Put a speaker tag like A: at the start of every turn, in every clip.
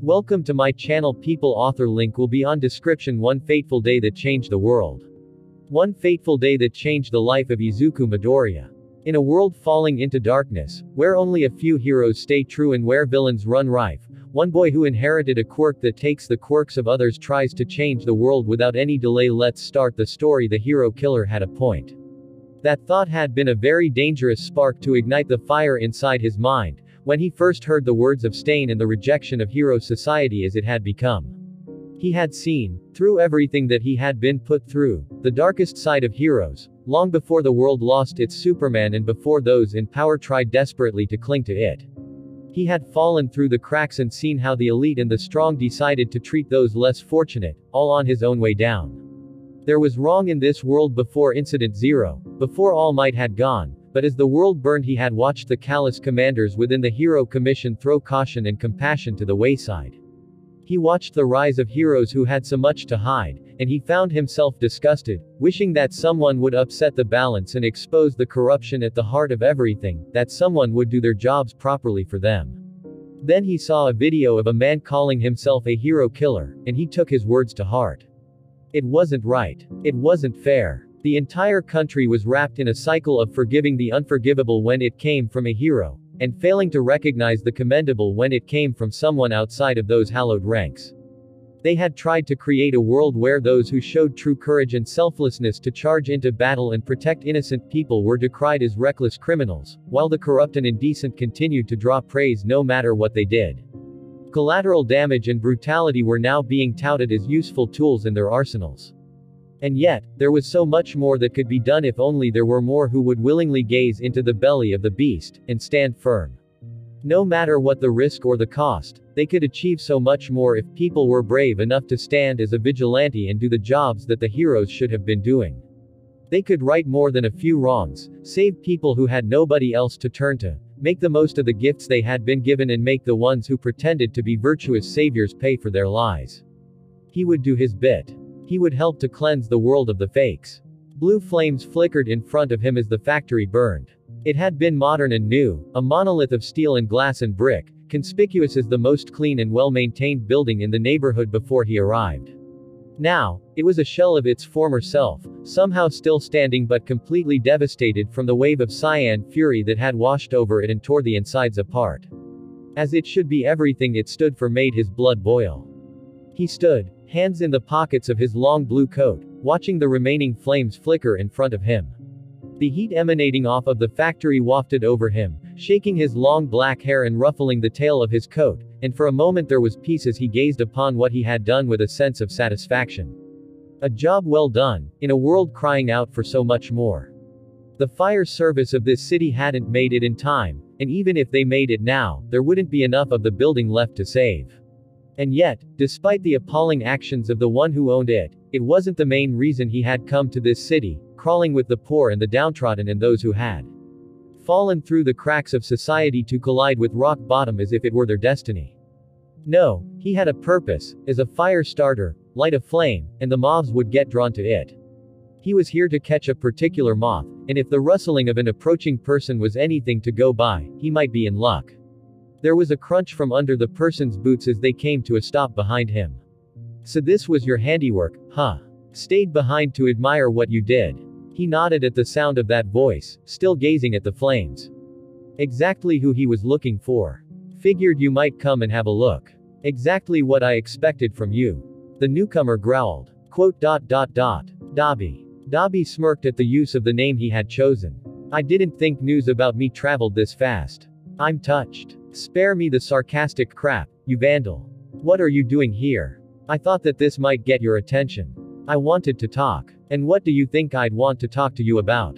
A: Welcome to my channel people. Author link will be on description. One fateful day that changed the world. One fateful day that changed the life of Izuku Midoriya. In a world falling into darkness, where only a few heroes stay true and where villains run rife, one boy who inherited a quirk that takes the quirks of others tries to change the world without any delay. Let's start the story. The hero killer had a point. That thought had been a very dangerous spark to ignite the fire inside his mind, when he first heard the words of Stain and the rejection of hero society as it had become. He had seen, through everything that he had been put through, the darkest side of heroes, long before the world lost its Superman and before those in power tried desperately to cling to it. He had fallen through the cracks and seen how the elite and the strong decided to treat those less fortunate, all on his own way down. There was wrong in this world before Incident Zero, before All Might had gone, but as the world burned he had watched the callous commanders within the Hero Commission throw caution and compassion to the wayside. He watched the rise of heroes who had so much to hide, and he found himself disgusted, wishing that someone would upset the balance and expose the corruption at the heart of everything, that someone would do their jobs properly for them. Then he saw a video of a man calling himself a hero killer, and he took his words to heart. It wasn't right. It wasn't fair. The entire country was wrapped in a cycle of forgiving the unforgivable when it came from a hero, and failing to recognize the commendable when it came from someone outside of those hallowed ranks. They had tried to create a world where those who showed true courage and selflessness to charge into battle and protect innocent people were decried as reckless criminals, while the corrupt and indecent continued to draw praise no matter what they did. Collateral damage and brutality were now being touted as useful tools in their arsenals. And yet, there was so much more that could be done if only there were more who would willingly gaze into the belly of the beast, and stand firm. No matter what the risk or the cost, they could achieve so much more if people were brave enough to stand as a vigilante and do the jobs that the heroes should have been doing. They could right more than a few wrongs, save people who had nobody else to turn to, make the most of the gifts they had been given and make the ones who pretended to be virtuous saviors pay for their lies. He would do his bit. He would help to cleanse the world of the fakes. Blue flames flickered in front of him as the factory burned. It had been modern and new, a monolith of steel and glass and brick, conspicuous as the most clean and well-maintained building in the neighborhood before he arrived. Now, it was a shell of its former self, somehow still standing but completely devastated from the wave of cyan fury that had washed over it and tore the insides apart. As it should be, everything it stood for made his blood boil. He stood, hands in the pockets of his long blue coat, watching the remaining flames flicker in front of him. The heat emanating off of the factory wafted over him, shaking his long black hair and ruffling the tail of his coat, and for a moment there was peace as he gazed upon what he had done with a sense of satisfaction. A job well done, in a world crying out for so much more. The fire service of this city hadn't made it in time, and even if they made it now, there wouldn't be enough of the building left to save. And yet, despite the appalling actions of the one who owned it, it wasn't the main reason he had come to this city, crawling with the poor and the downtrodden and those who had fallen through the cracks of society to collide with rock bottom as if it were their destiny. No, he had a purpose, as a fire starter, light a flame, and the moths would get drawn to it. He was here to catch a particular moth, and if the rustling of an approaching person was anything to go by, he might be in luck. There was a crunch from under the person's boots as they came to a stop behind him. So this was your handiwork, huh? Stayed behind to admire what you did. He nodded at the sound of that voice, still gazing at the flames. Exactly who he was looking for. Figured you might come and have a look. Exactly what I expected from you. The newcomer growled. Dobby. Dobby smirked at the use of the name he had chosen. I didn't think news about me traveled this fast. I'm touched. Spare me the sarcastic crap, you vandal. What are you doing here? I thought that this might get your attention. I wanted to talk. And what do you think I'd want to talk to you about?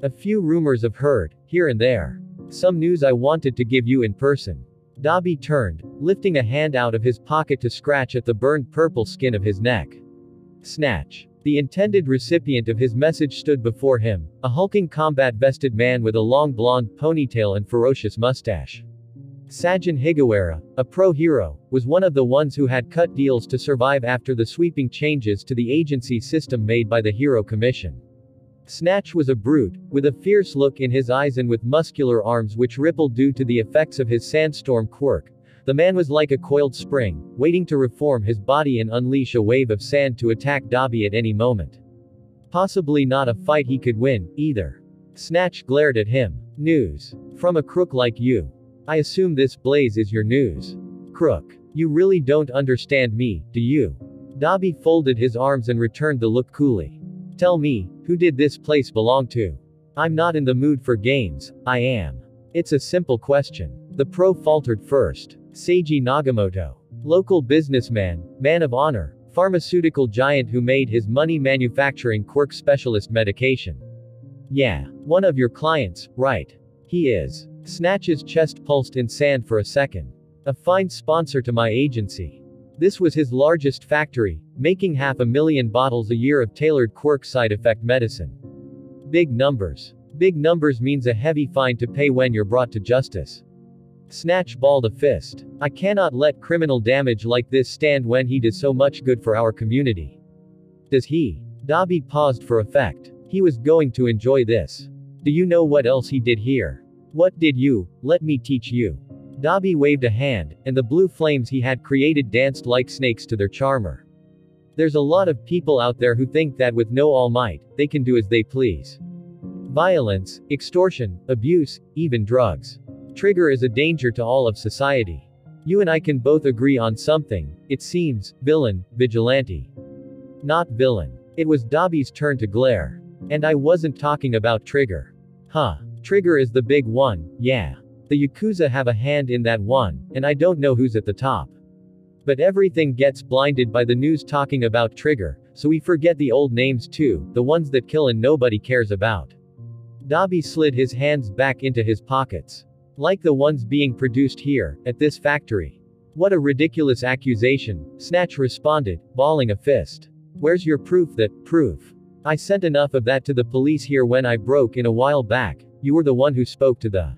A: A few rumors I've heard, here and there. Some news I wanted to give you in person. Dobby turned, lifting a hand out of his pocket to scratch at the burned purple skin of his neck. Snatch. The intended recipient of his message stood before him, a hulking combat-vested man with a long blonde ponytail and ferocious mustache. Sajin Higawara, a pro-hero, was one of the ones who had cut deals to survive after the sweeping changes to the agency system made by the Hero Commission. Snatch was a brute, with a fierce look in his eyes and with muscular arms which rippled due to the effects of his sandstorm quirk, The man was like a coiled spring, waiting to reform his body and unleash a wave of sand to attack Dabi at any moment. Possibly not a fight he could win, either. Snatch glared at him. News. From a crook like you. I assume this blaze is your news. Crook. You really don't understand me, do you? Dabi folded his arms and returned the look coolly. Tell me, who did this place belong to? I'm not in the mood for games, I am. It's a simple question. The pro faltered first. Seiji Nagamoto. Local businessman, man of honor, pharmaceutical giant who made his money manufacturing quirk specialist medication. Yeah. One of your clients, right? He is. Snatch's chest pulsed in sand for a second. A fine sponsor to my agency. This was his largest factory, making 500,000 bottles a year of tailored quirk side effect medicine. Big numbers. Big numbers means a heavy fine to pay when you're brought to justice. Snatch balled a fist. I cannot let criminal damage like this stand when he does so much good for our community. Does he? Dabi paused for effect. He was going to enjoy this. Do you know what else he did here? What did you? Let me teach you. Dabi waved a hand, and the blue flames he had created danced like snakes to their charmer. There's a lot of people out there who think that with no all might, they can do as they please. Violence, extortion, abuse, even drugs. Trigger is a danger to all of society. You and I can both agree on something, it seems, villain, vigilante. Not villain. It was Dabi's turn to glare. And I wasn't talking about Trigger. Huh. Trigger is the big one, yeah. The Yakuza have a hand in that one, and I don't know who's at the top. But everything gets blinded by the news talking about Trigger, so we forget the old names too, the ones that kill and nobody cares about. Dabi slid his hands back into his pockets. Like the ones being produced here, at this factory. What a ridiculous accusation, Snatch responded, balling a fist. Where's your proof that, proof? I sent enough of that to the police here when I broke in a while back, you were the one who spoke to the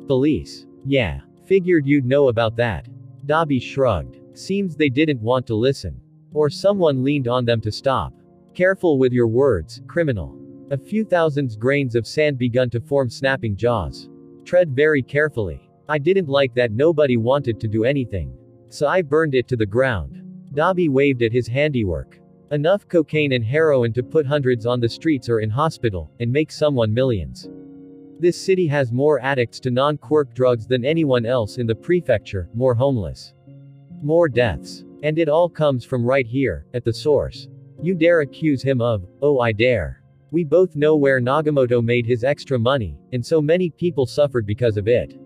A: police. Yeah. Figured you'd know about that. Dabi shrugged. Seems they didn't want to listen. Or someone leaned on them to stop. Careful with your words, criminal. A few thousands grains of sand begun to form snapping jaws. Tread very carefully. I didn't like that nobody wanted to do anything. So I burned it to the ground. Dabi waved at his handiwork. Enough cocaine and heroin to put hundreds on the streets or in hospital, and make someone millions. This city has more addicts to non-quirk drugs than anyone else in the prefecture, more homeless. More deaths. And it all comes from right here, at the source. You dare accuse him of, oh I dare. We both know where Nagamoto made his extra money, and so many people suffered because of it.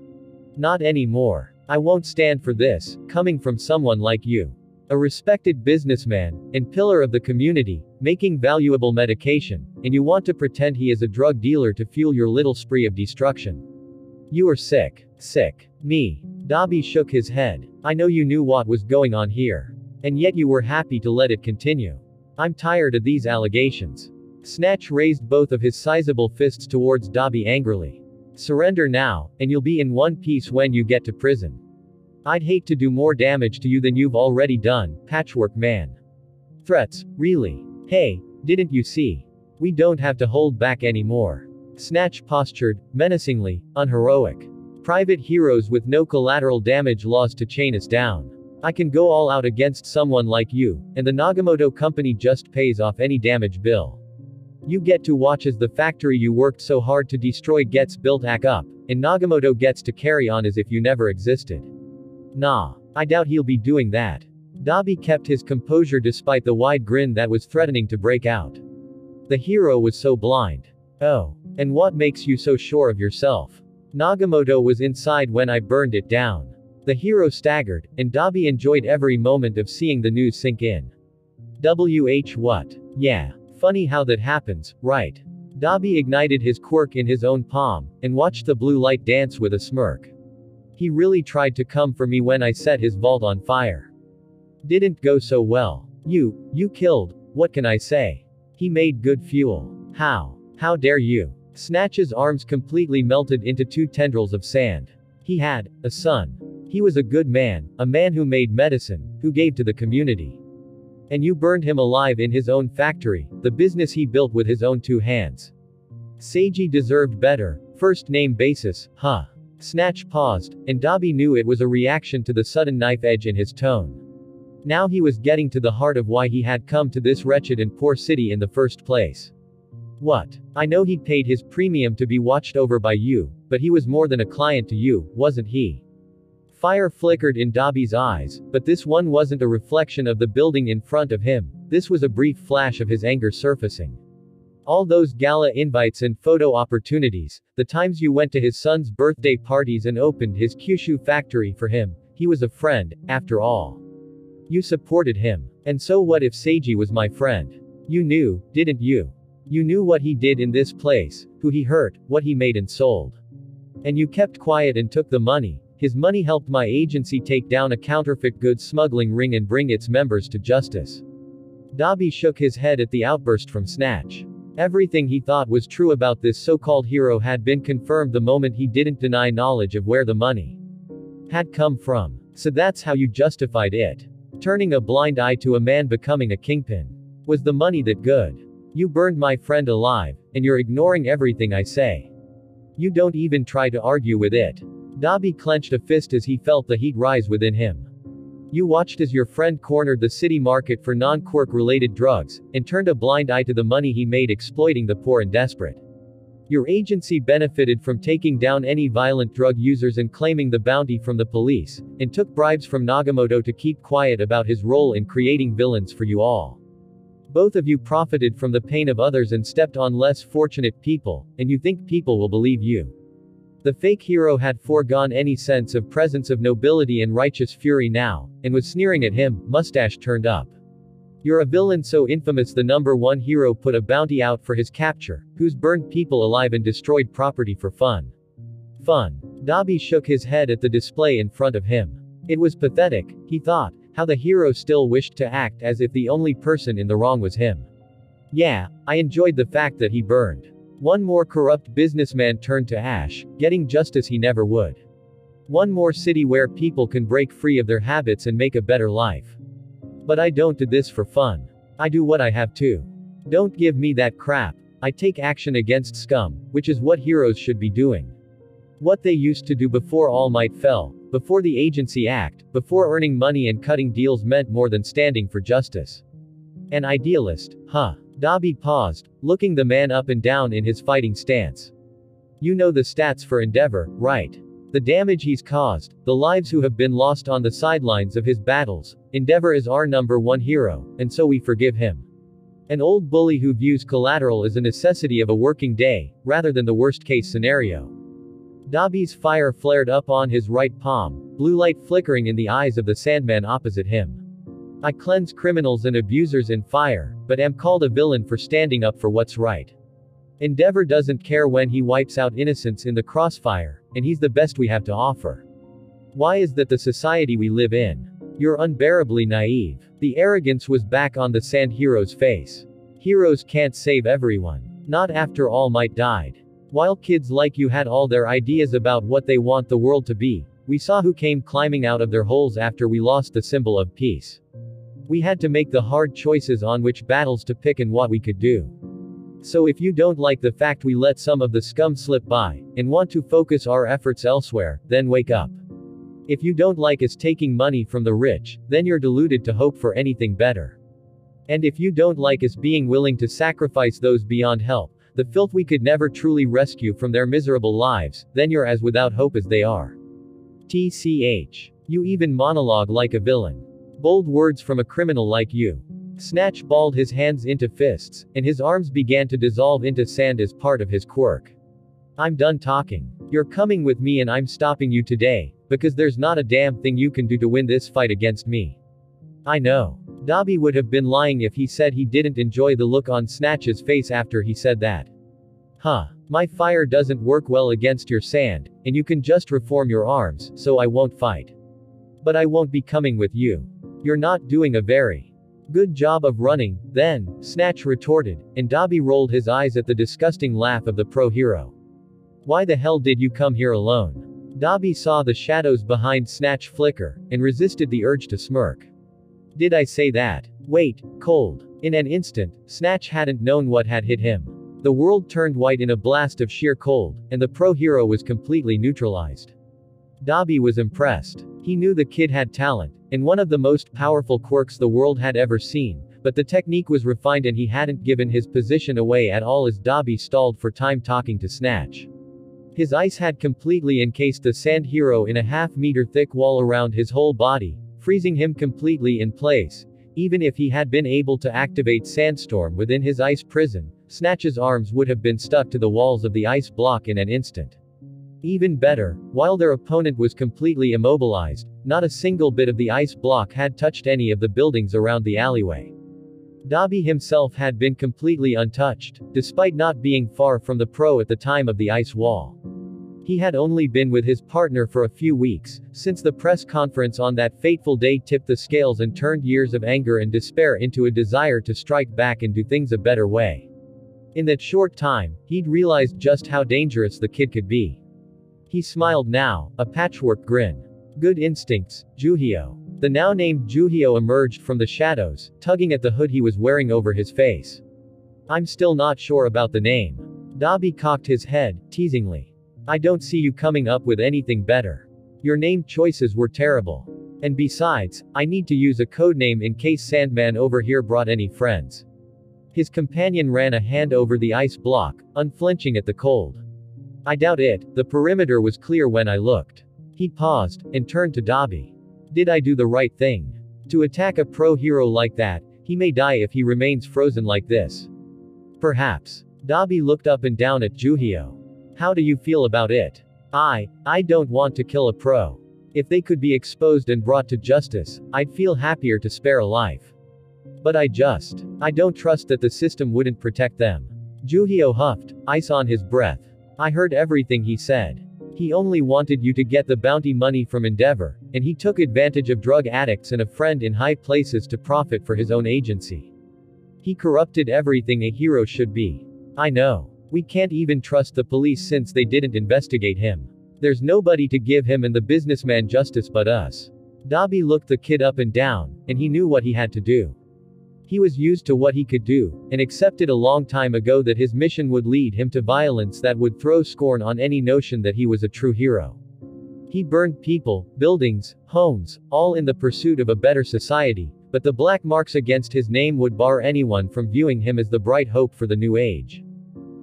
A: Not anymore. I won't stand for this, coming from someone like you. A respected businessman, and pillar of the community, making valuable medication, and you want to pretend he is a drug dealer to fuel your little spree of destruction. You are sick. Sick. Me. Dabi shook his head. I know you knew what was going on here. And yet you were happy to let it continue. I'm tired of these allegations. Snatch raised both of his sizable fists towards Dabi angrily. Surrender now, and you'll be in one piece when you get to prison. I'd hate to do more damage to you than you've already done, Patchwork Man. Threats, really? Hey, didn't you see? We don't have to hold back anymore. Snatch postured, menacingly, unheroic. Private heroes with no collateral damage laws to chain us down. I can go all out against someone like you, and the Nagamoto company just pays off any damage bill. You get to watch as the factory you worked so hard to destroy gets built back up, and Nagamoto gets to carry on as if you never existed. Nah. I doubt he'll be doing that. Dabi kept his composure despite the wide grin that was threatening to break out. The hero was so blind. Oh. And what makes you so sure of yourself? Nagamoto was inside when I burned it down. The hero staggered, and Dabi enjoyed every moment of seeing the news sink in. What? Yeah. Funny how that happens, right? Dabi ignited his quirk in his own palm, and watched the blue light dance with a smirk. He really tried to come for me when I set his vault on fire. Didn't go so well. You killed, what can I say? He made good fuel. How dare you? Snatch's arms completely melted into two tendrils of sand. He had a son. He was a good man, a man who made medicine, who gave to the community. And you burned him alive in his own factory, the business he built with his own two hands. Seiji deserved better, first name basis, huh? Snatch paused, and Dabi knew it was a reaction to the sudden knife edge in his tone. Now he was getting to the heart of why he had come to this wretched and poor city in the first place. What? I know he paid his premium to be watched over by you, but he was more than a client to you, wasn't he? Fire flickered in Dabi's eyes, but this one wasn't a reflection of the building in front of him, this was a brief flash of his anger surfacing. All those gala invites and photo opportunities, the times you went to his son's birthday parties and opened his Kyushu factory for him, he was a friend, after all. You supported him. And so what if Seiji was my friend? You knew, didn't you? You knew what he did in this place, who he hurt, what he made and sold. And you kept quiet and took the money. His money helped my agency take down a counterfeit goods smuggling ring and bring its members to justice. Dabi shook his head at the outburst from Snatch. Everything he thought was true about this so-called hero had been confirmed the moment he didn't deny knowledge of where the money had come from. So that's how you justified it. Turning a blind eye to a man becoming a kingpin. Was the money that good? You burned my friend alive, and you're ignoring everything I say. You don't even try to argue with it. Dabi clenched a fist as he felt the heat rise within him. You watched as your friend cornered the city market for non-quirk related drugs, and turned a blind eye to the money he made exploiting the poor and desperate. Your agency benefited from taking down any violent drug users and claiming the bounty from the police, and took bribes from Nagamoto to keep quiet about his role in creating villains for you all. Both of you profited from the pain of others and stepped on less fortunate people, and you think people will believe you. The fake hero had foregone any sense of presence of nobility and righteous fury now, and was sneering at him, mustache turned up. You're a villain so infamous the number one hero put a bounty out for his capture, who's burned people alive and destroyed property for fun. Fun. Dabi shook his head at the display in front of him. It was pathetic, he thought, how the hero still wished to act as if the only person in the wrong was him. Yeah, I enjoyed the fact that he burned. One more corrupt businessman turned to ash, getting justice he never would. One more city where people can break free of their habits and make a better life. But I don't do this for fun. I do what I have to. Don't give me that crap. I take action against scum, which is what heroes should be doing. What they used to do before All Might fell, before the Agency Act, before earning money and cutting deals meant more than standing for justice. An idealist, huh? Dabi paused, looking the man up and down in his fighting stance. You know the stats for Endeavor, right? The damage he's caused, the lives who have been lost on the sidelines of his battles. Endeavor is our number one hero, and so we forgive him. An old bully who views collateral as a necessity of a working day, rather than the worst-case scenario. Dabi's fire flared up on his right palm, blue light flickering in the eyes of the Sandman opposite him. I cleanse criminals and abusers in fire, but am called a villain for standing up for what's right. Endeavor doesn't care when he wipes out innocents in the crossfire, and he's the best we have to offer. Why is that the society we live in? You're unbearably naive. The arrogance was back on the Sand Hero's face. Heroes can't save everyone. Not after All Might died. While kids like you had all their ideas about what they want the world to be, we saw who came climbing out of their holes after we lost the symbol of peace. We had to make the hard choices on which battles to pick and what we could do. So if you don't like the fact we let some of the scum slip by, and want to focus our efforts elsewhere, then wake up. If you don't like us taking money from the rich, then you're deluded to hope for anything better. And if you don't like us being willing to sacrifice those beyond help, the filth we could never truly rescue from their miserable lives, then you're as without hope as they are. TCH. You even monologue like a villain. Bold words from a criminal like you. Snatch balled his hands into fists, and his arms began to dissolve into sand as part of his quirk. I'm done talking. You're coming with me and I'm stopping you today, because there's not a damn thing you can do to win this fight against me. I know. Dabi would have been lying if he said he didn't enjoy the look on Snatch's face after he said that. Huh. My fire doesn't work well against your sand, and you can just reform your arms, so I won't fight. But I won't be coming with you. You're not doing a very good job of running, then, Snatch retorted, and Dabi rolled his eyes at the disgusting laugh of the pro-hero. Why the hell did you come here alone? Dabi saw the shadows behind Snatch flicker, and resisted the urge to smirk. Did I say that? Wait, cold. In an instant, Snatch hadn't known what had hit him. The world turned white in a blast of sheer cold, and the pro-hero was completely neutralized. Dabi was impressed. He knew the kid had talent, and one of the most powerful quirks the world had ever seen, but the technique was refined and he hadn't given his position away at all as Dabi stalled for time talking to Snatch. His ice had completely encased the sand hero in a half-meter thick wall around his whole body, freezing him completely in place. Even if he had been able to activate Sandstorm within his ice prison, Snatch's arms would have been stuck to the walls of the ice block in an instant. Even better, while their opponent was completely immobilized, not a single bit of the ice block had touched any of the buildings around the alleyway. Dabi himself had been completely untouched, despite not being far from the pro at the time of the ice wall. He had only been with his partner for a few weeks, since the press conference on that fateful day tipped the scales and turned years of anger and despair into a desire to strike back and do things a better way. In that short time, he'd realized just how dangerous the kid could be. He smiled now, a patchwork grin. Good instincts, Juhyo. The now named Juhyo emerged from the shadows, tugging at the hood he was wearing over his face. I'm still not sure about the name. Dabi cocked his head, teasingly. I don't see you coming up with anything better. Your name choices were terrible. And besides, I need to use a codename in case Sandman over here brought any friends. His companion ran a hand over the ice block, unflinching at the cold. I doubt it, the perimeter was clear when I looked. He paused, and turned to Dabi. Did I do the right thing? To attack a pro-hero like that, he may die if he remains frozen like this. Perhaps. Dabi looked up and down at Juhyo. How do you feel about it? I don't want to kill a pro. If they could be exposed and brought to justice, I'd feel happier to spare a life. But I don't trust that the system wouldn't protect them. Juhyo huffed, ice on his breath. I heard everything he said. He only wanted you to get the bounty money from Endeavor, and he took advantage of drug addicts and a friend in high places to profit for his own agency. He corrupted everything a hero should be. I know. We can't even trust the police since they didn't investigate him. There's nobody to give him and the businessman justice but us. Dabi looked the kid up and down, and he knew what he had to do. He was used to what he could do, and accepted a long time ago that his mission would lead him to violence that would throw scorn on any notion that he was a true hero. He burned people, buildings, homes, all in the pursuit of a better society, but the black marks against his name would bar anyone from viewing him as the bright hope for the new age.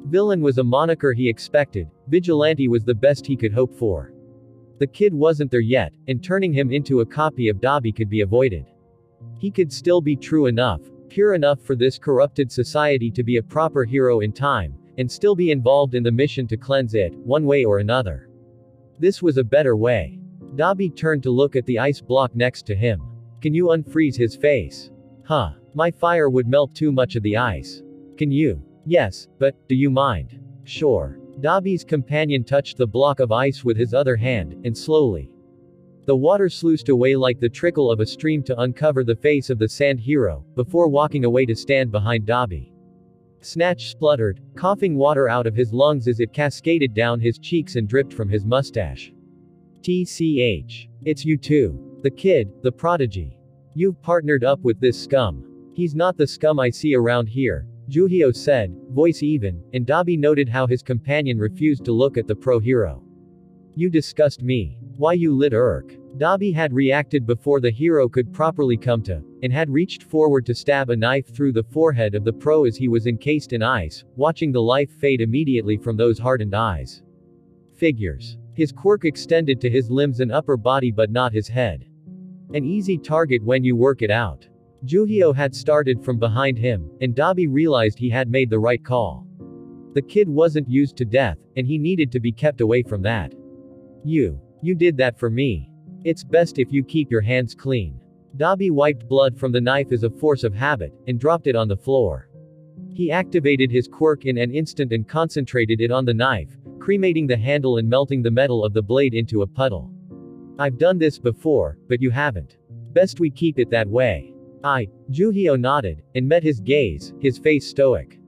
A: Villain was a moniker he expected, vigilante was the best he could hope for. The kid wasn't there yet, and turning him into a copy of Dabi could be avoided. He could still be true enough, pure enough for this corrupted society to be a proper hero in time, and still be involved in the mission to cleanse it, one way or another. This was a better way. Dabi turned to look at the ice block next to him. Can you unfreeze his face? Huh. My fire would melt too much of the ice. Can you? Yes, but, do you mind? Sure. Dabi's companion touched the block of ice with his other hand, and slowly. The water sluiced away like the trickle of a stream to uncover the face of the sand hero, before walking away to stand behind Dabi. Snatch spluttered, coughing water out of his lungs as it cascaded down his cheeks and dripped from his mustache. TCH. It's you too. The kid, the prodigy. You've partnered up with this scum. He's not the scum I see around here, Juhyo said, voice even, and Dabi noted how his companion refused to look at the pro-hero. You disgust me. Why you lit Urk? Dabi had reacted before the hero could properly come to, and had reached forward to stab a knife through the forehead of the pro as he was encased in ice, watching the life fade immediately from those hardened eyes. Figures. His quirk extended to his limbs and upper body but not his head. An easy target when you work it out. Juhyo had started from behind him, and Dabi realized he had made the right call. The kid wasn't used to death, and he needed to be kept away from that. You did that for me. It's best if you keep your hands clean. Dabi wiped blood from the knife as a force of habit, and dropped it on the floor. He activated his quirk in an instant and concentrated it on the knife, cremating the handle and melting the metal of the blade into a puddle. I've done this before, but you haven't. Best we keep it that way. Juhyo nodded, and met his gaze, his face stoic.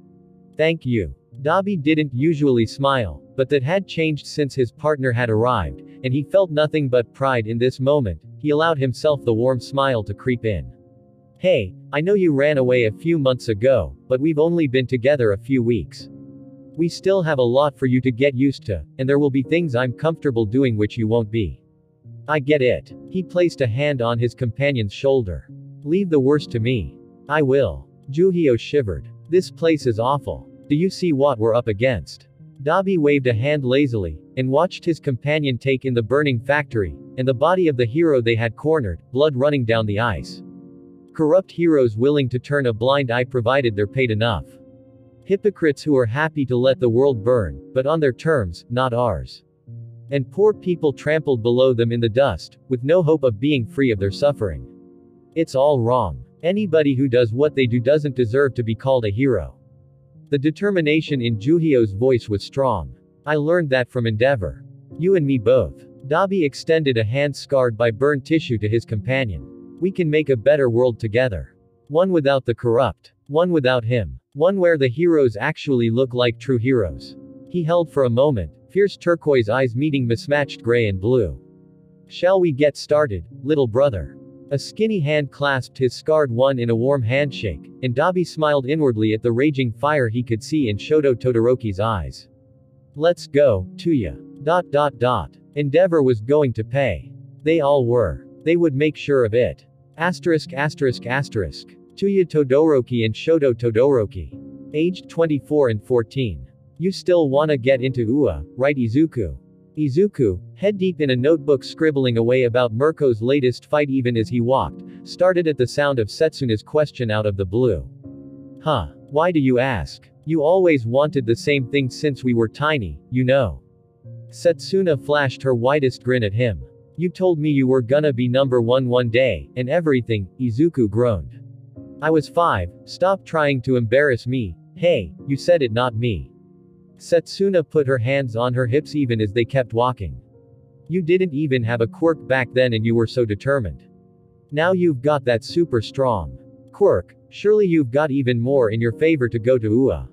A: Thank you. Dabi didn't usually smile, but that had changed since his partner had arrived, and he felt nothing but pride in this moment. He allowed himself the warm smile to creep in. Hey, I know you ran away a few months ago, but we've only been together a few weeks. We still have a lot for you to get used to, and there will be things I'm comfortable doing which you won't be. I get it. He placed a hand on his companion's shoulder. Leave the worst to me. I will. Juhyo shivered. This place is awful. Do you see what we're up against? Dabi waved a hand lazily, and watched his companion take in the burning factory, and the body of the hero they had cornered, blood running down the ice. Corrupt heroes willing to turn a blind eye provided they're paid enough. Hypocrites who are happy to let the world burn, but on their terms, not ours. And poor people trampled below them in the dust, with no hope of being free of their suffering. It's all wrong. Anybody who does what they do doesn't deserve to be called a hero. The determination in Juhyo's voice was strong. I learned that from Endeavor. You and me both. Dabi extended a hand scarred by burned tissue to his companion. We can make a better world together. One without the corrupt. One without him. One where the heroes actually look like true heroes. He held for a moment, fierce turquoise eyes meeting mismatched gray and blue. Shall we get started, little brother? A skinny hand clasped his scarred one in a warm handshake, and Dabi smiled inwardly at the raging fire he could see in Shoto Todoroki's eyes. Let's go, Tuya. Endeavor was going to pay. They all were. They would make sure of it. Asterisk. Tuya Todoroki and Shoto Todoroki. Aged 24 and 14. You still wanna get into UA, right Izuku? Izuku, head deep in a notebook scribbling away about Mirko's latest fight even as he walked, started at the sound of Setsuna's question out of the blue. Huh? Why do you ask? You always wanted the same thing since we were tiny, you know. Setsuna flashed her widest grin at him. You told me you were gonna be number one day, and everything, Izuku groaned. I was 5, stop trying to embarrass me. Hey, you said it, not me. Setsuna put her hands on her hips even as they kept walking. You didn't even have a quirk back then and you were so determined. Now you've got that super strong quirk, surely you've got even more in your favor to go to UA.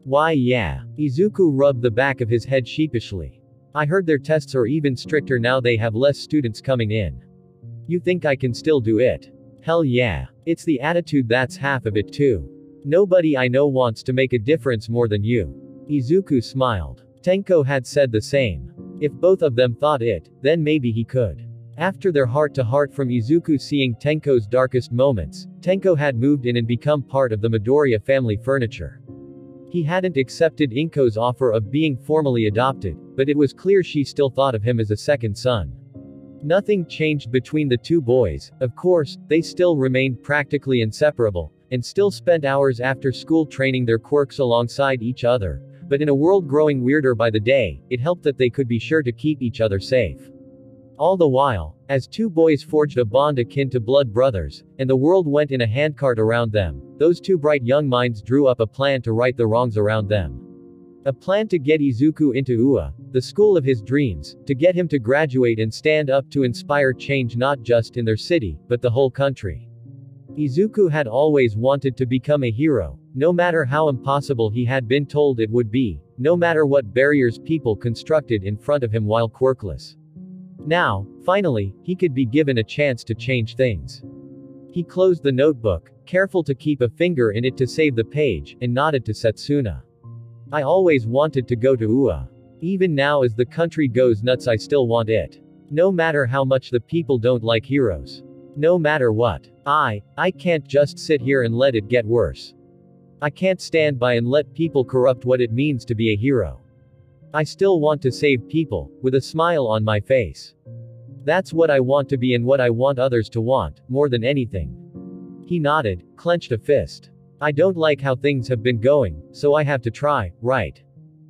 A: Why yeah. Izuku rubbed the back of his head sheepishly. I heard their tests are even stricter now, they have less students coming in. You think I can still do it? Hell yeah. It's the attitude that's half of it too. Nobody I know wants to make a difference more than you. Izuku smiled. Tenko had said the same. If both of them thought it, then maybe he could. After their heart-to-heart from Izuku seeing Tenko's darkest moments, Tenko had moved in and become part of the Midoriya family furniture. He hadn't accepted Inko's offer of being formally adopted, but it was clear she still thought of him as a second son. Nothing changed between the two boys, of course, they still remained practically inseparable, and still spent hours after school training their quirks alongside each other. But in a world growing weirder by the day, it helped that they could be sure to keep each other safe. All the while, as two boys forged a bond akin to blood brothers, and the world went in a handcart around them, those two bright young minds drew up a plan to right the wrongs around them. A plan to get Izuku into UA, the school of his dreams, to get him to graduate and stand up to inspire change not just in their city, but the whole country. Izuku had always wanted to become a hero, no matter how impossible he had been told it would be, no matter what barriers people constructed in front of him while quirkless. Now, finally, he could be given a chance to change things. He closed the notebook, careful to keep a finger in it to save the page, and nodded to Setsuna. I always wanted to go to UA. Even now as the country goes nuts I still want it. No matter how much the people don't like heroes. No matter what. I can't just sit here and let it get worse. I can't stand by and let people corrupt what it means to be a hero. I still want to save people, with a smile on my face. That's what I want to be and what I want others to want, more than anything. He nodded, clenched a fist. I don't like how things have been going, so I have to try, right?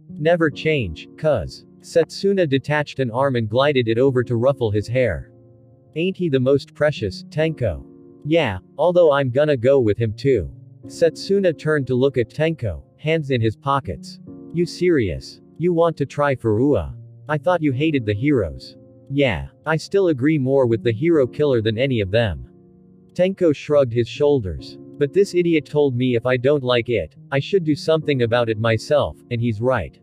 A: Never change, cuz. Setsuna detached an arm and glided it over to ruffle his hair. Ain't he the most precious, Tenko? Yeah, although I'm gonna go with him too. Setsuna turned to look at Tenko, hands in his pockets. You serious? You want to try for UA? I thought you hated the heroes. Yeah, I still agree more with the hero killer than any of them. Tenko shrugged his shoulders. But this idiot told me if I don't like it, I should do something about it myself, and he's right.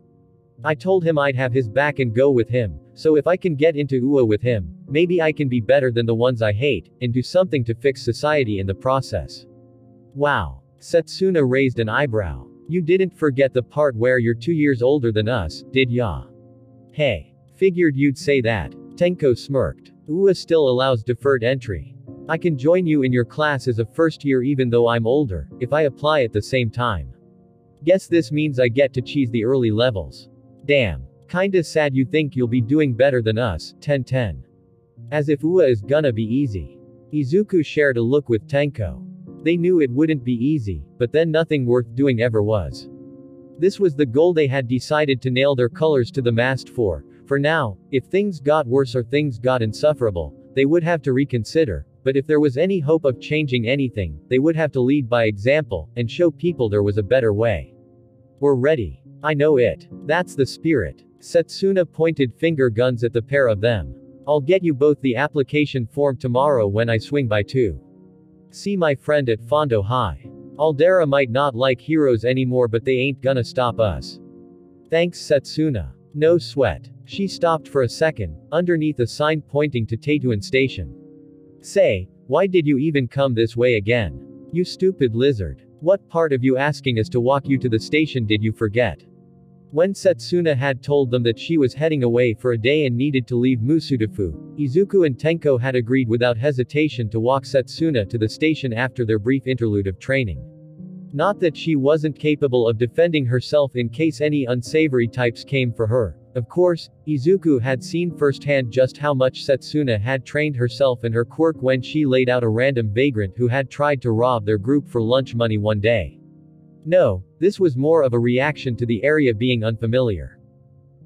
A: I told him I'd have his back and go with him, so if I can get into UA with him, maybe I can be better than the ones I hate, and do something to fix society in the process. Wow. Setsuna raised an eyebrow. You didn't forget the part where you're 2 years older than us, did ya? Hey. Figured you'd say that. Tenko smirked. UA still allows deferred entry. I can join you in your class as a first year even though I'm older, if I apply at the same time. Guess this means I get to cheese the early levels. Damn. Kinda sad you think you'll be doing better than us, 10-10. As if UA is gonna be easy. Izuku shared a look with Tenko. They knew it wouldn't be easy, but then nothing worth doing ever was. This was the goal they had decided to nail their colors to the mast for. For now, if things got worse or things got insufferable, they would have to reconsider, but if there was any hope of changing anything, they would have to lead by example, and show people there was a better way. We're ready. I know it. That's the spirit. Setsuna pointed finger guns at the pair of them. I'll get you both the application form tomorrow when I swing by too. See my friend at Fondo High. Aldera might not like heroes anymore but they ain't gonna stop us. Thanks Setsuna. No sweat. She stopped for a second, underneath a sign pointing to Tatooine Station. Say, why did you even come this way again? You stupid lizard. What part of you asking us to walk you to the station did you forget? When Setsuna had told them that she was heading away for a day and needed to leave Musudafu, Izuku and Tenko had agreed without hesitation to walk Setsuna to the station after their brief interlude of training. Not that she wasn't capable of defending herself in case any unsavory types came for her. Of course, Izuku had seen firsthand just how much Setsuna had trained herself and her quirk when she laid out a random vagrant who had tried to rob their group for lunch money one day. No, this was more of a reaction to the area being unfamiliar.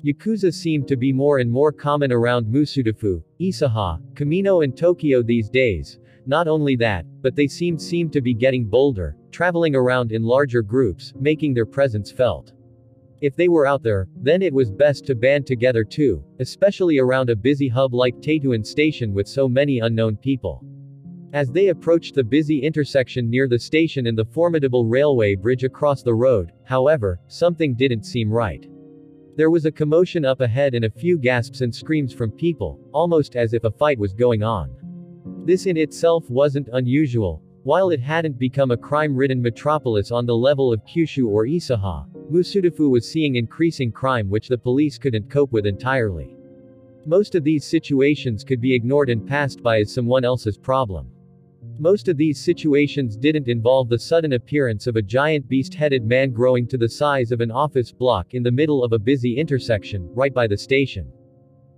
A: Yakuza seemed to be more and more common around Musudafu, Isaha, Kamino and Tokyo these days. Not only that, but they seemed to be getting bolder, traveling around in larger groups, making their presence felt. If they were out there, then it was best to band together too, especially around a busy hub like Tatooine Station with so many unknown people. As they approached the busy intersection near the station and the formidable railway bridge across the road, however, something didn't seem right. There was a commotion up ahead and a few gasps and screams from people, almost as if a fight was going on. This in itself wasn't unusual. While it hadn't become a crime-ridden metropolis on the level of Kyushu or Isaha, Musudafu was seeing increasing crime which the police couldn't cope with entirely. Most of these situations could be ignored and passed by as someone else's problem. Most of these situations didn't involve the sudden appearance of a giant beast-headed man growing to the size of an office block in the middle of a busy intersection, right by the station.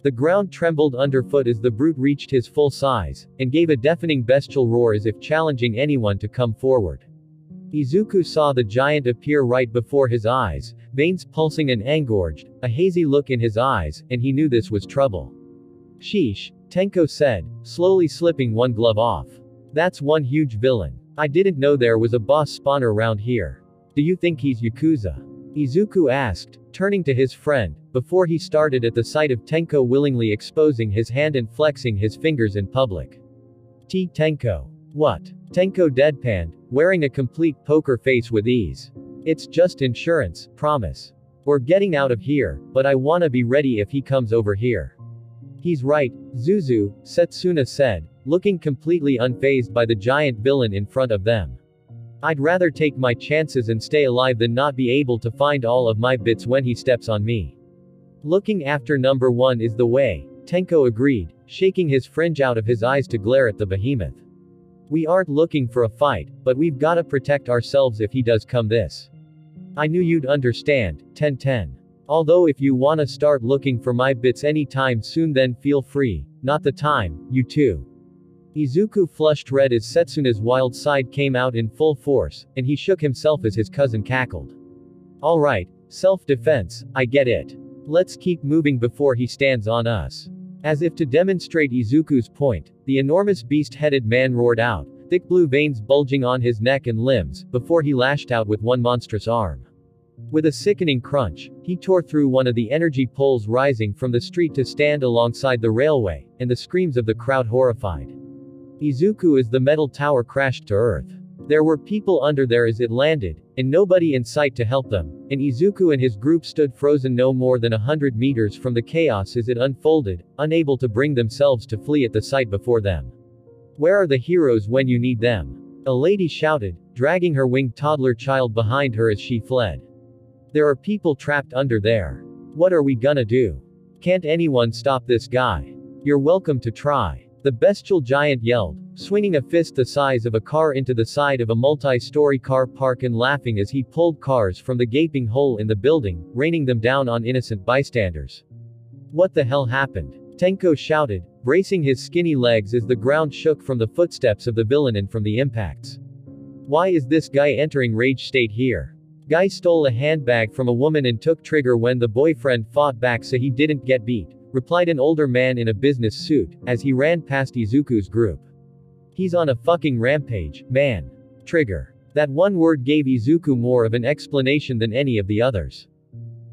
A: The ground trembled underfoot as the brute reached his full size, and gave a deafening bestial roar as if challenging anyone to come forward. Izuku saw the giant appear right before his eyes, veins pulsing and engorged, a hazy look in his eyes, and he knew this was trouble. Sheesh, Tenko said, slowly slipping one glove off. That's one huge villain. I didn't know there was a boss spawner around here. Do you think he's Yakuza? Izuku asked, turning to his friend, before he started at the sight of Tenko willingly exposing his hand and flexing his fingers in public. Tenko. What? Tenko deadpanned, wearing a complete poker face with ease. It's just insurance, promise. We're getting out of here, but I wanna be ready if he comes over here. He's right, Zuzu, Setsuna said, looking completely unfazed by the giant villain in front of them. I'd rather take my chances and stay alive than not be able to find all of my bits when he steps on me. Looking after number one is the way, Tenko agreed, shaking his fringe out of his eyes to glare at the behemoth. We aren't looking for a fight, but we've gotta protect ourselves if he does come this. I knew you'd understand, 10-10. Although if you wanna start looking for my bits anytime soon then feel free, not the time, you too. Izuku flushed red as Setsuna's wild side came out in full force, and he shook himself as his cousin cackled. Alright, self-defense, I get it. Let's keep moving before he stands on us. As if to demonstrate Izuku's point, the enormous beast-headed man roared out, thick blue veins bulging on his neck and limbs, before he lashed out with one monstrous arm. With a sickening crunch, he tore through one of the energy poles rising from the street to stand alongside the railway, and the screams of the crowd horrified. Izuku as the metal tower crashed to earth. There were people under there as it landed, and nobody in sight to help them, and Izuku and his group stood frozen no more than 100 meters from the chaos as it unfolded, unable to bring themselves to flee at the sight before them. Where are the heroes when you need them? A lady shouted, dragging her winged toddler child behind her as she fled. There are people trapped under there. What are we gonna do? Can't anyone stop this guy? You're welcome to try. The bestial giant yelled, swinging a fist the size of a car into the side of a multi-story car park and laughing as he pulled cars from the gaping hole in the building, raining them down on innocent bystanders. What the hell happened? Tenko shouted, bracing his skinny legs as the ground shook from the footsteps of the villain and from the impacts. Why is this guy entering rage state here? Guy stole a handbag from a woman and took trigger when the boyfriend fought back so he didn't get beat, replied an older man in a business suit, as he ran past Izuku's group. He's on a fucking rampage, man. Trigger. That one word gave Izuku more of an explanation than any of the others.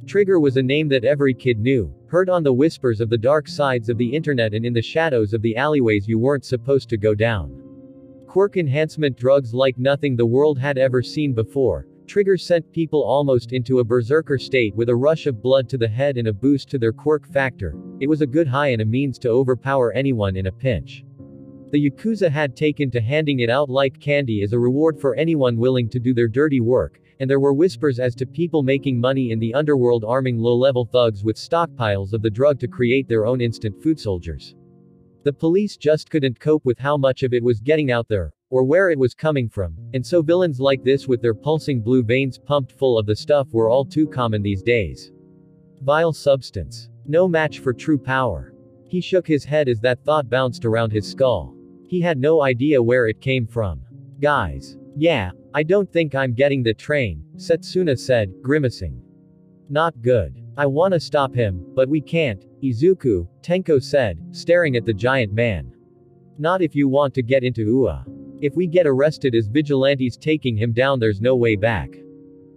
A: Trigger was a name that every kid knew, heard on the whispers of the dark sides of the internet and in the shadows of the alleyways you weren't supposed to go down. Quirk enhancement drugs like nothing the world had ever seen before. Trigger sent people almost into a berserker state with a rush of blood to the head and a boost to their quirk factor. It was a good high and a means to overpower anyone in a pinch. The Yakuza had taken to handing it out like candy as a reward for anyone willing to do their dirty work, and there were whispers as to people making money in the underworld arming low-level thugs with stockpiles of the drug to create their own instant food soldiers. The police just couldn't cope with how much of it was getting out there, or where it was coming from, and so villains like this with their pulsing blue veins pumped full of the stuff were all too common these days. Vile substance. No match for true power. He shook his head as that thought bounced around his skull. He had no idea where it came from. Guys. Yeah, I don't think I'm getting the train, Setsuna said, grimacing. Not good. I wanna stop him, but we can't, Izuku, Tenko said, staring at the giant man. Not if you want to get into UA. If we get arrested as vigilantes taking him down there's no way back.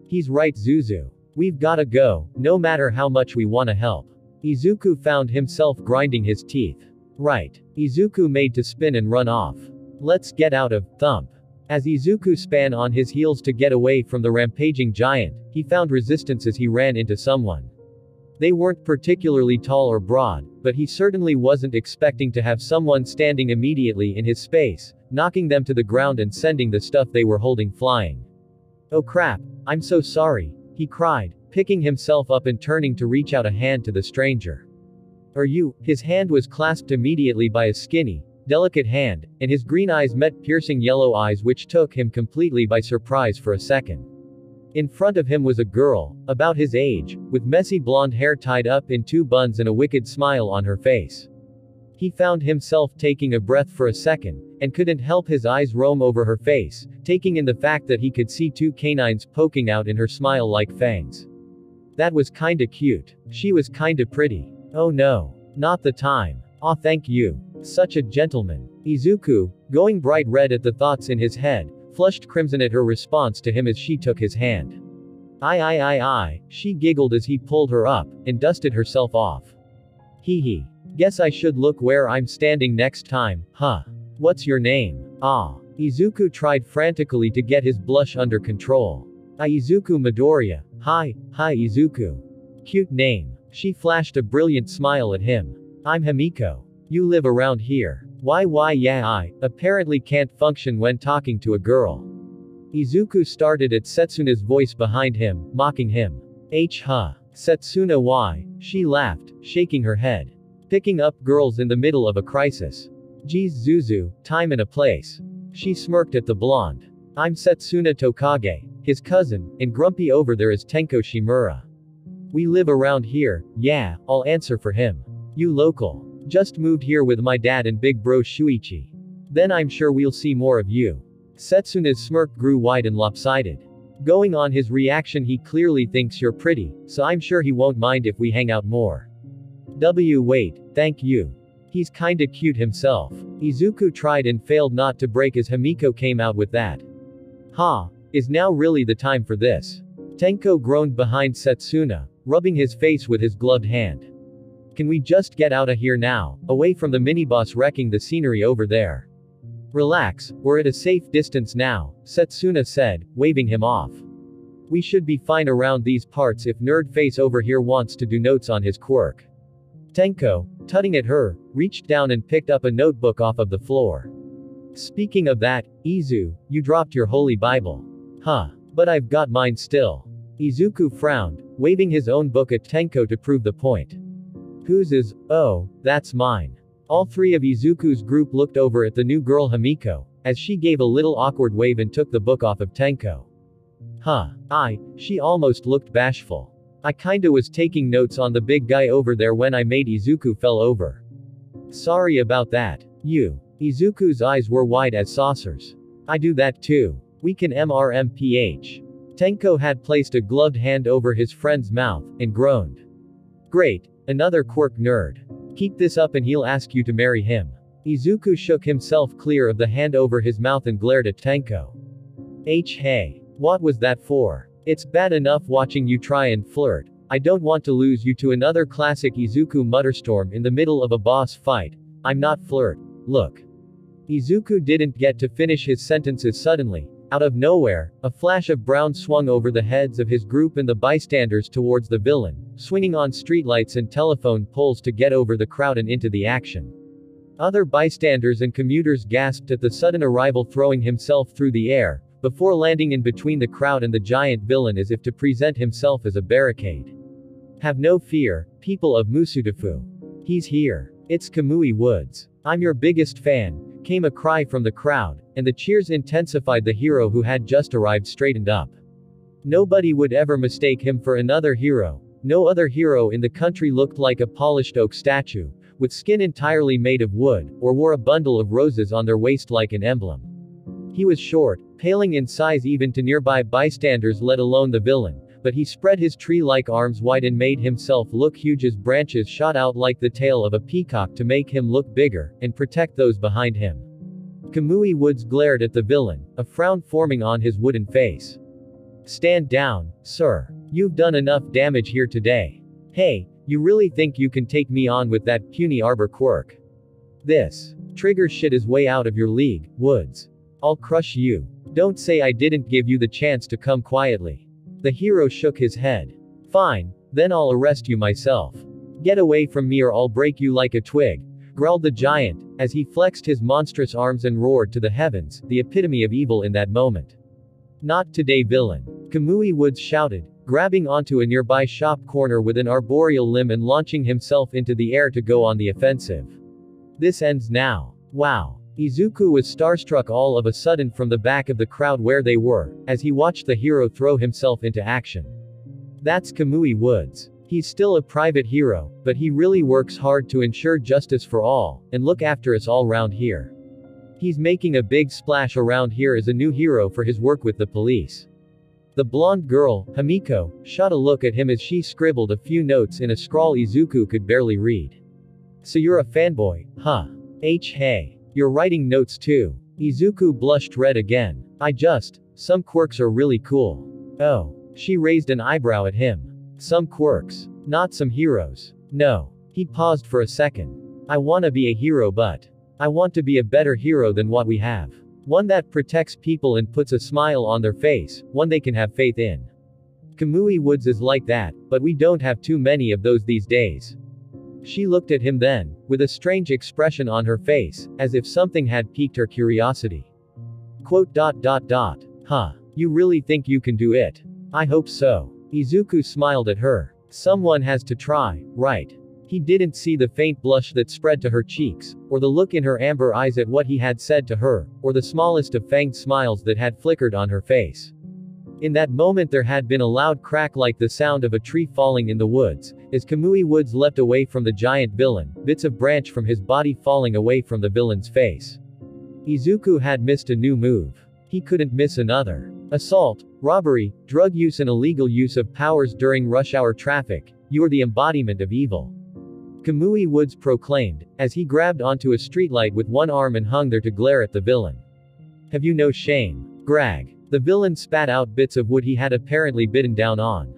A: He's right Zuzu. We've gotta go, no matter how much we wanna help. Izuku found himself grinding his teeth. Right. Izuku made to spin and run off. Let's get out of, thump. As Izuku span on his heels to get away from the rampaging giant, he found resistance as he ran into someone. They weren't particularly tall or broad, but he certainly wasn't expecting to have someone standing immediately in his space, knocking them to the ground and sending the stuff they were holding flying. Oh crap, I'm so sorry, he cried, picking himself up and turning to reach out a hand to the stranger. Are you? His hand was clasped immediately by a skinny, delicate hand, and his green eyes met piercing yellow eyes which took him completely by surprise for a second. In front of him was a girl, about his age, with messy blonde hair tied up in two buns and a wicked smile on her face. He found himself taking a breath for a second, and couldn't help his eyes roam over her face, taking in the fact that he could see two canines poking out in her smile like fangs. That was kinda cute. She was kinda pretty. Oh no. Not the time. Aw thank you. Such a gentleman. Izuku, going bright red at the thoughts in his head, flushed crimson at her response to him as she took his hand. I, she giggled as he pulled her up, and dusted herself off. Hee. Guess I should look where I'm standing next time, huh? What's your name? Ah. Izuku tried frantically to get his blush under control. Izuku Midoriya. Hi Izuku. Cute name. She flashed a brilliant smile at him. I'm Himiko. You live around here. Why yeah I apparently can't function when talking to a girl. Izuku started at Setsuna's voice behind him, mocking him. Huh. Setsuna why? She laughed, shaking her head. Picking up girls in the middle of a crisis. Geez Zuzu, time and a place. She smirked at the blonde. I'm Setsuna Tokage, his cousin, and grumpy over there is Tenko Shimura. We live around here, yeah, I'll answer for him. You local. Just moved here with my dad and big bro Shuichi. Then I'm sure we'll see more of you. Setsuna's smirk grew wide and lopsided. Going on his reaction he clearly thinks you're pretty, so I'm sure he won't mind if we hang out more. Wait, thank you. He's kinda cute himself. Izuku tried and failed not to break as Himiko came out with that. Is now really the time for this? Tenko groaned behind Setsuna, rubbing his face with his gloved hand. Can we just get out of here now, away from the miniboss wrecking the scenery over there? Relax, we're at a safe distance now, Setsuna said, waving him off. We should be fine around these parts if nerd face over here wants to do notes on his quirk. Tenko, tutting at her, reached down and picked up a notebook off of the floor. Speaking of that, Izu, you dropped your holy Bible. Huh. But I've got mine still. Izuku frowned, waving his own book at Tenko to prove the point. Whose is? Oh, that's mine. All three of Izuku's group looked over at the new girl Himiko, as she gave a little awkward wave and took the book off of Tenko. Huh. She almost looked bashful. I kinda was taking notes on the big guy over there when I made Izuku fell over. Sorry about that. Izuku's eyes were wide as saucers. I do that too. We can MRMPH. Tenko had placed a gloved hand over his friend's mouth, and groaned. Great, another quirk nerd. Keep this up and he'll ask you to marry him. Izuku shook himself clear of the hand over his mouth and glared at Tenko. Hey. What was that for? It's bad enough watching you try and flirt. I don't want to lose you to another classic Izuku mutterstorm in the middle of a boss fight. I'm not flirt. Look. Izuku didn't get to finish his sentences suddenly. Out of nowhere, a flash of brown swung over the heads of his group and the bystanders towards the villain, swinging on streetlights and telephone poles to get over the crowd and into the action. Other bystanders and commuters gasped at the sudden arrival, throwing himself through the air, before landing in between the crowd and the giant villain as if to present himself as a barricade. Have no fear, people of Musutafu. He's here. It's Kamui Woods. I'm your biggest fan, came a cry from the crowd, and the cheers intensified. The hero who had just arrived straightened up. Nobody would ever mistake him for another hero. No other hero in the country looked like a polished oak statue, with skin entirely made of wood, or wore a bundle of roses on their waist like an emblem. He was short, paling in size even to nearby bystanders, let alone the villain, but he spread his tree-like arms wide and made himself look huge as branches shot out like the tail of a peacock to make him look bigger, and protect those behind him. Kamui Woods glared at the villain, a frown forming on his wooden face. Stand down, sir. You've done enough damage here today. Hey, you really think you can take me on with that puny arbor quirk? This trigger shit is way out of your league, Woods. I'll crush you. Don't say I didn't give you the chance to come quietly. The hero shook his head. Fine, then I'll arrest you myself. Get away from me or I'll break you like a twig, growled the giant, as he flexed his monstrous arms and roared to the heavens, the epitome of evil in that moment. Not today, villain. Kamui Woods shouted, grabbing onto a nearby shop corner with an arboreal limb and launching himself into the air to go on the offensive. This ends now. Wow. Izuku was starstruck all of a sudden from the back of the crowd where they were, as he watched the hero throw himself into action. That's Kamui Woods. He's still a private hero, but he really works hard to ensure justice for all, and look after us all round here. He's making a big splash around here as a new hero for his work with the police. The blonde girl, Himiko, shot a look at him as she scribbled a few notes in a scrawl Izuku could barely read. So you're a fanboy, huh? Hey. You're writing notes too. Izuku blushed red again. Some quirks are really cool. Oh. She raised an eyebrow at him. Some quirks. Not some heroes. No. He paused for a second. I wanna be a hero, but I want to be a better hero than what we have. One that protects people and puts a smile on their face, one they can have faith in. Kamui Woods is like that, but we don't have too many of those these days. She looked at him then, with a strange expression on her face, as if something had piqued her curiosity. Huh. You really think you can do it? I hope so. Izuku smiled at her. Someone has to try, right? He didn't see the faint blush that spread to her cheeks, or the look in her amber eyes at what he had said to her, or the smallest of fanged smiles that had flickered on her face. In that moment there had been a loud crack like the sound of a tree falling in the woods, as Kamui Woods leapt away from the giant villain, bits of branch from his body falling away from the villain's face. Izuku had missed a new move. He couldn't miss another. Assault, robbery, drug use and illegal use of powers during rush hour traffic. You're the embodiment of evil. Kamui Woods proclaimed, as he grabbed onto a streetlight with one arm and hung there to glare at the villain. Have you no shame? Grag. The villain spat out bits of wood he had apparently bitten down on.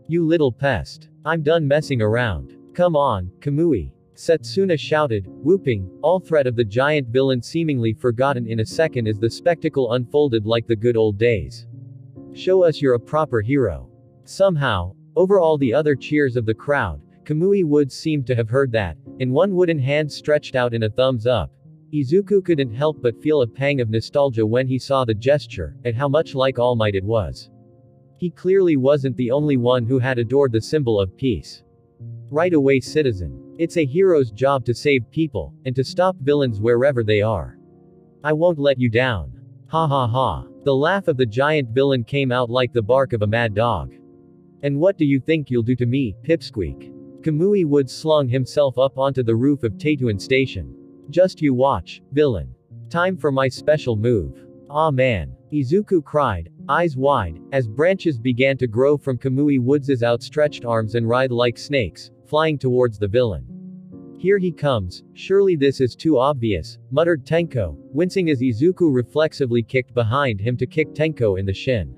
A: You little pest. I'm done messing around. Come on, Kamui. Setsuna shouted, whooping, all threat of the giant villain seemingly forgotten in a second as the spectacle unfolded like the good old days. Show us you're a proper hero. Somehow, over all the other cheers of the crowd, Kamui Woods seemed to have heard that, and one wooden hand stretched out in a thumbs up. Izuku couldn't help but feel a pang of nostalgia when he saw the gesture, and how much like All Might it was. He clearly wasn't the only one who had adored the symbol of peace. Right away, citizen. It's a hero's job to save people, and to stop villains wherever they are. I won't let you down. Ha ha ha. The laugh of the giant villain came out like the bark of a mad dog. And what do you think you'll do to me, Pipsqueak? Kamui Woods slung himself up onto the roof of Tatooine Station. Just you watch, villain. Time for my special move. Aw man. Izuku cried, eyes wide, as branches began to grow from Kamui Woods' outstretched arms and writhe like snakes, flying towards the villain. Here he comes, surely this is too obvious, muttered Tenko, wincing as Izuku reflexively kicked behind him to kick Tenko in the shin.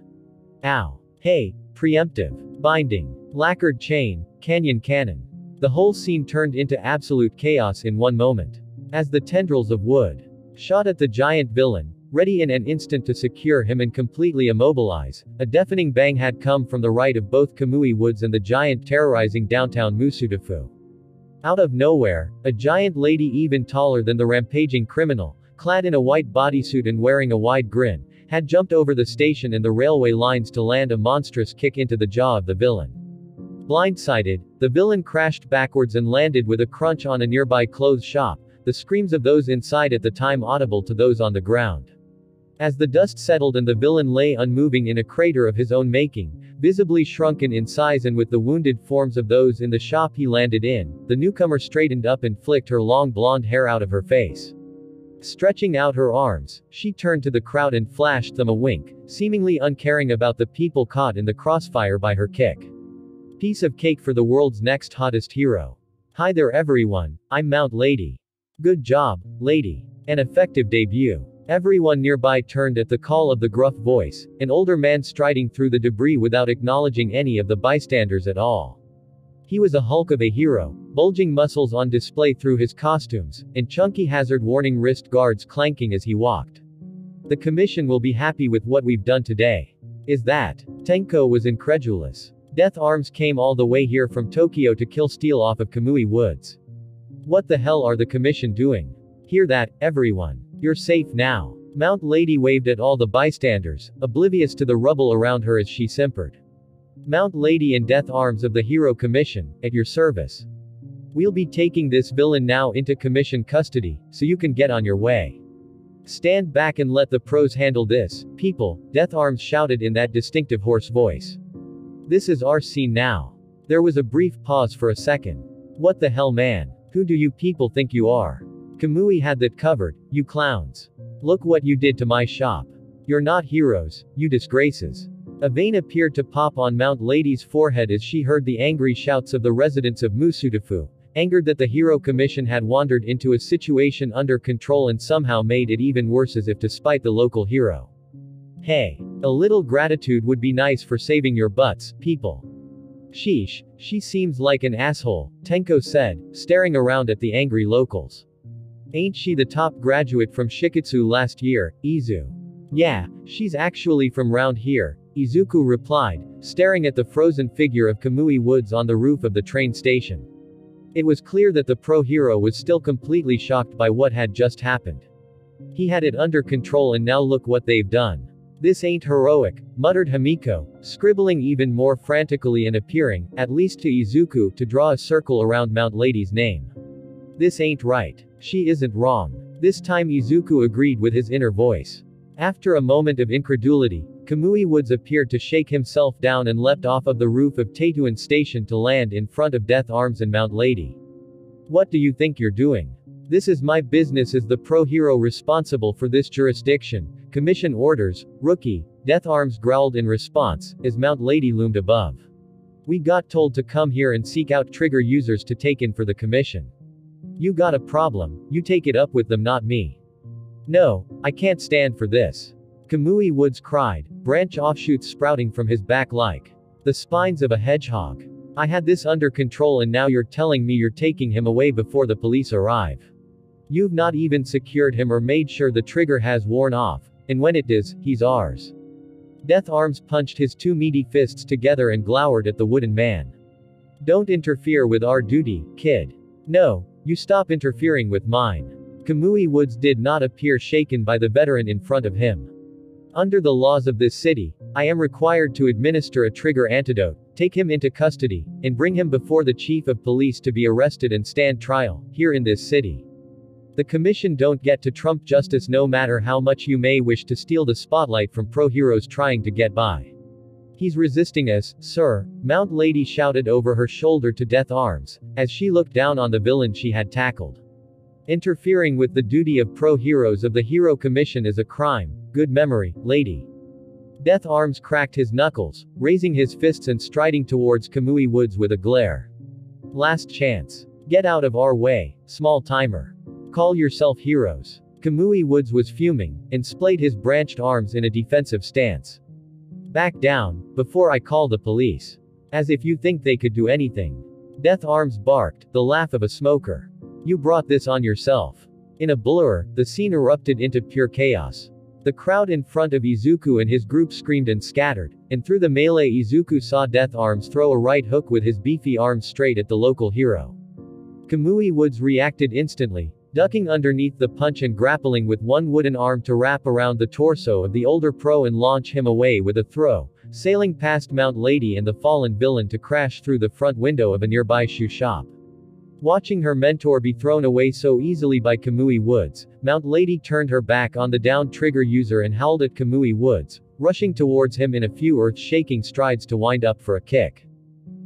A: Ow. Hey, preemptive. Binding. Lacquered chain, canyon cannon. The whole scene turned into absolute chaos in one moment. As the tendrils of wood shot at the giant villain, ready in an instant to secure him and completely immobilize, a deafening bang had come from the right of both Kamui Woods and the giant terrorizing downtown Musudafu. Out of nowhere, a giant lady even taller than the rampaging criminal, clad in a white bodysuit and wearing a wide grin, had jumped over the station and the railway lines to land a monstrous kick into the jaw of the villain. Blindsided, the villain crashed backwards and landed with a crunch on a nearby clothes shop, the screams of those inside at the time audible to those on the ground. As the dust settled and the villain lay unmoving in a crater of his own making, visibly shrunken in size and with the wounded forms of those in the shop he landed in, the newcomer straightened up and flicked her long blonde hair out of her face. Stretching out her arms, she turned to the crowd and flashed them a wink, seemingly uncaring about the people caught in the crossfire by her kick. Piece of cake for the world's next hottest hero. Hi there everyone, I'm Mount Lady. Good job, lady. An effective debut. Everyone nearby turned at the call of the gruff voice, an older man striding through the debris without acknowledging any of the bystanders at all. He was a hulk of a hero, bulging muscles on display through his costumes, and chunky hazard warning wrist guards clanking as he walked. The commission will be happy with what we've done today. Is that? Tenko was incredulous. Death Arms came all the way here from Tokyo to kill Steel off of Kamui Woods. What the hell are the commission doing? Hear that, everyone. You're safe now. Mount Lady waved at all the bystanders, oblivious to the rubble around her as she simpered. Mount Lady and Death Arms of the Hero Commission, at your service. We'll be taking this villain now into commission custody, so you can get on your way. Stand back and let the pros handle this, people, Death Arms shouted in that distinctive hoarse voice. This is our scene now. There was a brief pause for a second. What the hell, man? Who do you people think you are? Kamui had that covered, you clowns. Look what you did to my shop. You're not heroes, you disgraces. A vein appeared to pop on Mount Lady's forehead as she heard the angry shouts of the residents of Musudafu, angered that the Hero Commission had wandered into a situation under control and somehow made it even worse as if to spite the local hero. Hey. A little gratitude would be nice for saving your butts, people. Sheesh, she seems like an asshole, Tenko said, staring around at the angry locals. Ain't she the top graduate from Shiketsu last year, Izu? Yeah, she's actually from round here, Izuku replied, staring at the frozen figure of Kamui Woods on the roof of the train station. It was clear that the pro-hero was still completely shocked by what had just happened. He had it under control and now look what they've done. This ain't heroic, muttered Himiko, scribbling even more frantically and appearing, at least to Izuku, to draw a circle around Mount Lady's name. This ain't right. She isn't wrong. This time Izuku agreed with his inner voice. After a moment of incredulity, Kamui Woods appeared to shake himself down and leapt off of the roof of Tatooine Station to land in front of Death Arms and Mount Lady. What do you think you're doing? This is my business as the pro-hero responsible for this jurisdiction. Commission orders, rookie, Death Arms growled in response, as Mount Lady loomed above. We got told to come here and seek out trigger users to take in for the commission. You got a problem, you take it up with them, not me. No, I can't stand for this. Kamui Woods cried, branch offshoots sprouting from his back like the spines of a hedgehog. I had this under control and now you're telling me you're taking him away before the police arrive. You've not even secured him or made sure the trigger has worn off, and when it does, he's ours. Death Arms punched his two meaty fists together and glowered at the wooden man. Don't interfere with our duty, kid. No, you stop interfering with mine. Kamui Woods did not appear shaken by the veteran in front of him. Under the laws of this city, I am required to administer a trigger antidote, take him into custody, and bring him before the chief of police to be arrested and stand trial, here in this city. The commission don't get to trump justice no matter how much you may wish to steal the spotlight from pro-heroes trying to get by. He's resisting us, sir, Mount Lady shouted over her shoulder to Death Arms, as she looked down on the villain she had tackled. Interfering with the duty of pro-heroes of the Hero Commission is a crime. Good memory, lady. Death Arms cracked his knuckles, raising his fists and striding towards Kamui Woods with a glare. Last chance. Get out of our way, small timer. Call yourself heroes. Kamui Woods was fuming, and splayed his branched arms in a defensive stance. Back down, before I call the police. As if you think they could do anything. Death Arms barked, the laugh of a smoker. You brought this on yourself. In a blur, the scene erupted into pure chaos. The crowd in front of Izuku and his group screamed and scattered, and through the melee Izuku saw Death Arms throw a right hook with his beefy arms straight at the local hero. Kamui Woods reacted instantly, ducking underneath the punch and grappling with one wooden arm to wrap around the torso of the older pro and launch him away with a throw, sailing past Mount Lady and the fallen villain to crash through the front window of a nearby shoe shop. Watching her mentor be thrown away so easily by Kamui Woods, Mount Lady turned her back on the downed trigger user and howled at Kamui Woods, rushing towards him in a few earth-shaking strides to wind up for a kick.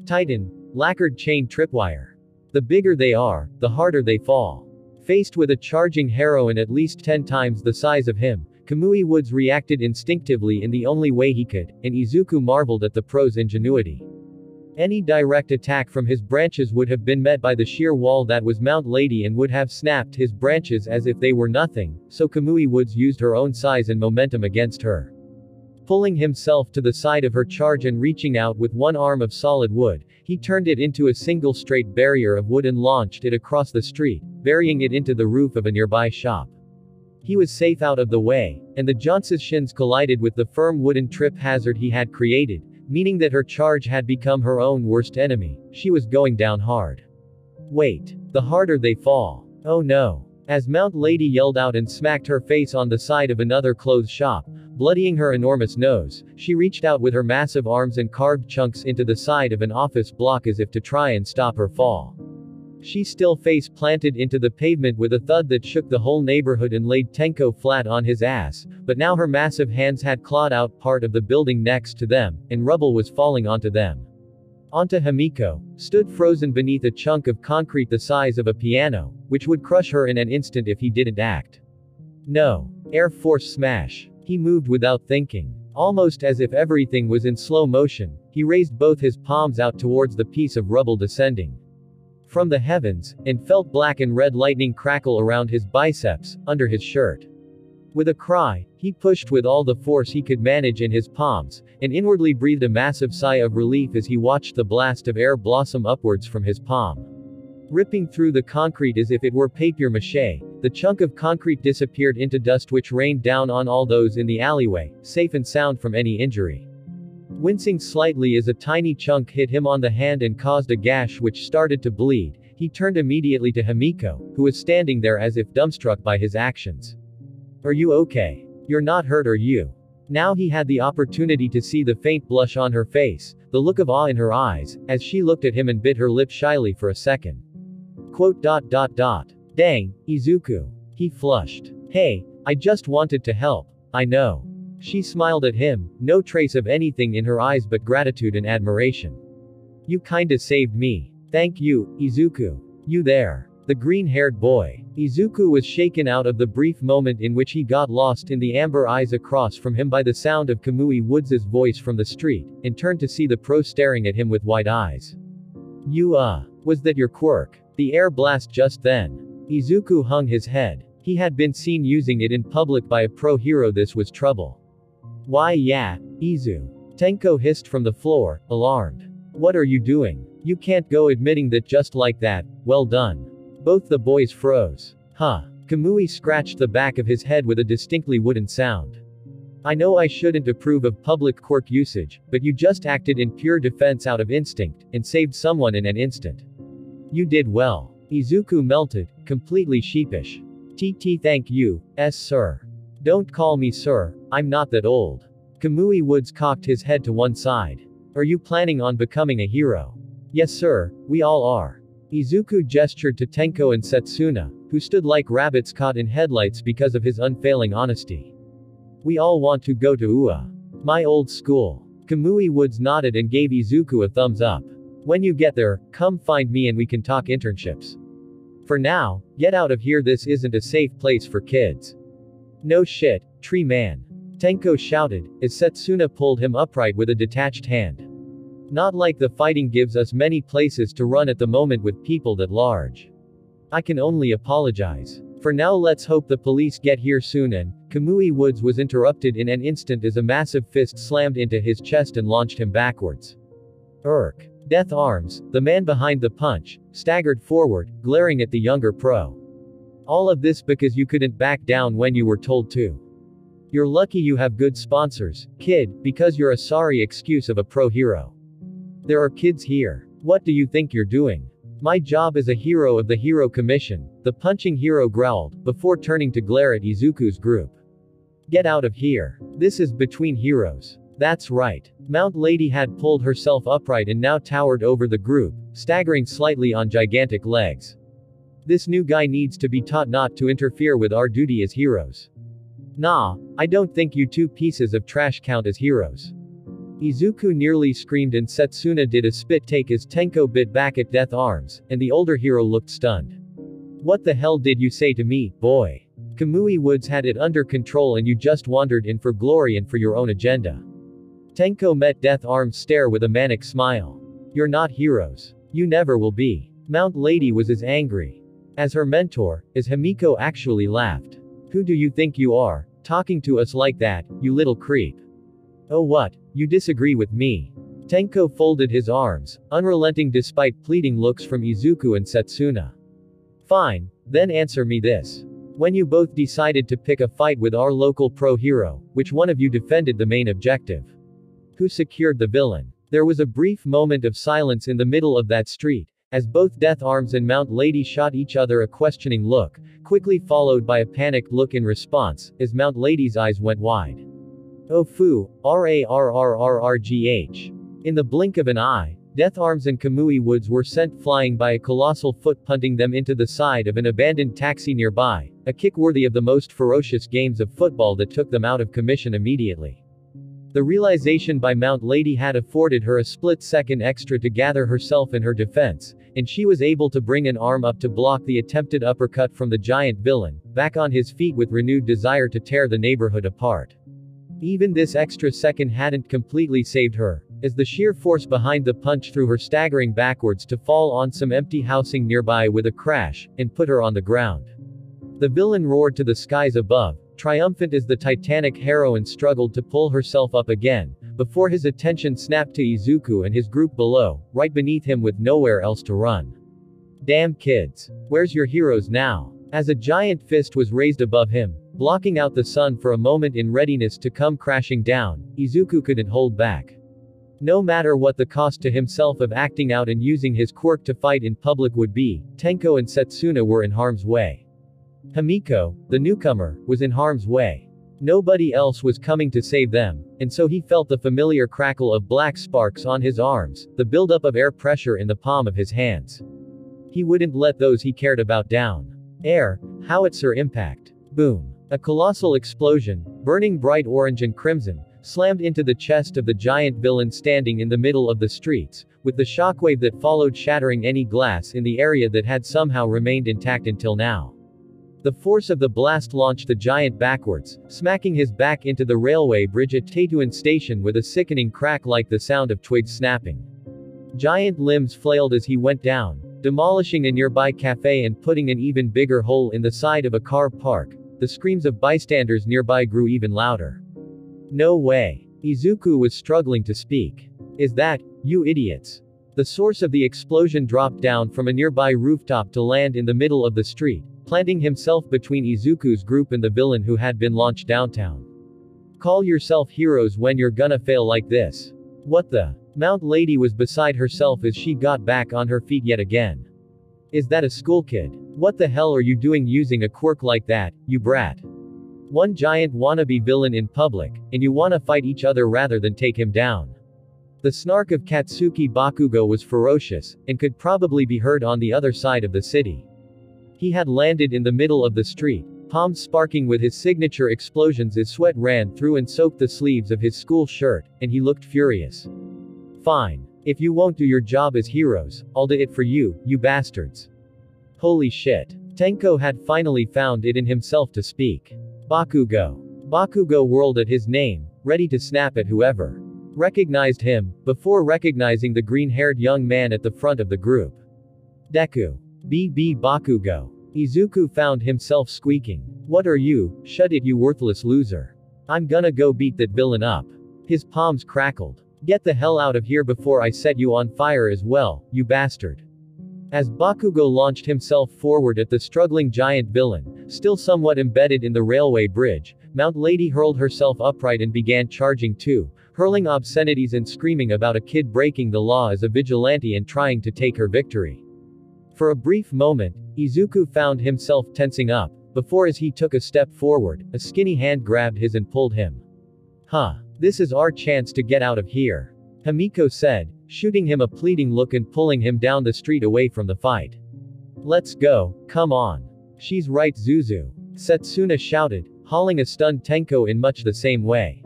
A: Titan. Lacquered chain tripwire. The bigger they are, the harder they fall. Faced with a charging heroine at least 10 times the size of him, Kamui Woods reacted instinctively in the only way he could, and Izuku marveled at the pro's ingenuity. Any direct attack from his branches would have been met by the sheer wall that was Mount Lady and would have snapped his branches as if they were nothing, so Kamui Woods used her own size and momentum against her. Pulling himself to the side of her charge and reaching out with one arm of solid wood, he turned it into a single straight barrier of wood and launched it across the street, burying it into the roof of a nearby shop. He was safe out of the way, and the Johnce's shins collided with the firm wooden trip hazard he had created, meaning that her charge had become her own worst enemy. She was going down hard. Wait. The harder they fall. Oh no. As Mount Lady yelled out and smacked her face on the side of another clothes shop, bloodying her enormous nose, she reached out with her massive arms and carved chunks into the side of an office block as if to try and stop her fall. She still face planted into the pavement with a thud that shook the whole neighborhood and laid Tenko flat on his ass, but now her massive hands had clawed out part of the building next to them, and rubble was falling onto them. Onto Himiko, stood frozen beneath a chunk of concrete the size of a piano, which would crush her in an instant if he didn't act. No. Air Force smash. He moved without thinking. Almost as if everything was in slow motion, he raised both his palms out towards the piece of rubble descending from the heavens, and felt black and red lightning crackle around his biceps, under his shirt. With a cry, he pushed with all the force he could manage in his palms, and inwardly breathed a massive sigh of relief as he watched the blast of air blossom upwards from his palm. Ripping through the concrete as if it were papier-mâché, the chunk of concrete disappeared into dust which rained down on all those in the alleyway, safe and sound from any injury. Wincing slightly as a tiny chunk hit him on the hand and caused a gash which started to bleed, he turned immediately to Himiko, who was standing there as if dumbstruck by his actions. Are you okay? You're not hurt, are you? Now he had the opportunity to see the faint blush on her face, the look of awe in her eyes, as she looked at him and bit her lip shyly for a second. Dang, Izuku. He flushed. Hey, I just wanted to help. I know. She smiled at him, no trace of anything in her eyes but gratitude and admiration. You kinda saved me. Thank you, Izuku. You there. The green-haired boy. Izuku was shaken out of the brief moment in which he got lost in the amber eyes across from him by the sound of Kamui Woods' voice from the street, and turned to see the pro staring at him with wide eyes. Was that your quirk? The air blast just then. Izuku hung his head. He had been seen using it in public by a pro hero. This was trouble. Why yeah, Izu. Tenko hissed from the floor, alarmed. What are you doing? You can't go admitting that just like that. Well done. Both the boys froze. Huh. Kamui scratched the back of his head with a distinctly wooden sound. I know I shouldn't approve of public quirk usage, but you just acted in pure defense out of instinct, and saved someone in an instant. You did well. Izuku melted, completely sheepish. TT thank you, sir. Don't call me sir, I'm not that old. Kamui Woods cocked his head to one side. Are you planning on becoming a hero? Yes sir, we all are. Izuku gestured to Tenko and Setsuna, who stood like rabbits caught in headlights because of his unfailing honesty. We all want to go to UA. My old school. Kamui Woods nodded and gave Izuku a thumbs up. When you get there, come find me and we can talk internships. For now, get out of here, this isn't a safe place for kids. No shit, tree man. Tenko shouted, as Setsuna pulled him upright with a detached hand. Not like the fighting gives us many places to run at the moment with people that large. I can only apologize. For now let's hope the police get here soon and, Kamui Woods was interrupted in an instant as a massive fist slammed into his chest and launched him backwards. Death Arms, the man behind the punch, staggered forward, glaring at the younger pro. All of this because you couldn't back down when you were told to. You're lucky you have good sponsors, kid, because you're a sorry excuse of a pro hero. There are kids here. What do you think you're doing? My job is a hero of the Hero Commission, the punching hero growled, before turning to glare at Izuku's group. Get out of here. This is between heroes. That's right. Mount Lady had pulled herself upright and now towered over the group, staggering slightly on gigantic legs. This new guy needs to be taught not to interfere with our duty as heroes. Nah, I don't think you two pieces of trash count as heroes. Izuku nearly screamed and Setsuna did a spit take as Tenko bit back at Death Arms, and the older hero looked stunned. What the hell did you say to me, boy? Kamui Woods had it under control and you just wandered in for glory and for your own agenda. Tenko met Death Arms' stare with a manic smile. You're not heroes. You never will be. Mount Lady was as angry as her mentor, as Himiko actually laughed. Who do you think you are, talking to us like that, you little creep? Oh what, you disagree with me? Tenko folded his arms, unrelenting despite pleading looks from Izuku and Setsuna. Fine, then answer me this. When you both decided to pick a fight with our local pro hero, which one of you defended the main objective? Who secured the villain? There was a brief moment of silence in the middle of that street, as both Death Arms and Mount Lady shot each other a questioning look, quickly followed by a panicked look in response, as Mount Lady's eyes went wide. Oh fu, rarrrrgh. In the blink of an eye, Death Arms and Kamui Woods were sent flying by a colossal foot, punting them into the side of an abandoned taxi nearby, a kick worthy of the most ferocious games of football that took them out of commission immediately. The realization by Mount Lady had afforded her a split second extra to gather herself in her defense, and she was able to bring an arm up to block the attempted uppercut from the giant villain, back on his feet with renewed desire to tear the neighborhood apart. Even this extra second hadn't completely saved her, as the sheer force behind the punch threw her staggering backwards to fall on some empty housing nearby with a crash, and put her on the ground. The villain roared to the skies above, triumphant as the Titanic heroine struggled to pull herself up again, before his attention snapped to Izuku and his group below, right beneath him with nowhere else to run. Damn kids. Where's your heroes now? As a giant fist was raised above him, blocking out the sun for a moment in readiness to come crashing down, Izuku couldn't hold back. No matter what the cost to himself of acting out and using his quirk to fight in public would be, Tenko and Setsuna were in harm's way. Himiko, the newcomer, was in harm's way. Nobody else was coming to save them, and so he felt the familiar crackle of black sparks on his arms, the buildup of air pressure in the palm of his hands. He wouldn't let those he cared about down. Air, howitzer impact. Boom. A colossal explosion, burning bright orange and crimson, slammed into the chest of the giant villain standing in the middle of the streets, with the shockwave that followed shattering any glass in the area that had somehow remained intact until now. The force of the blast launched the giant backwards, smacking his back into the railway bridge at Teituan Station with a sickening crack like the sound of twigs snapping. Giant limbs flailed as he went down, demolishing a nearby cafe and putting an even bigger hole in the side of a car park. The screams of bystanders nearby grew even louder. No way. Izuku was struggling to speak. Is that, you idiots? The source of the explosion dropped down from a nearby rooftop to land in the middle of the street, planting himself between Izuku's group and the villain who had been launched downtown. Call yourself heroes when you're gonna fail like this. What the? Mount Lady was beside herself as she got back on her feet yet again. Is that a school kid? What the hell are you doing using a quirk like that, you brat? One giant wannabe villain in public, and you wanna fight each other rather than take him down. The snark of Katsuki Bakugo was ferocious, and could probably be heard on the other side of the city. He had landed in the middle of the street, palms sparking with his signature explosions as sweat ran through and soaked the sleeves of his school shirt, and he looked furious. Fine. If you won't do your job as heroes, I'll do it for you, you bastards. Holy shit. Tenko had finally found it in himself to speak. Bakugo. Bakugo whirled at his name, ready to snap at whoever recognized him, before recognizing the green-haired young man at the front of the group. Deku. BB Bakugo. Izuku found himself squeaking. What are you? Shut it, you worthless loser. I'm gonna go beat that villain up. His palms crackled. Get the hell out of here before I set you on fire as well, you bastard. As Bakugo launched himself forward at the struggling giant villain, still somewhat embedded in the railway bridge, Mount Lady hurled herself upright and began charging too, hurling obscenities and screaming about a kid breaking the law as a vigilante and trying to take her victory. For a brief moment, Izuku found himself tensing up, before as he took a step forward, a skinny hand grabbed his and pulled him. Huh. This is our chance to get out of here. Himiko said, shooting him a pleading look and pulling him down the street away from the fight. Let's go, come on. She's right, Zuzu. Setsuna shouted, hauling a stunned Tenko in much the same way.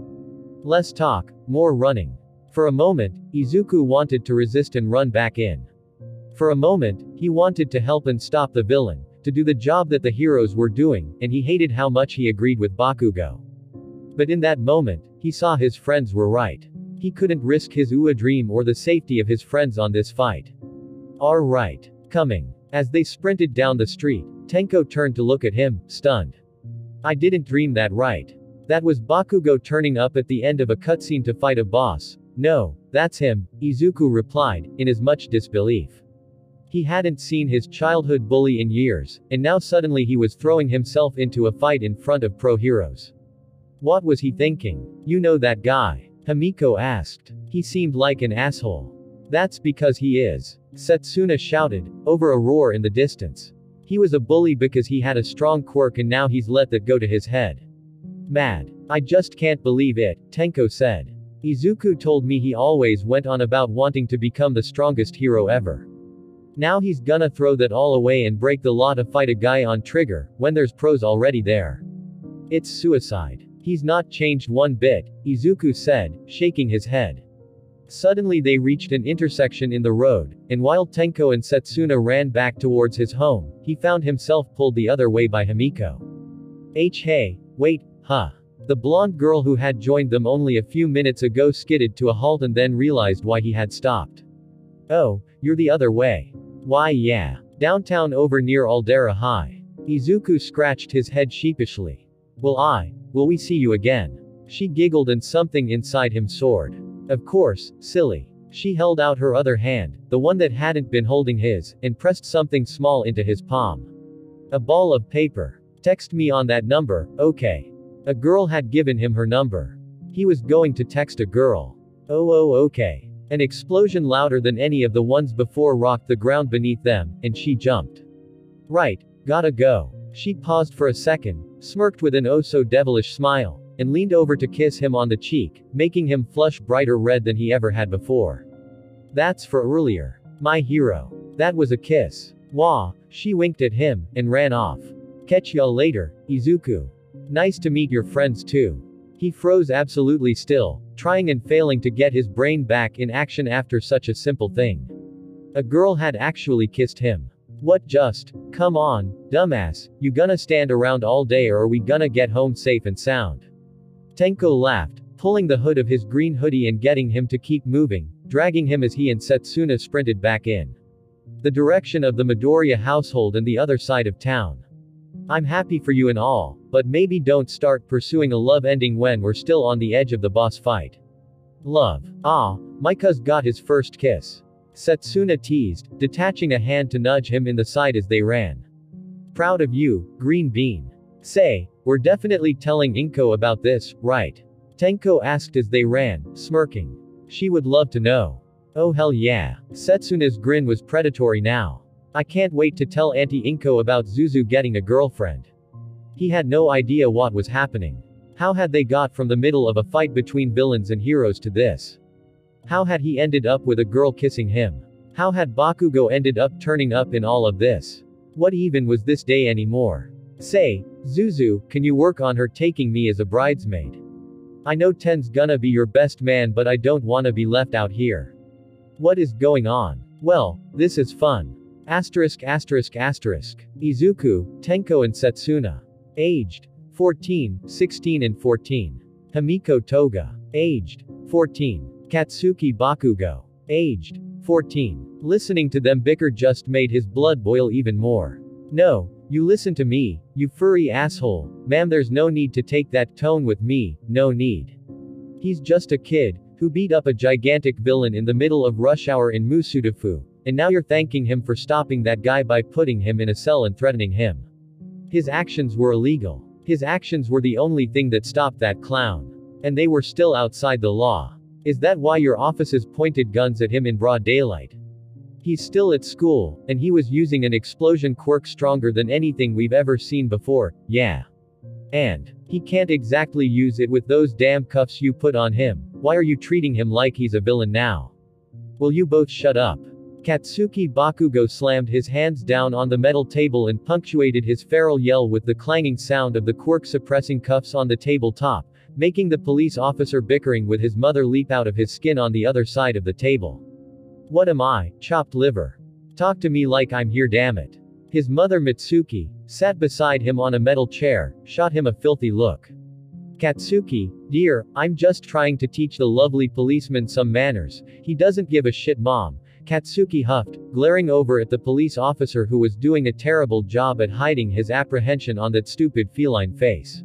A: Less talk, more running. For a moment, Izuku wanted to resist and run back in. For a moment, he wanted to help and stop the villain, to do the job that the heroes were doing, and he hated how much he agreed with Bakugo. But in that moment, he saw his friends were right. He couldn't risk his UA dream or the safety of his friends on this fight. Right. Coming. As they sprinted down the street, Tenko turned to look at him, stunned. I didn't dream that, right? That was Bakugo turning up at the end of a cutscene to fight a boss. No, that's him, Izuku replied, in as much disbelief. He hadn't seen his childhood bully in years, and now suddenly he was throwing himself into a fight in front of pro heroes. What was he thinking? You know that guy? Himiko asked. He seemed like an asshole. That's because he is. Setsuna shouted, over a roar in the distance. He was a bully because he had a strong quirk and now he's let that go to his head. Mad. I just can't believe it, Tenko said. Izuku told me he always went on about wanting to become the strongest hero ever. Now he's gonna throw that all away and break the law to fight a guy on trigger, when there's pros already there. It's suicide. He's not changed one bit, Izuku said, shaking his head. Suddenly they reached an intersection in the road, and while Tenko and Setsuna ran back towards his home, he found himself pulled the other way by Himiko. Hey, wait, huh? The blonde girl who had joined them only a few minutes ago skidded to a halt and then realized why he had stopped. Oh, you're the other way. Why yeah. Downtown over near Aldera High. Izuku scratched his head sheepishly. Will we see you again? She giggled and something inside him soared. Of course, silly. She held out her other hand, the one that hadn't been holding his, and pressed something small into his palm. A ball of paper. Text me on that number, okay. A girl had given him her number. He was going to text a girl. Okay. An explosion louder than any of the ones before rocked the ground beneath them, and she jumped. Right, gotta go. She paused for a second, smirked with an oh-so-devilish smile, and leaned over to kiss him on the cheek, making him flush brighter red than he ever had before. That's for earlier. My hero. That was a kiss. Wah, she winked at him, and ran off. Catch y'all later, Izuku. Nice to meet your friends too. He froze absolutely still, trying and failing to get his brain back in action after such a simple thing. A girl had actually kissed him. What just? Come on, dumbass, you gonna stand around all day or are we gonna get home safe and sound? Tenko laughed, pulling the hood of his green hoodie and getting him to keep moving, dragging him as he and Setsuna sprinted back in the direction of the Midoriya household and the other side of town. I'm happy for you and all, but maybe don't start pursuing a love ending when we're still on the edge of the boss fight. Love. My cuz got his first kiss. Setsuna teased, detaching a hand to nudge him in the side as they ran. Proud of you, Green Bean. Say, we're definitely telling Inko about this, right? Tenko asked as they ran, smirking. She would love to know. Oh hell yeah. Setsuna's grin was predatory now. I can't wait to tell Auntie Inko about Zuzu getting a girlfriend. He had no idea what was happening. How had they got from the middle of a fight between villains and heroes to this? How had he ended up with a girl kissing him? How had Bakugo ended up turning up in all of this? What even was this day anymore? Say, Zuzu, can you work on her taking me as a bridesmaid? I know Ten's gonna be your best man, but I don't wanna be left out here. What is going on? Well, this is fun. Asterisk asterisk asterisk. Izuku, Tenko and Setsuna. Aged 14, 16 and 14. Himiko Toga. Aged 14. Katsuki Bakugo. Aged 14. Listening to them bicker just made his blood boil even more. No, you listen to me, you furry asshole, ma'am, there's no need to take that tone with me, no need. He's just a kid, who beat up a gigantic villain in the middle of rush hour in Musudafu, and now you're thanking him for stopping that guy by putting him in a cell and threatening him. His actions were illegal. His actions were the only thing that stopped that clown. And they were still outside the law. Is that why your offices pointed guns at him in broad daylight? He's still at school, and he was using an explosion quirk stronger than anything we've ever seen before, yeah. And he can't exactly use it with those damn cuffs you put on him. Why are you treating him like he's a villain now? Will you both shut up? Katsuki Bakugo slammed his hands down on the metal table and punctuated his feral yell with the clanging sound of the quirk-suppressing cuffs on the tabletop, making the police officer bickering with his mother leap out of his skin on the other side of the table. What am I, chopped liver? Talk to me like I'm here, damn it. His mother Mitsuki sat beside him on a metal chair, shot him a filthy look. Katsuki, dear, I'm just trying to teach the lovely policeman some manners. He doesn't give a shit, mom. Katsuki huffed, glaring over at the police officer who was doing a terrible job at hiding his apprehension on that stupid feline face.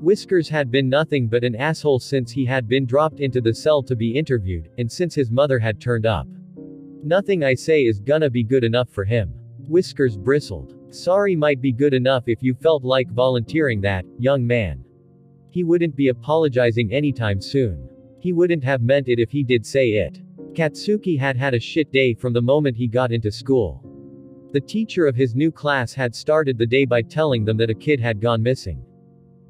A: Whiskers had been nothing but an asshole since he had been dropped into the cell to be interviewed, and since his mother had turned up. Nothing I say is gonna be good enough for him. Whiskers bristled. Sorry might be good enough if you felt like volunteering that, young man. He wouldn't be apologizing anytime soon. He wouldn't have meant it if he did say it. Katsuki had had a shit day from the moment he got into school. The teacher of his new class had started the day by telling them that a kid had gone missing.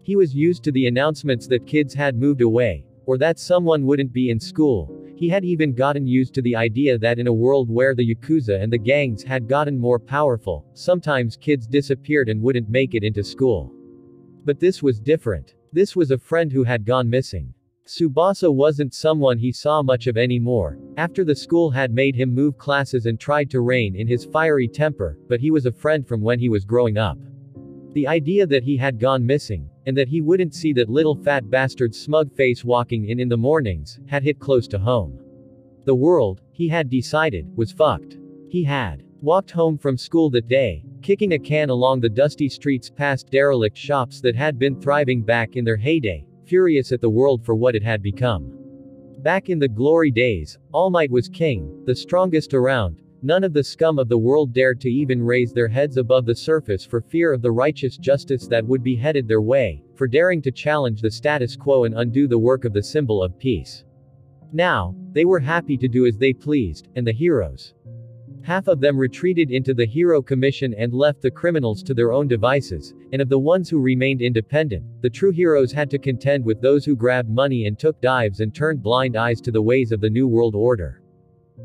A: He was used to the announcements that kids had moved away, or that someone wouldn't be in school. He had even gotten used to the idea that in a world where the Yakuza and the gangs had gotten more powerful, sometimes kids disappeared and wouldn't make it into school. But this was different. This was a friend who had gone missing. Tsubasa wasn't someone he saw much of anymore, after the school had made him move classes and tried to rein in his fiery temper, but he was a friend from when he was growing up. The idea that he had gone missing, and that he wouldn't see that little fat bastard's smug face walking in the mornings, had hit close to home. The world, he had decided, was fucked. He had walked home from school that day, kicking a can along the dusty streets past derelict shops that had been thriving back in their heyday, furious at the world for what it had become. Back in the glory days, All Might was king, the strongest around. None of the scum of the world dared to even raise their heads above the surface for fear of the righteous justice that would be headed their way, for daring to challenge the status quo and undo the work of the symbol of peace. Now, they were happy to do as they pleased, and the heroes. Half of them retreated into the Hero Commission and left the criminals to their own devices, and of the ones who remained independent, the true heroes had to contend with those who grabbed money and took dives and turned blind eyes to the ways of the New World Order.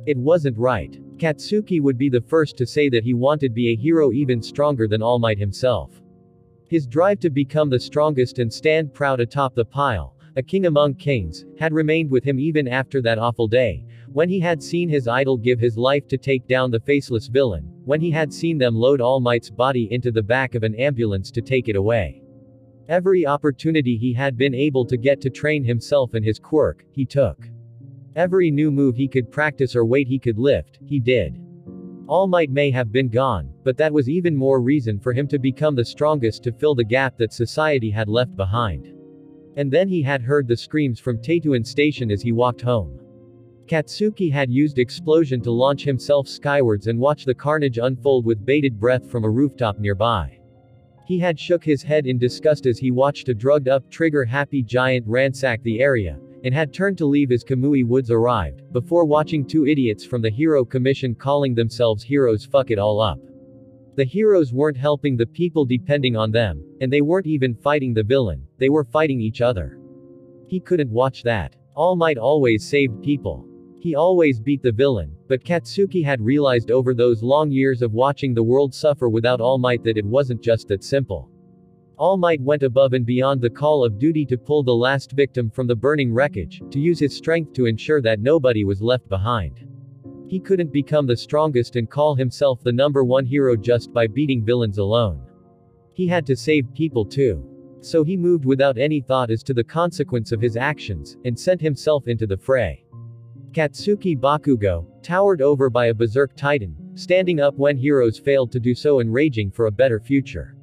A: It wasn't right. Katsuki would be the first to say that he wanted to be a hero even stronger than All Might himself. His drive to become the strongest and stand proud atop the pile, a king among kings, had remained with him even after that awful day, when he had seen his idol give his life to take down the faceless villain, when he had seen them load All Might's body into the back of an ambulance to take it away. Every opportunity he had been able to get to train himself and his quirk, he took. Every new move he could practice or weight he could lift, he did. All Might may have been gone, but that was even more reason for him to become the strongest to fill the gap that society had left behind. And then he had heard the screams from Teituan Station as he walked home. Katsuki had used explosion to launch himself skywards and watch the carnage unfold with bated breath from a rooftop nearby. He had shook his head in disgust as he watched a drugged-up trigger-happy giant ransack the area, and had turned to leave as Kamui Woods arrived, before watching two idiots from the Hero Commission calling themselves heroes fuck it all up. The heroes weren't helping the people depending on them, and they weren't even fighting the villain, they were fighting each other. He couldn't watch that. All Might always saved people. He always beat the villain, but Katsuki had realized over those long years of watching the world suffer without All Might that it wasn't just that simple. All Might went above and beyond the call of duty to pull the last victim from the burning wreckage, to use his strength to ensure that nobody was left behind. He couldn't become the strongest and call himself the #1 hero just by beating villains alone. He had to save people too. So he moved without any thought as to the consequence of his actions, and sent himself into the fray. Katsuki Bakugo, towered over by a berserk titan, standing up when heroes failed to do so and raging for a better future.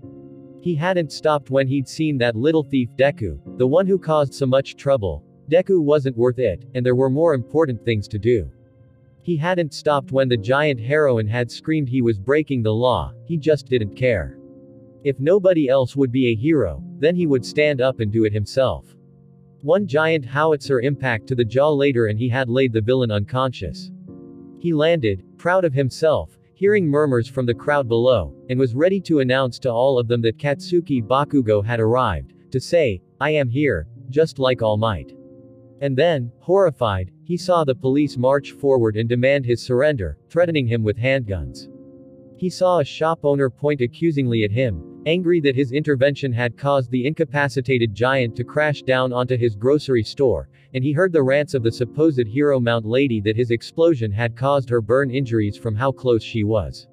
A: He hadn't stopped when he'd seen that little thief Deku, the one who caused so much trouble. Deku wasn't worth it, and there were more important things to do. He hadn't stopped when the giant heroine had screamed he was breaking the law, he just didn't care. If nobody else would be a hero, then he would stand up and do it himself. One giant howitzer impact to the jaw later and he had laid the villain unconscious. He landed, proud of himself, hearing murmurs from the crowd below, and was ready to announce to all of them that Katsuki Bakugo had arrived, to say, "I am here," just like All Might. And then, horrified, he saw the police march forward and demand his surrender, threatening him with handguns. He saw a shop owner point accusingly at him, angry that his intervention had caused the incapacitated giant to crash down onto his grocery store, and he heard the rants of the supposed hero Mount Lady that his explosion had caused her burn injuries from how close she was.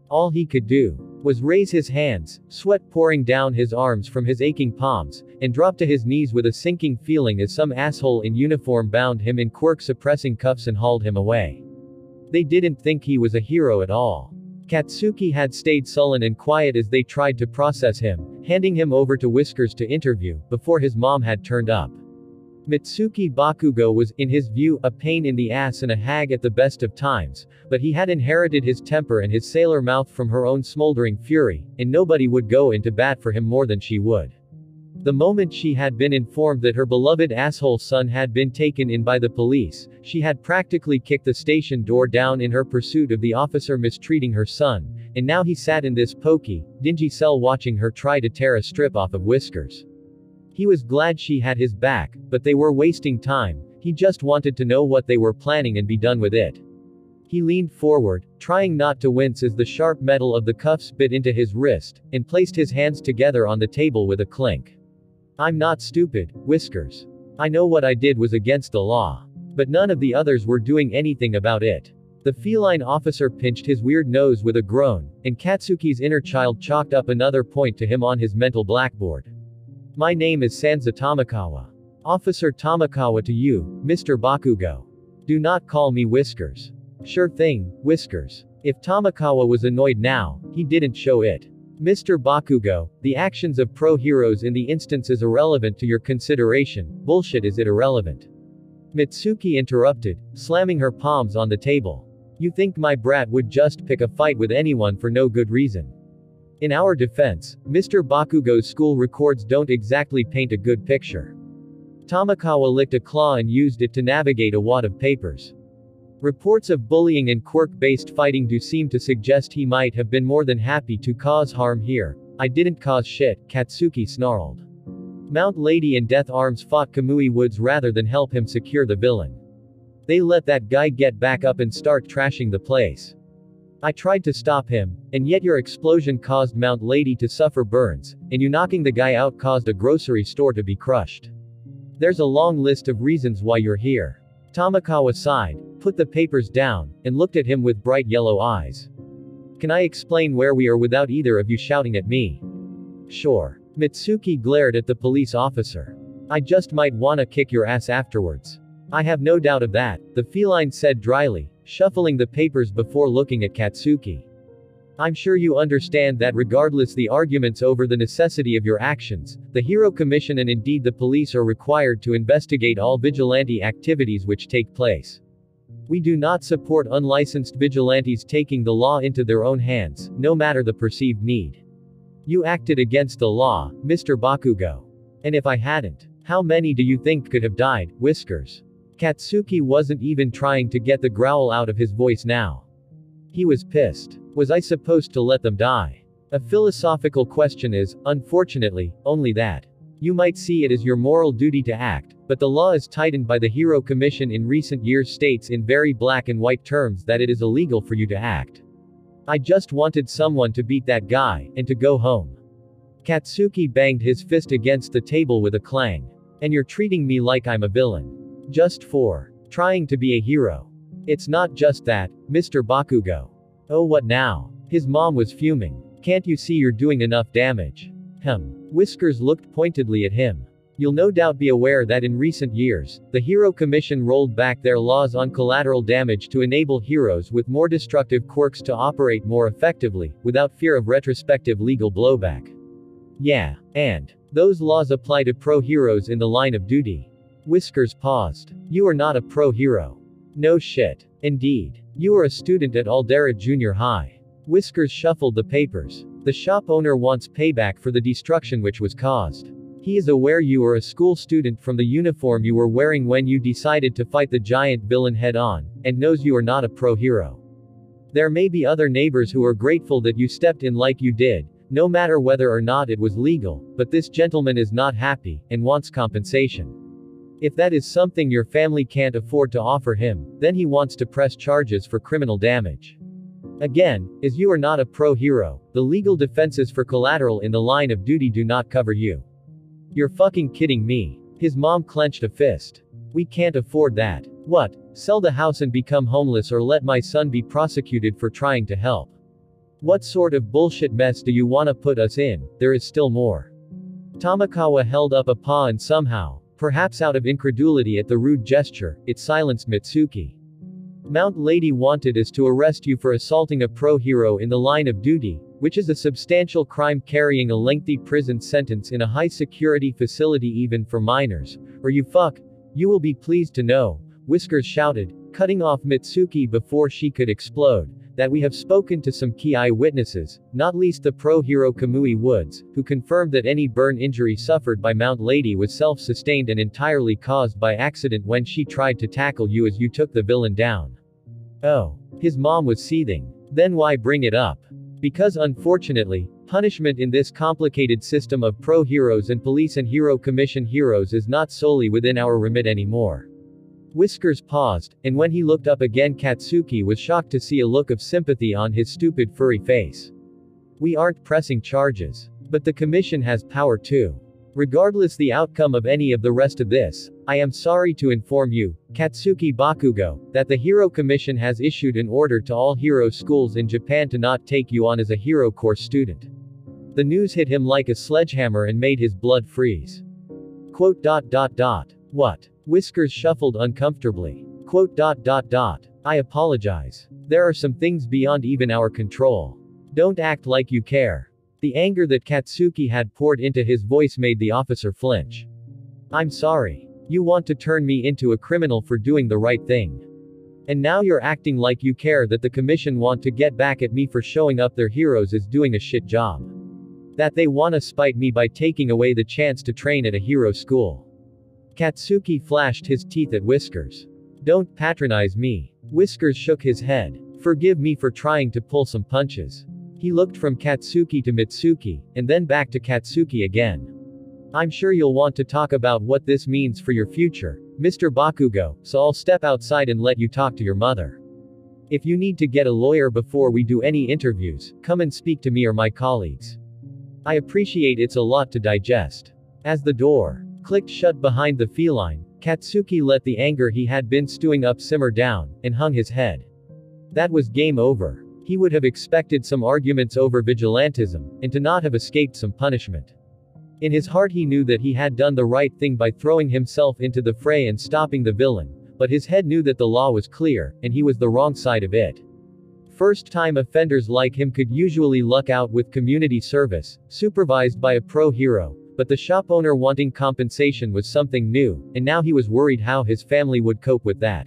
A: All he could do was raise his hands, sweat pouring down his arms from his aching palms, and drop to his knees with a sinking feeling as some asshole in uniform bound him in quirk-suppressing cuffs and hauled him away. They didn't think he was a hero at all. Katsuki had stayed sullen and quiet as they tried to process him, handing him over to Whiskers to interview, before his mom had turned up. Mitsuki Bakugo was, in his view, a pain in the ass and a hag at the best of times, but he had inherited his temper and his sailor mouth from her own smoldering fury, and nobody would go into bat for him more than she would. The moment she had been informed that her beloved asshole son had been taken in by the police, she had practically kicked the station door down in her pursuit of the officer mistreating her son, and now he sat in this pokey, dingy cell watching her try to tear a strip off of Whiskers. He was glad she had his back, but they were wasting time, he just wanted to know what they were planning and be done with it. He leaned forward, trying not to wince as the sharp metal of the cuffs bit into his wrist, and placed his hands together on the table with a clink. "I'm not stupid, Whiskers. I know what I did was against the law. But none of the others were doing anything about it." The feline officer pinched his weird nose with a groan, and Katsuki's inner child chalked up another point to him on his mental blackboard. "My name is Sansa Tamakawa. Officer Tamakawa to you, Mr. Bakugo. Do not call me Whiskers." "Sure thing, Whiskers." If Tamakawa was annoyed now, he didn't show it. "Mr. Bakugo, the actions of pro-heroes in the instance is irrelevant to your consideration. Bullshit, is it irrelevant?" Mitsuki interrupted, slamming her palms on the table. "You think my brat would just pick a fight with anyone for no good reason? In our defense, Mr. Bakugo's school records don't exactly paint a good picture." Tamakawa licked a claw and used it to navigate a wad of papers. "Reports of bullying and quirk-based fighting do seem to suggest he might have been more than happy to cause harm here." "I didn't cause shit," Katsuki snarled. Mount Lady and Death Arms fought Kamui Woods rather than help him secure the villain. They let that guy get back up and start trashing the place. "I tried to stop him, and yet your explosion caused Mount Lady to suffer burns, and you knocking the guy out caused a grocery store to be crushed. There's a long list of reasons why you're here." Tamakawa sighed, put the papers down, and looked at him with bright yellow eyes. "Can I explain where we are without either of you shouting at me?" "Sure." Mitsuki glared at the police officer. "I just might wanna kick your ass afterwards." "I have no doubt of that," the feline said dryly, shuffling the papers before looking at Katsuki. "I'm sure you understand that regardless the arguments over the necessity of your actions, the Hero Commission and indeed the police are required to investigate all vigilante activities which take place. We do not support unlicensed vigilantes taking the law into their own hands, no matter the perceived need. You acted against the law, Mr. Bakugo. And if I hadn't. How many do you think could have died, Whiskers? Katsuki wasn't even trying to get the growl out of his voice now. He was pissed. Was I supposed to let them die? A philosophical question is, unfortunately, only that. You might see it as your moral duty to act, but the law is tightened by the Hero Commission in recent years states in very black and white terms that it is illegal for you to act. I just wanted someone to beat that guy, and to go home. Katsuki banged his fist against the table with a clang. And you're treating me like I'm a villain. Just for trying to be a hero. It's not just that, Mr. Bakugo. Oh, what now? His mom was fuming. Can't you see you're doing enough damage? Whiskers looked pointedly at him. You'll no doubt be aware that in recent years, the Hero Commission rolled back their laws on collateral damage to enable heroes with more destructive quirks to operate more effectively, without fear of retrospective legal blowback. Yeah. And those laws apply to pro-heroes in the line of duty. Whiskers paused. You are not a pro-hero. No shit. Indeed. You are a student at Aldera Junior High. Whiskers shuffled the papers. The shop owner wants payback for the destruction which was caused. He is aware you are a school student from the uniform you were wearing when you decided to fight the giant villain head-on, and knows you are not a pro-hero. There may be other neighbors who are grateful that you stepped in like you did, no matter whether or not it was legal, but this gentleman is not happy, and wants compensation. If that is something your family can't afford to offer him, then he wants to press charges for criminal damage. Again, as you are not a pro-hero, the legal defenses for collateral in the line of duty do not cover you. You're fucking kidding me. His mom clenched a fist. We can't afford that. What? Sell the house and become homeless, or let my son be prosecuted for trying to help? What sort of bullshit mess do you wanna put us in? There is still more. Tamakawa held up a paw and somehow, perhaps out of incredulity at the rude gesture, it silenced Mitsuki. Mount Lady wanted us to arrest you for assaulting a pro-hero in the line of duty, which is a substantial crime carrying a lengthy prison sentence in a high-security facility even for minors. Or you will be pleased to know, Whiskers shouted, cutting off Mitsuki before she could explode, that we have spoken to some key eyewitnesses, not least the pro-hero Kamui Woods, who confirmed that any burn injury suffered by Mount Lady was self-sustained and entirely caused by accident when she tried to tackle you as you took the villain down. Oh. His mom was seething. Then why bring it up? Because unfortunately, punishment in this complicated system of pro-heroes and police and Hero Commission heroes is not solely within our remit anymore. Whiskers paused, and when he looked up again Katsuki was shocked to see a look of sympathy on his stupid furry face. We aren't pressing charges. But the commission has power too. Regardless the outcome of any of the rest of this, I am sorry to inform you, Katsuki Bakugo, that the Hero Commission has issued an order to all hero schools in Japan to not take you on as a hero course student. The news hit him like a sledgehammer and made his blood freeze. What? Whiskers shuffled uncomfortably. I apologize. There are some things beyond even our control. Don't act like you care. The anger that Katsuki had poured into his voice made the officer flinch. I'm sorry. You want to turn me into a criminal for doing the right thing. And now you're acting like you care that the commission want to get back at me for showing up their heroes as doing a shit job. That they wanna spite me by taking away the chance to train at a hero school. Katsuki flashed his teeth at Whiskers. Don't patronize me. Whiskers shook his head. Forgive me for trying to pull some punches. He looked from Katsuki to Mitsuki, and then back to Katsuki again. I'm sure you'll want to talk about what this means for your future, Mr. Bakugo, so I'll step outside and let you talk to your mother. If you need to get a lawyer before we do any interviews, come and speak to me or my colleagues. I appreciate it's a lot to digest. As the door clicked shut behind the feline, Katsuki let the anger he had been stewing up simmer down, and hung his head. That was game over. He would have expected some arguments over vigilantism, and to not have escaped some punishment. In his heart he knew that he had done the right thing by throwing himself into the fray and stopping the villain, but his head knew that the law was clear, and he was the wrong side of it. First-time offenders like him could usually luck out with community service, supervised by a pro-hero, but the shop owner wanting compensation was something new, and now he was worried how his family would cope with that.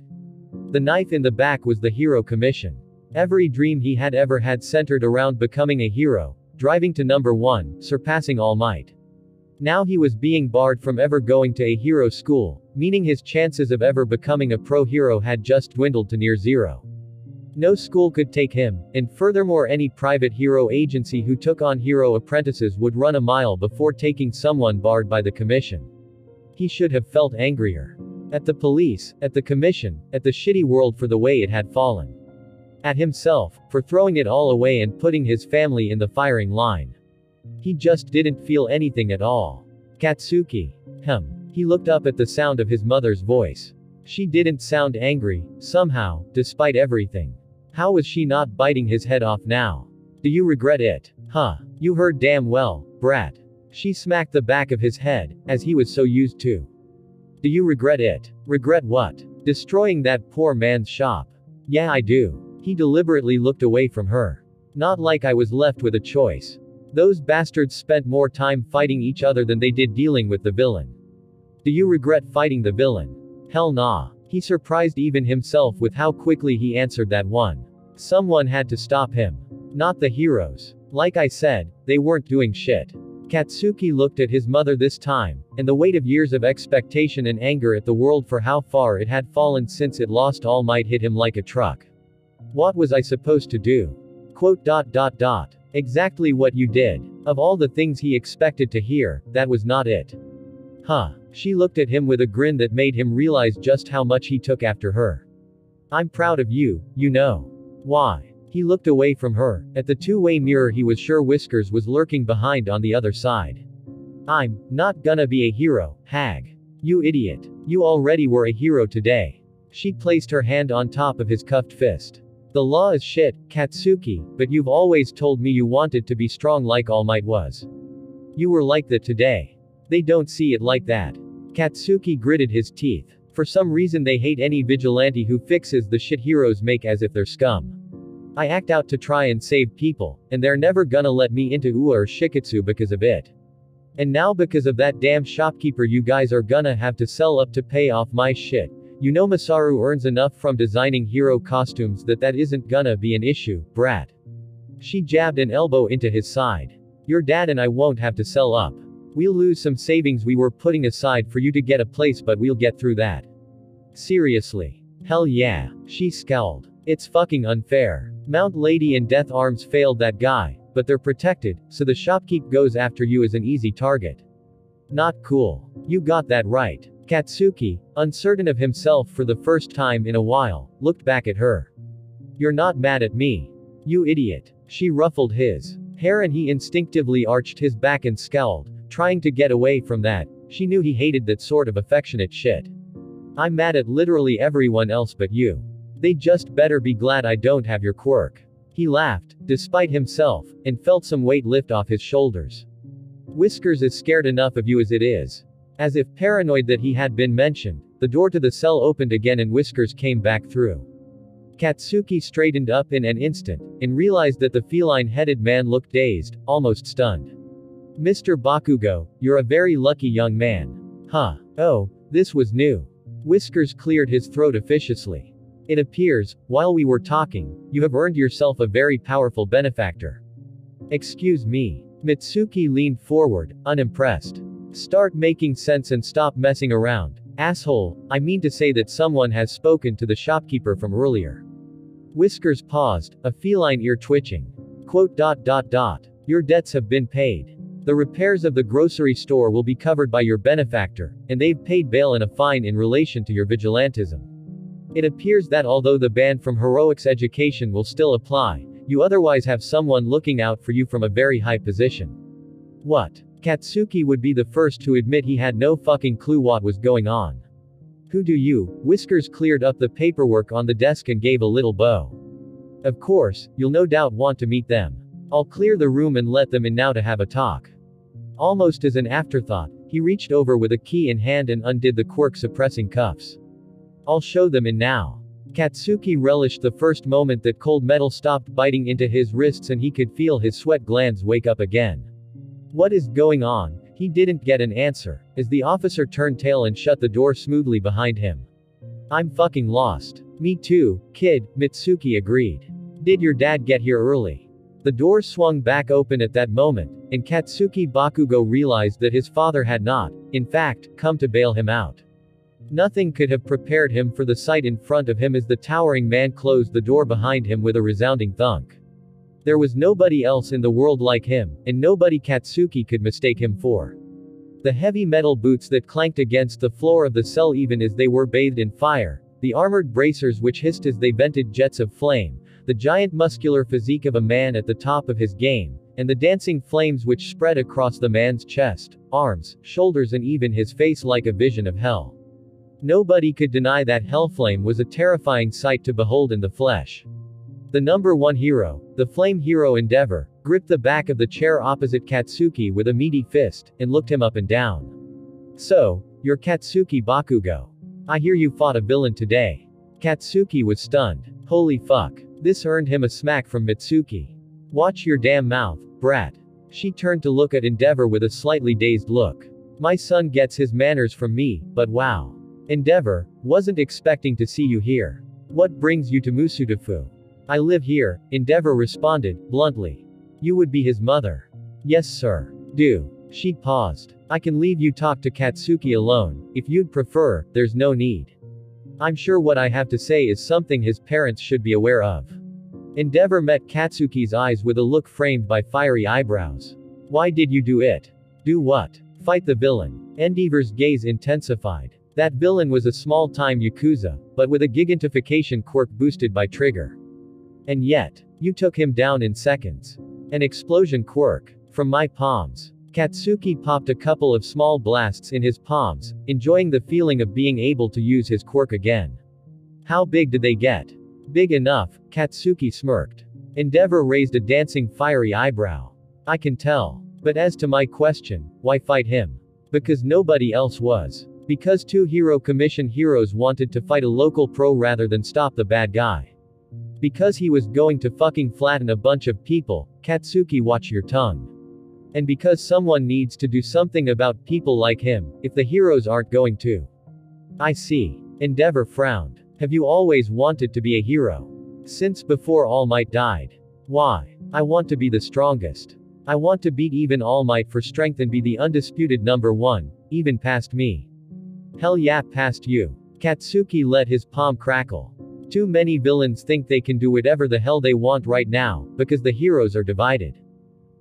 A: The knife in the back was the Hero Commission. Every dream he had ever had centered around becoming a hero, driving to number one, surpassing All Might. Now he was being barred from ever going to a hero school, meaning his chances of ever becoming a pro hero had just dwindled to near zero. No school could take him, and furthermore any private hero agency who took on hero apprentices would run a mile before taking someone barred by the commission. He should have felt angrier. At the police, at the commission, at the shitty world for the way it had fallen. At himself, for throwing it all away and putting his family in the firing line. He just didn't feel anything at all. Katsuki. He looked up at the sound of his mother's voice. She didn't sound angry, somehow, despite everything. How was she not biting his head off now? Do you regret it? You heard damn well, brat. She smacked the back of his head, as he was so used to. Do you regret it? Regret what? Destroying that poor man's shop. Yeah, I do. He deliberately looked away from her. Not like I was left with a choice. Those bastards spent more time fighting each other than they did dealing with the villain. Do you regret fighting the villain? Hell nah. He surprised even himself with how quickly he answered that one. Someone had to stop him. Not the heroes. Like I said, they weren't doing shit. Katsuki looked at his mother this time, and the weight of years of expectation and anger at the world for how far it had fallen since it lost All Might hit him like a truck. What was I supposed to do? Exactly what you did. Of all the things he expected to hear, that was not it. She looked at him with a grin that made him realize just how much he took after her. I'm proud of you, you know. Why? He looked away from her. At the two-way mirror he was sure Whiskers was lurking behind on the other side. I'm not gonna be a hero, hag. You idiot. You already were a hero today. She placed her hand on top of his cuffed fist. The law is shit, Katsuki, but you've always told me you wanted to be strong like All Might was. You were like that today. They don't see it like that. Katsuki gritted his teeth. For some reason they hate any vigilante who fixes the shit heroes make as if they're scum. I act out to try and save people, and they're never gonna let me into Ua or Shiketsu because of it. And now because of that damn shopkeeper you guys are gonna have to sell up to pay off my shit. You know Masaru earns enough from designing hero costumes that isn't gonna be an issue, brat. She jabbed an elbow into his side. Your dad and I won't have to sell up. We'll lose some savings we were putting aside for you to get a place, but we'll get through that. Seriously. Hell yeah. She scowled. It's fucking unfair. Mount Lady and Death Arms failed that guy, but they're protected, so the shopkeep goes after you as an easy target. Not cool. You got that right. Katsuki, uncertain of himself for the first time in a while, looked back at her. You're not mad at me. You idiot. She ruffled his hair and he instinctively arched his back and scowled, trying to get away from that. She knew he hated that sort of affectionate shit. I'm mad at literally everyone else but you. They just better be glad I don't have your quirk. He laughed, despite himself, and felt some weight lift off his shoulders. Whiskers is scared enough of you as it is. As if paranoid that he had been mentioned, the door to the cell opened again and Whiskers came back through. Katsuki straightened up in an instant, and realized that the feline-headed man looked dazed, almost stunned. Mr. Bakugo, you're a very lucky young man. Oh, this was new. Whiskers cleared his throat officiously. It appears, while we were talking, you have earned yourself a very powerful benefactor. Excuse me. Mitsuki leaned forward, unimpressed. Start making sense and stop messing around. Asshole, I mean to say that someone has spoken to the shopkeeper from earlier. Whiskers paused, a feline ear twitching. Your debts have been paid. The repairs of the grocery store will be covered by your benefactor, and they've paid bail and a fine in relation to your vigilantism. It appears that although the ban from heroics education will still apply, you otherwise have someone looking out for you from a very high position. What? Katsuki would be the first to admit he had no fucking clue what was going on. Who do you? Whiskers cleared up the paperwork on the desk and gave a little bow. Of course, you'll no doubt want to meet them. I'll clear the room and let them in now to have a talk. Almost as an afterthought, he reached over with a key in hand and undid the quirk-suppressing cuffs. I'll show them in now. Katsuki relished the first moment that cold metal stopped biting into his wrists and he could feel his sweat glands wake up again. What is going on? He didn't get an answer, as the officer turned tail and shut the door smoothly behind him. I'm fucking lost. Me too, kid, Mitsuki agreed. Did your dad get here early? The door swung back open at that moment, and Katsuki Bakugo realized that his father had not, in fact, come to bail him out. Nothing could have prepared him for the sight in front of him as the towering man closed the door behind him with a resounding thunk. There was nobody else in the world like him, and nobody Katsuki could mistake him for. The heavy metal boots that clanked against the floor of the cell even as they were bathed in fire, the armored bracers which hissed as they vented jets of flame, the giant muscular physique of a man at the top of his game, and the dancing flames which spread across the man's chest, arms, shoulders and even his face like a vision of hell. Nobody could deny that hellflame was a terrifying sight to behold in the flesh. The number one hero, the flame hero Endeavor, gripped the back of the chair opposite Katsuki with a meaty fist, and looked him up and down. So, you're Katsuki Bakugo. I hear you fought a villain today. Katsuki was stunned. Holy fuck. This earned him a smack from Mitsuki. Watch your damn mouth, brat. She turned to look at Endeavor with a slightly dazed look. My son gets his manners from me, but wow. Endeavor, wasn't expecting to see you here. What brings you to Musutafu? I live here, Endeavor responded, bluntly. You would be his mother. Yes sir. Do. She paused. I can leave you talk to Katsuki alone, if you'd prefer, there's no need. I'm sure what I have to say is something his parents should be aware of. Endeavor met Katsuki's eyes with a look framed by fiery eyebrows. Why did you do it? Do what? Fight the villain. Endeavor's gaze intensified. That villain was a small-time Yakuza, but with a gigantification quirk boosted by Trigger. And yet, you took him down in seconds. An explosion quirk. From my palms. Katsuki popped a couple of small blasts in his palms, enjoying the feeling of being able to use his quirk again. How big did they get? Big enough, Katsuki smirked. Endeavor raised a dancing fiery eyebrow. I can tell. But as to my question, why fight him? Because nobody else was. Because two Hero Commission heroes wanted to fight a local pro rather than stop the bad guy. Because he was going to fucking flatten a bunch of people, Katsuki watch your tongue. And because someone needs to do something about people like him, if the heroes aren't going to. I see. Endeavor frowned. Have you always wanted to be a hero? Since before All Might died. Why? I want to be the strongest. I want to beat even All Might for strength and be the undisputed number one, even past me. Hell yeah, past you. Katsuki let his palm crackle. Too many villains think they can do whatever the hell they want right now, because the heroes are divided.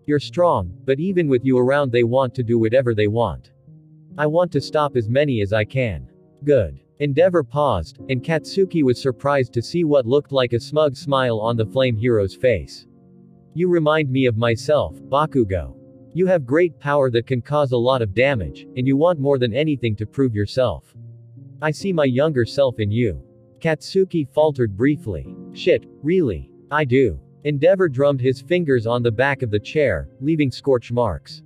A: You're strong, but even with you around they want to do whatever they want. I want to stop as many as I can. Good. Endeavor paused, and Katsuki was surprised to see what looked like a smug smile on the flame hero's face. You remind me of myself, Bakugo. You have great power that can cause a lot of damage, and you want more than anything to prove yourself. I see my younger self in you. Katsuki faltered briefly. Shit, really? I do. Endeavor drummed his fingers on the back of the chair, leaving scorch marks.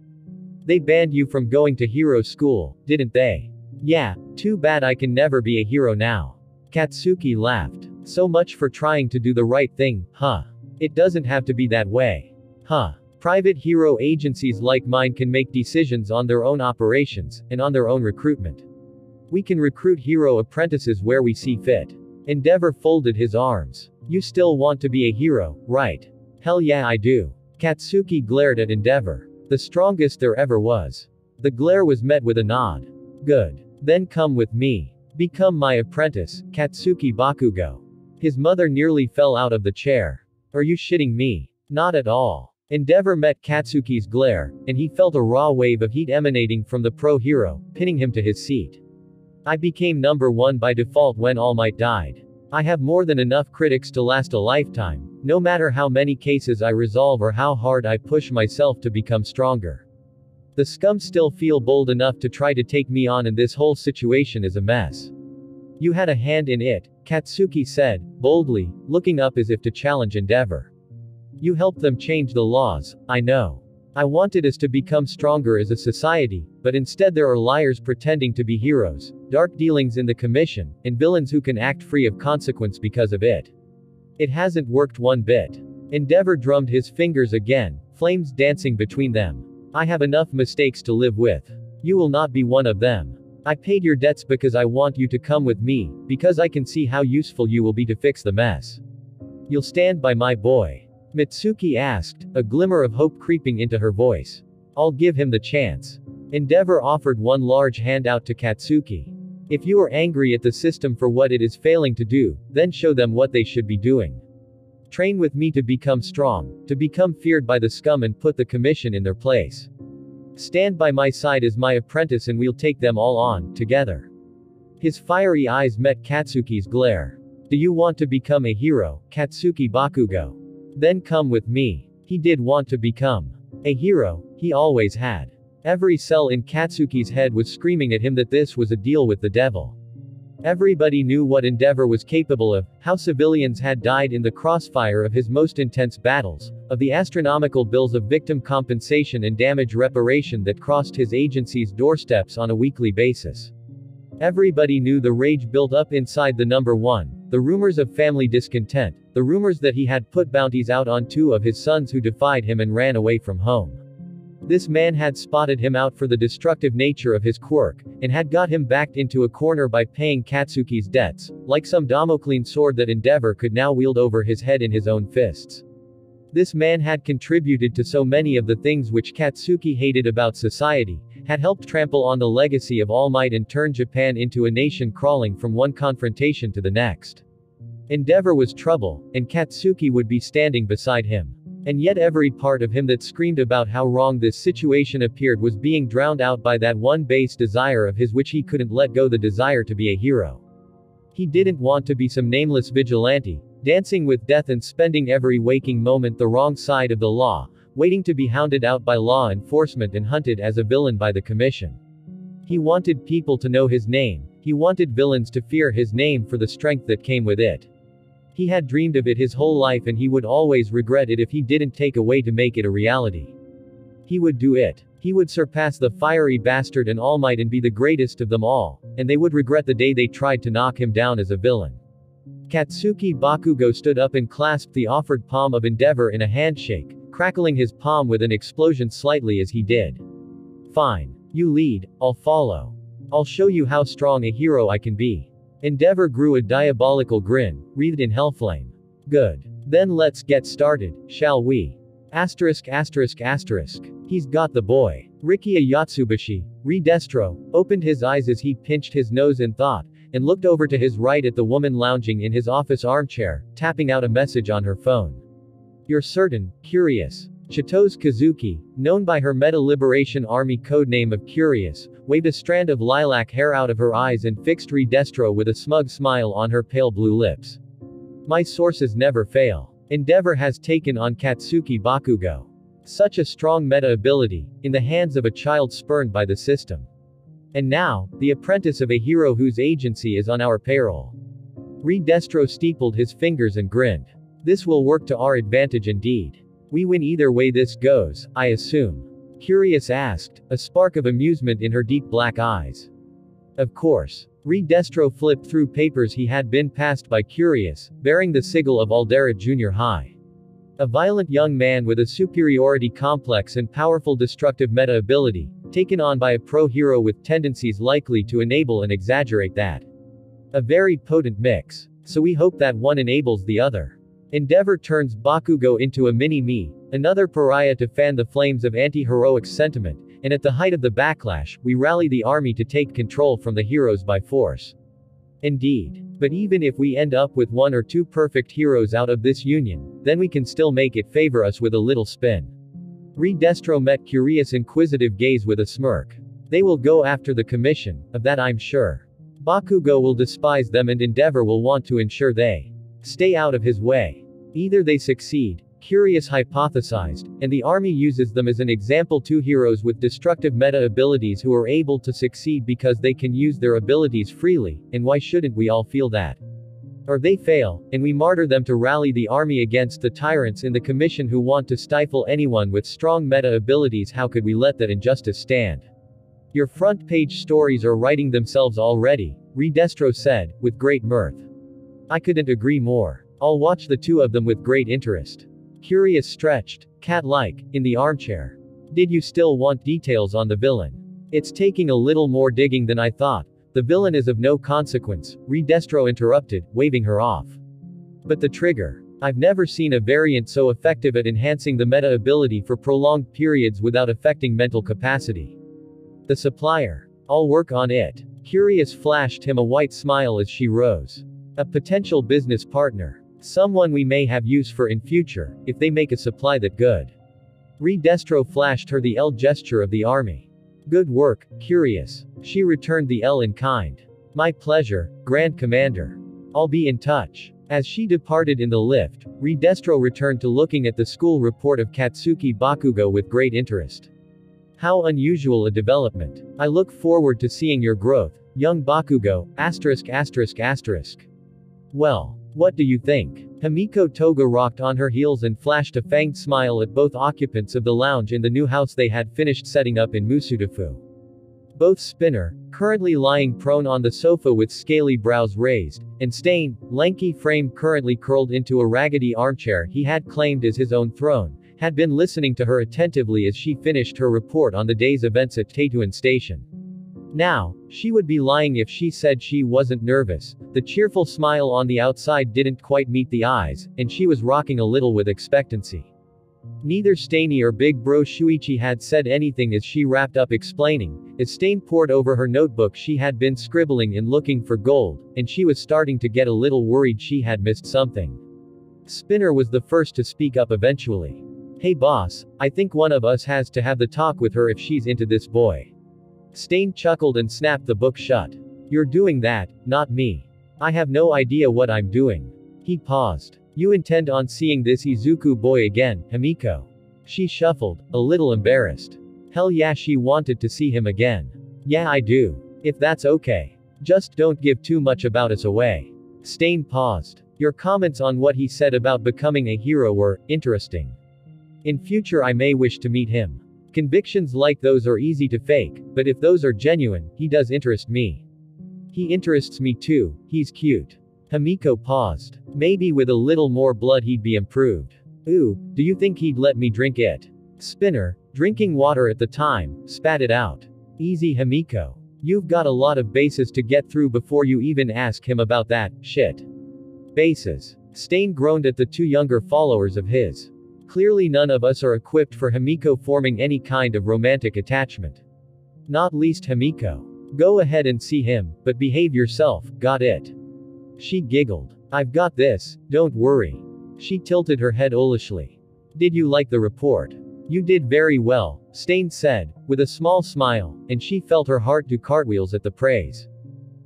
A: They banned you from going to hero school, didn't they? Yeah, too bad I can never be a hero now. Katsuki laughed. So much for trying to do the right thing, huh? It doesn't have to be that way. Huh? Private hero agencies like mine can make decisions on their own operations, and on their own recruitment. We can recruit hero apprentices where we see fit. Endeavor folded his arms. You still want to be a hero, right? Hell yeah I do. Katsuki glared at Endeavor. The strongest there ever was. The glare was met with a nod. Good. Then come with me. Become my apprentice, Katsuki Bakugo. His mother nearly fell out of the chair. Are you shitting me? Not at all. Endeavor met Katsuki's glare, and he felt a raw wave of heat emanating from the pro-hero, pinning him to his seat. I became number one by default when All Might died. I have more than enough critics to last a lifetime, no matter how many cases I resolve or how hard I push myself to become stronger. The scum still feel bold enough to try to take me on, and this whole situation is a mess. You had a hand in it, Katsuki said, boldly, looking up as if to challenge Endeavor. You helped them change the laws, I know. I wanted us to become stronger as a society, but instead there are liars pretending to be heroes, dark dealings in the commission, and villains who can act free of consequence because of it. It hasn't worked one bit. Endeavor drummed his fingers again, flames dancing between them. I have enough mistakes to live with. You will not be one of them. I paid your debts because I want you to come with me, because I can see how useful you will be to fix the mess. You'll stand by my boy. Mitsuki asked, a glimmer of hope creeping into her voice. I'll give him the chance. Endeavor offered one large handout to Katsuki. If you are angry at the system for what it is failing to do, then show them what they should be doing. Train with me to become strong, to become feared by the scum and put the commission in their place. Stand by my side as my apprentice and we'll take them all on, together. His fiery eyes met Katsuki's glare. Do you want to become a hero, Katsuki Bakugo? Then come with me. He did want to become a hero, he always had. Every cell in Katsuki's head was screaming at him that this was a deal with the devil. Everybody knew what Endeavor was capable of, how civilians had died in the crossfire of his most intense battles, of the astronomical bills of victim compensation and damage reparation that crossed his agency's doorsteps on a weekly basis. Everybody knew the rage built up inside the number one, the rumors of family discontent, the rumors that he had put bounties out on 2 of his sons who defied him and ran away from home. This man had spotted him out for the destructive nature of his quirk, and had got him backed into a corner by paying Katsuki's debts, like some Damocles sword that Endeavor could now wield over his head in his own fists. This man had contributed to so many of the things which Katsuki hated about society, had helped trample on the legacy of All Might and turn Japan into a nation crawling from one confrontation to the next. Endeavor was trouble, and Katsuki would be standing beside him. And yet every part of him that screamed about how wrong this situation appeared was being drowned out by that one base desire of his which he couldn't let go, the desire to be a hero. He didn't want to be some nameless vigilante, dancing with death and spending every waking moment the wrong side of the law, waiting to be hounded out by law enforcement and hunted as a villain by the commission. He wanted people to know his name, he wanted villains to fear his name for the strength that came with it. He had dreamed of it his whole life and he would always regret it if he didn't take a way to make it a reality. He would do it. He would surpass the fiery bastard and All Might and be the greatest of them all, and they would regret the day they tried to knock him down as a villain. Katsuki Bakugo stood up and clasped the offered palm of Endeavor in a handshake, crackling his palm with an explosion slightly as he did. Fine. You lead, I'll follow. I'll show you how strong a hero I can be. Endeavor grew a diabolical grin, wreathed in hellflame. Good. Then let's get started, shall we? Asterisk asterisk asterisk. He's got the boy. Rikiya Yatsubashi, Re-Destro, opened his eyes as he pinched his nose in thought, and looked over to his right at the woman lounging in his office armchair, tapping out a message on her phone. You're certain, Curious. Chitose Kazuki, known by her Meta Liberation Army codename of Curious, waved a strand of lilac hair out of her eyes and fixed Re-Destro with a smug smile on her pale blue lips. My sources never fail. Endeavor has taken on Katsuki Bakugo. Such a strong meta ability, in the hands of a child spurned by the system. And now, the apprentice of a hero whose agency is on our payroll. Re-Destro steepled his fingers and grinned. This will work to our advantage indeed. We win either way this goes, I assume. Curious asked, a spark of amusement in her deep black eyes. Of course. Re-Destro flipped through papers he had been passed by Curious, bearing the sigil of Aldera Junior High. A violent young man with a superiority complex and powerful destructive meta ability, taken on by a pro-hero with tendencies likely to enable and exaggerate that. A very potent mix. So we hope that one enables the other. Endeavor turns Bakugo into a mini-me, another pariah to fan the flames of anti-heroic sentiment, and at the height of the backlash, we rally the army to take control from the heroes by force. Indeed. But even if we end up with 1 or 2 perfect heroes out of this union, then we can still make it favor us with a little spin. Re-Destro met Curious' inquisitive gaze with a smirk. They will go after the commission, of that I'm sure. Bakugo will despise them and Endeavor will want to ensure they stay out of his way. Either they succeed, Curious hypothesized, and the army uses them as an example, 2 heroes with destructive meta abilities who are able to succeed because they can use their abilities freely, and why shouldn't we all feel that? Or they fail, and we martyr them to rally the army against the tyrants in the commission who want to stifle anyone with strong meta abilities. How could we let that injustice stand? Your front page stories are writing themselves already, Re-Destro said, with great mirth. I couldn't agree more. I'll watch the 2 of them with great interest. Curious stretched, cat-like, in the armchair. Did you still want details on the villain? It's taking a little more digging than I thought. The villain is of no consequence, Re-Destro interrupted, waving her off. But the trigger. I've never seen a variant so effective at enhancing the meta ability for prolonged periods without affecting mental capacity. The supplier. I'll work on it. Curious flashed him a white smile as she rose. A potential business partner. Someone we may have use for in future, if they make a supply that good. Redestro flashed her the L gesture of the army. Good work, Curious. She returned the L in kind. My pleasure, Grand Commander. I'll be in touch. As she departed in the lift, Redestro returned to looking at the school report of Katsuki Bakugo with great interest. How unusual a development. I look forward to seeing your growth, young Bakugo, *****. Well, what do you think? Himiko Toga rocked on her heels and flashed a fanged smile at both occupants of the lounge in the new house they had finished setting up in Musudafu. Both Spinner, currently lying prone on the sofa with scaly brows raised, and Stain, lanky frame currently curled into a raggedy armchair he had claimed as his own throne, had been listening to her attentively as she finished her report on the day's events at Teituan Station. Now, she would be lying if she said she wasn't nervous. The cheerful smile on the outside didn't quite meet the eyes, and she was rocking a little with expectancy. Neither Stainy or Big Bro Shuichi had said anything as she wrapped up explaining, as Stain pored over her notebook she had been scribbling and looking for gold, and she was starting to get a little worried she had missed something. Spinner was the first to speak up eventually. Hey boss, I think one of us has to have the talk with her if she's into this boy. Stain chuckled and snapped the book shut. You're doing that, not me. I have no idea what I'm doing. He paused. You intend on seeing this Izuku boy again, Himiko? She shuffled, a little embarrassed. Hell yeah, she wanted to see him again. Yeah, I do. If that's okay. Just don't give too much about us away. Stain paused. Your comments on what he said about becoming a hero were interesting. In future I may wish to meet him. Convictions like those are easy to fake, but if those are genuine, he does interest me. He interests me too, he's cute. Himiko paused. Maybe with a little more blood he'd be improved. Ooh, do you think he'd let me drink it? Spinner, drinking water at the time, spat it out. Easy Himiko. You've got a lot of bases to get through before you even ask him about that shit. Bases. Stain groaned at the two younger followers of his. Clearly none of us are equipped for Himiko forming any kind of romantic attachment. Not least Himiko. Go ahead and see him, but behave yourself, got it? She giggled. I've got this, don't worry. She tilted her head owlishly. Did you like the report? You did very well, Stain said, with a small smile, and she felt her heart do cartwheels at the praise.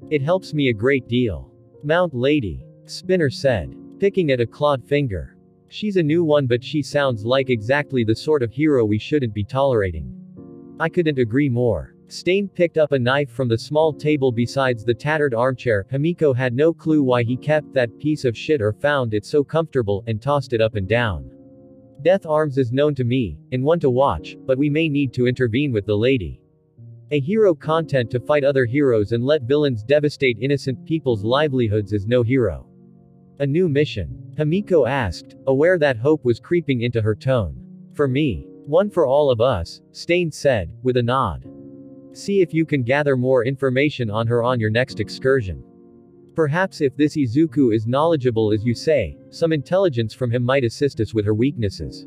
A: It helps me a great deal. Mount Lady. Spinner said, picking at a clawed finger. She's a new one but she sounds like exactly the sort of hero we shouldn't be tolerating. I couldn't agree more. Stain picked up a knife from the small table besides the tattered armchair. Himiko had no clue why he kept that piece of shit or found it so comfortable, and tossed it up and down. Death Arms is known to me, and one to watch, but we may need to intervene with the lady. A hero content to fight other heroes and let villains devastate innocent people's livelihoods is no hero. A new mission? Himiko asked, aware that hope was creeping into her tone. For me. One for all of us, Stain said, with a nod. See if you can gather more information on her on your next excursion. Perhaps if this Izuku is knowledgeable as you say, some intelligence from him might assist us with her weaknesses.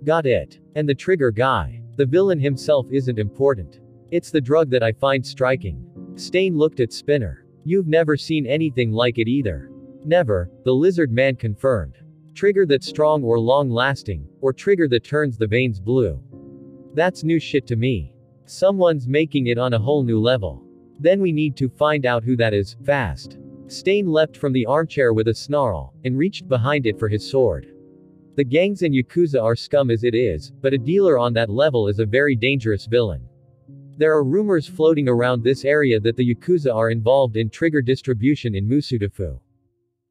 A: Got it. And the trigger guy. The villain himself isn't important. It's the drug that I find striking. Stain looked at Spinner. You've never seen anything like it either. Never, the lizard man confirmed. Trigger that's strong or long-lasting, or trigger that turns the veins blue. That's new shit to me. Someone's making it on a whole new level. Then we need to find out who that is, fast. Stain leapt from the armchair with a snarl, and reached behind it for his sword. The gangs and Yakuza are scum as it is, but a dealer on that level is a very dangerous villain. There are rumors floating around this area that the Yakuza are involved in trigger distribution in Musudafu.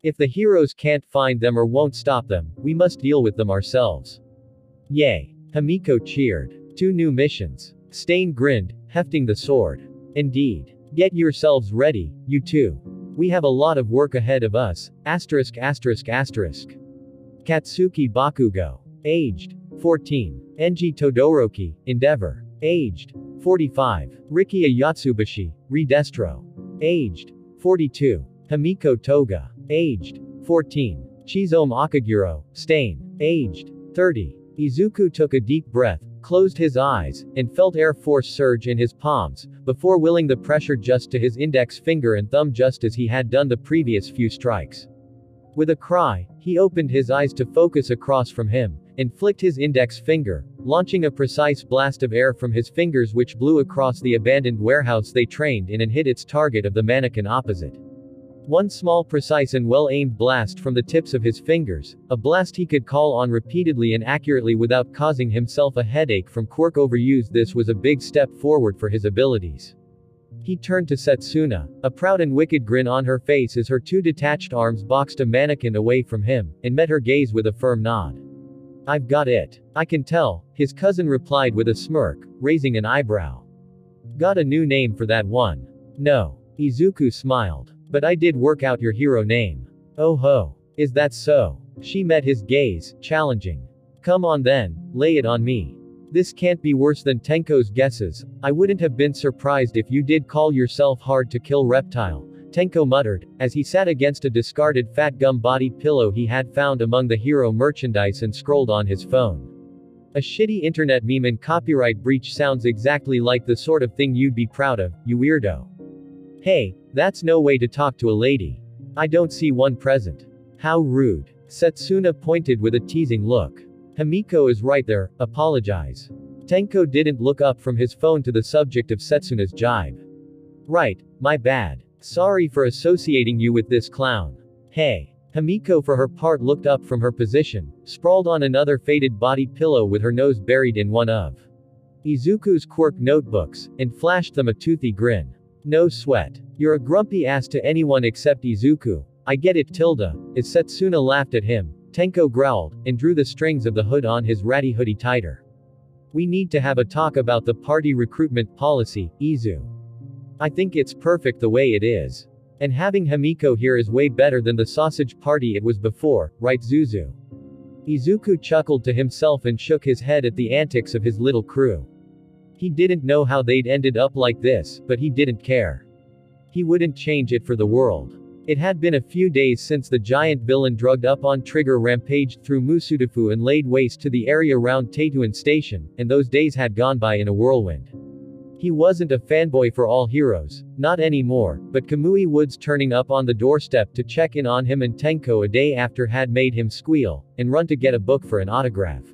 A: If the heroes can't find them or won't stop them, we must deal with them ourselves. Yay. Himiko cheered. 2 new missions. Stain grinned, hefting the sword. Indeed. Get yourselves ready, you two. We have a lot of work ahead of us. *****. Katsuki Bakugo. Aged 14. Enji Todoroki, Endeavor. Aged 45. Rikia Yatsubashi, Redestro. Aged 42. Himiko Toga. Aged 14. Chizome Akaguro, stain. Aged 30. Izuku took a deep breath, closed his eyes, and felt air force surge in his palms, before willing the pressure just to his index finger and thumb just as he had done the previous few strikes. With a cry, he opened his eyes to focus across from him, and flicked his index finger, launching a precise blast of air from his fingers which blew across the abandoned warehouse they trained in and hit its target of the mannequin opposite. One small precise and well-aimed blast from the tips of his fingers, a blast he could call on repeatedly and accurately without causing himself a headache from quirk overuse. This was a big step forward for his abilities. He turned to Setsuna, a proud and wicked grin on her face as her two detached arms boxed a mannequin away from him, and met her gaze with a firm nod. "I've got it. I can tell," his cousin replied with a smirk, raising an eyebrow. "Got a new name for that one?" "No." Izuku smiled. "But I did work out your hero name." "Oh ho. Is that so?" She met his gaze, challenging. "Come on then, lay it on me. This can't be worse than Tenko's guesses. I wouldn't have been surprised if you did call yourself hard to kill reptile," Tenko muttered, as he sat against a discarded fat gum body pillow he had found among the hero merchandise and scrolled on his phone. A shitty internet meme and copyright breach sounds exactly like the sort of thing you'd be proud of, you weirdo. "Hey, that's no way to talk to a lady. I don't see one present." "How rude." Setsuna pointed with a teasing look. "Himiko is right there, apologize." Tenko didn't look up from his phone to the subject of Setsuna's jibe. "Right, my bad. Sorry for associating you with this clown." "Hey." Himiko for her part looked up from her position, sprawled on another faded body pillow with her nose buried in one of Izuku's quirk notebooks, and flashed them a toothy grin. "No sweat. You're a grumpy ass to anyone except Izuku. I get it, Tilda." As Setsuna laughed at him, Tenko growled, and drew the strings of the hood on his ratty hoodie tighter. "We need to have a talk about the party recruitment policy, Izu. I think it's perfect the way it is. And having Himiko here is way better than the sausage party it was before, right Zuzu?" Izuku chuckled to himself and shook his head at the antics of his little crew. He didn't know how they'd ended up like this, but he didn't care. He wouldn't change it for the world. It had been a few days since the giant villain drugged up on Trigger rampaged through Musudafu and laid waste to the area around Teituan Station, and those days had gone by in a whirlwind. He wasn't a fanboy for all heroes, not anymore, but Kamui Woods turning up on the doorstep to check in on him and Tenko a day after had made him squeal, and run to get a book for an autograph.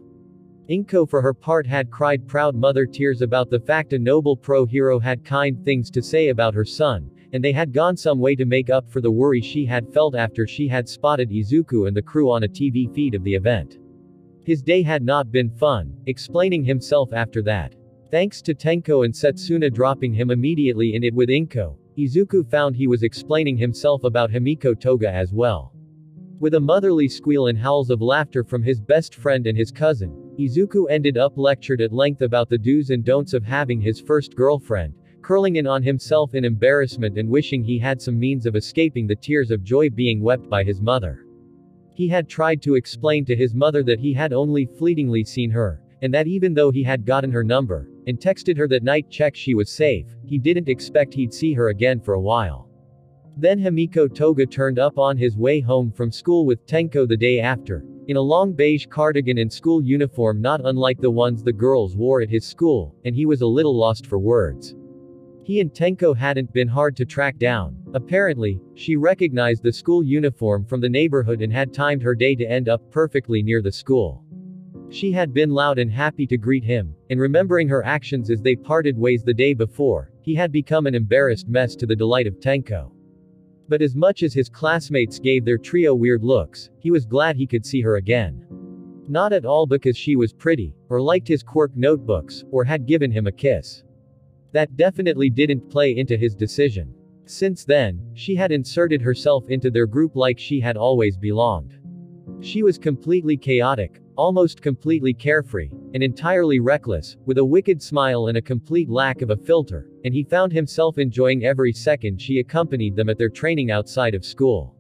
A: Inko for her part had cried proud mother tears about the fact a noble pro-hero had kind things to say about her son, and they had gone some way to make up for the worry she had felt after she had spotted Izuku and the crew on a TV feed of the event. His day had not been fun, explaining himself after that. Thanks to Tenko and Setsuna dropping him immediately in it with Inko, Izuku found he was explaining himself about Himiko Toga as well. With a motherly squeal and howls of laughter from his best friend and his cousin, Izuku ended up lectured at length about the do's and don'ts of having his first girlfriend, curling in on himself in embarrassment and wishing he had some means of escaping the tears of joy being wept by his mother. He had tried to explain to his mother that he had only fleetingly seen her, and that even though he had gotten her number, and texted her that night check she was safe, he didn't expect he'd see her again for a while. Then Himiko Toga turned up on his way home from school with Tenko the day after, in a long beige cardigan and school uniform not unlike the ones the girls wore at his school, and he was a little lost for words. He and Tenko hadn't been hard to track down. Apparently, she recognized the school uniform from the neighborhood and had timed her day to end up perfectly near the school. She had been loud and happy to greet him, and remembering her actions as they parted ways the day before, he had become an embarrassed mess to the delight of Tenko. But as much as his classmates gave their trio weird looks, he was glad he could see her again. Not at all because she was pretty, or liked his quirk notebooks, or had given him a kiss. That definitely didn't play into his decision. Since then, she had inserted herself into their group like she had always belonged. She was completely chaotic, almost completely carefree, and entirely reckless, with a wicked smile and a complete lack of a filter, and he found himself enjoying every second she accompanied them at their training outside of school.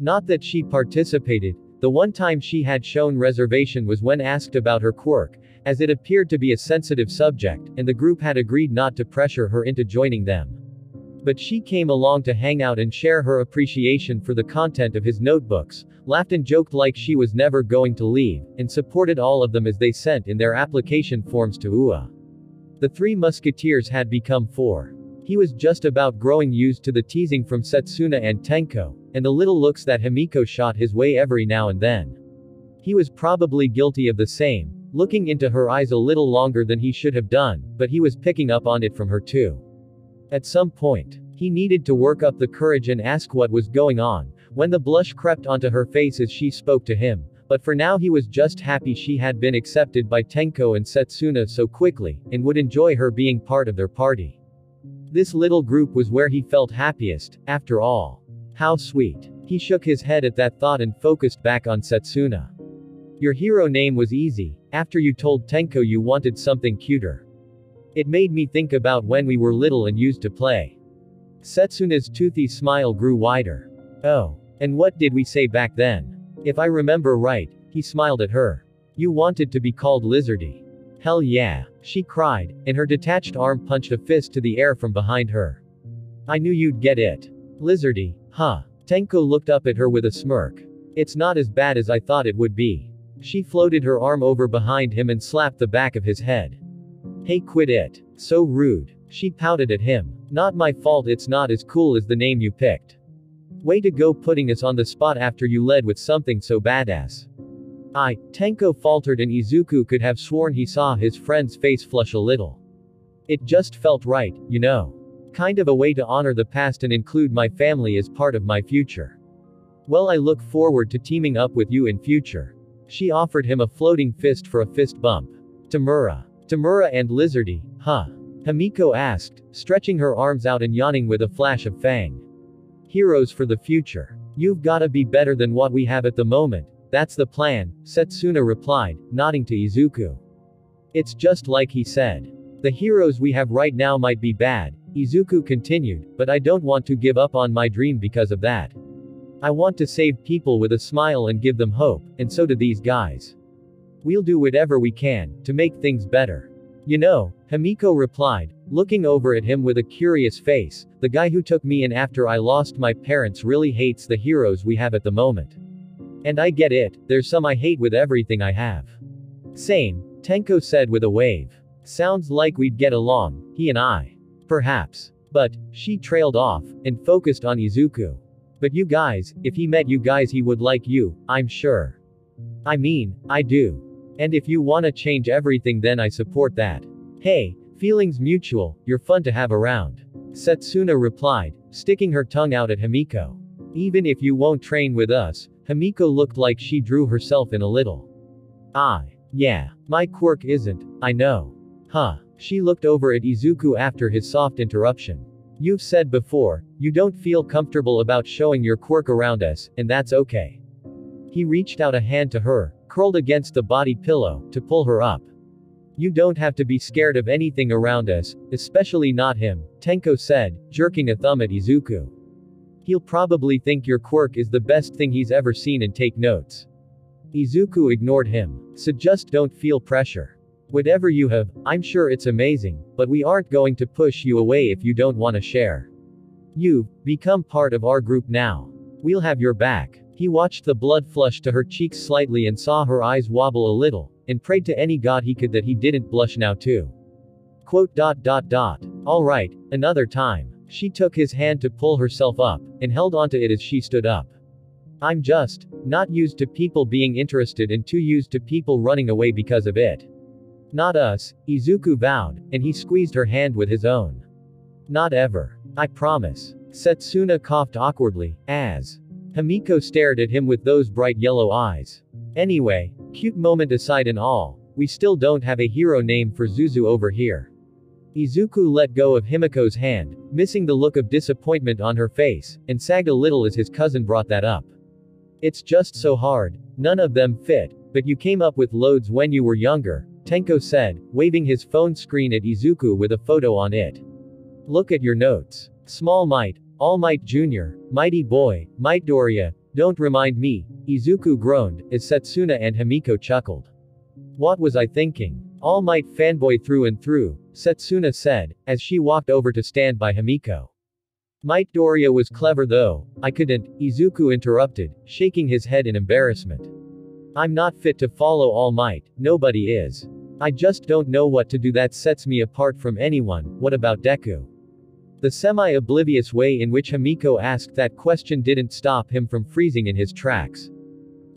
A: Not that she participated. The one time she had shown reservation was when asked about her quirk, as it appeared to be a sensitive subject, and the group had agreed not to pressure her into joining them. But she came along to hang out and share her appreciation for the content of his notebooks, laughed and joked like she was never going to leave, and supported all of them as they sent in their application forms to UA. The three musketeers had become four. He was just about growing used to the teasing from Setsuna and Tenko, and the little looks that Himiko shot his way every now and then. He was probably guilty of the same, looking into her eyes a little longer than he should have done, but he was picking up on it from her too. At some point, he needed to work up the courage and ask what was going on, when the blush crept onto her face as she spoke to him, but for now he was just happy she had been accepted by Tenko and Setsuna so quickly, and would enjoy her being part of their party. This little group was where he felt happiest, after all. How sweet. He shook his head at that thought and focused back on Setsuna. Your hero name was easy, after you told Tenko you wanted something cuter. It made me think about when we were little and used to play. Setsuna's toothy smile grew wider. Oh. And what did we say back then? If I remember right, he smiled at her. You wanted to be called Lizardy. Hell yeah, she cried, and her detached arm punched a fist to the air from behind her. I knew you'd get it. Lizardy, huh? Tenko looked up at her with a smirk. It's not as bad as I thought it would be. She floated her arm over behind him and slapped the back of his head. Hey, quit it. So rude. She pouted at him. Not my fault it's not as cool as the name you picked. Way to go putting us on the spot after you led with something so badass. Tenko faltered and Izuku could have sworn he saw his friend's face flush a little. It just felt right, you know. Kind of a way to honor the past and include my family as part of my future. Well, I look forward to teaming up with you in future. She offered him a floating fist for a fist bump. Tamura and Lizardy, huh? Himiko asked, stretching her arms out and yawning with a flash of fang. Heroes for the future. You've gotta be better than what we have at the moment. That's the plan, Setsuna replied, nodding to Izuku. It's just like he said. The heroes we have right now might be bad, Izuku continued, but I don't want to give up on my dream because of that. I want to save people with a smile and give them hope, and so do these guys. We'll do whatever we can, to make things better. You know, Himiko replied, looking over at him with a curious face, the guy who took me in after I lost my parents really hates the heroes we have at the moment. And I get it, there's some I hate with everything I have. Same, Tenko said with a wave. Sounds like we'd get along, he and I. Perhaps. But, she trailed off, and focused on Izuku. But you guys, if he met you guys he would like you, I'm sure. I mean, I do. And if you wanna change everything then I support that. Hey, feelings mutual, you're fun to have around. Setsuna replied, sticking her tongue out at Himiko. Even if you won't train with us, Himiko looked like she drew herself in a little. Yeah. My quirk isn't, I know. Huh. She looked over at Izuku after his soft interruption. You've said before, you don't feel comfortable about showing your quirk around us, and that's okay. He reached out a hand to her, curled against the body pillow, to pull her up. You don't have to be scared of anything around us, especially not him, Tenko said, jerking a thumb at Izuku. He'll probably think your quirk is the best thing he's ever seen and take notes. Izuku ignored him. So just don't feel pressure. Whatever you have, I'm sure it's amazing, but we aren't going to push you away if you don't want to share. You've become part of our group now. We'll have your back. He watched the blood flush to her cheeks slightly and saw her eyes wobble a little, and prayed to any god he could that he didn't blush now too. Alright, another time. She took his hand to pull herself up, and held onto it as she stood up. I'm just not used to people being interested and too used to people running away because of it. Not us, Izuku vowed, and he squeezed her hand with his own. Not ever. I promise. Setsuna coughed awkwardly, as Himiko stared at him with those bright yellow eyes. Anyway, cute moment aside and all, we still don't have a hero name for Zuzu over here. Izuku let go of Himiko's hand, missing the look of disappointment on her face, and sagged a little as his cousin brought that up. It's just so hard. None of them fit, but you came up with loads when you were younger, Tenko said, waving his phone screen at Izuku with a photo on it. Look at your notes. Small Might, All Might Jr., Mighty Boy, Might Doria, don't remind me, Izuku groaned, as Setsuna and Himiko chuckled. What was I thinking? All Might fanboy through and through, Setsuna said, as she walked over to stand by Himiko. Might Doria was clever though, I couldn't, Izuku interrupted, shaking his head in embarrassment. I'm not fit to follow All Might, nobody is. I just don't know what to do that sets me apart from anyone. What about Deku? The semi-oblivious way in which Himiko asked that question didn't stop him from freezing in his tracks.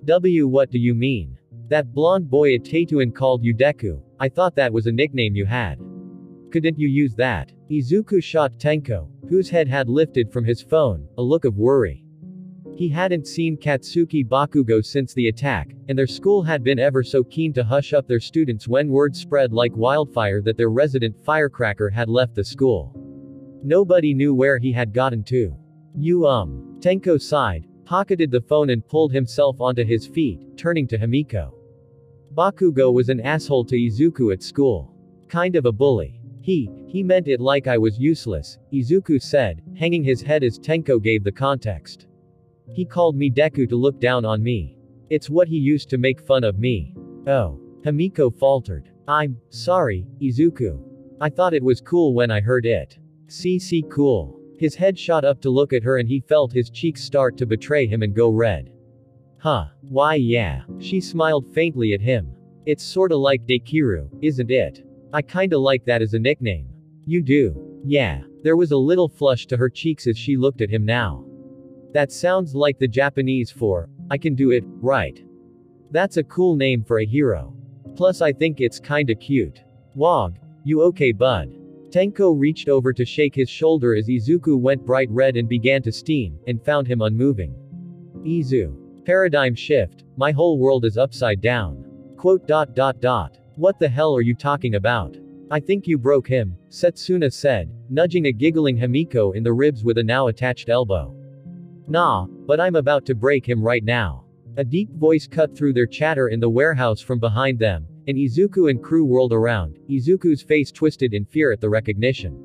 A: What do you mean? That blonde boy at Tatooine called you Deku. I thought that was a nickname you had. Couldn't you use that? Izuku shot Tenko, whose head had lifted from his phone, a look of worry. He hadn't seen Katsuki Bakugo since the attack, and their school had been ever so keen to hush up their students when word spread like wildfire that their resident firecracker had left the school. Nobody knew where he had gotten to. Tenko sighed, pocketed the phone and pulled himself onto his feet, turning to Himiko. Bakugo was an asshole to Izuku at school. Kind of a bully. He meant it like I was useless, Izuku said, hanging his head as Tenko gave the context. He called me Deku to look down on me. It's what he used to make fun of me. Oh. Himiko faltered. I'm sorry, Izuku. I thought it was cool when I heard it. CC cool. His head shot up to look at her and he felt his cheeks start to betray him and go red. Huh. Why yeah. She smiled faintly at him. It's sorta like Dekiru, isn't it? I kinda like that as a nickname. You do? Yeah. There was a little flush to her cheeks as she looked at him now. That sounds like the Japanese for, I can do it, right? That's a cool name for a hero. Plus I think it's kinda cute. Wog. You okay bud? Tenko reached over to shake his shoulder as Izuku went bright red and began to steam, and found him unmoving. Paradigm shift, my whole world is upside down. What the hell are you talking about? I think you broke him, Setsuna said, nudging a giggling Himiko in the ribs with a now attached elbow. Nah, but I'm about to break him right now. A deep voice cut through their chatter in the warehouse from behind them, and Izuku and crew whirled around, Izuku's face twisted in fear at the recognition.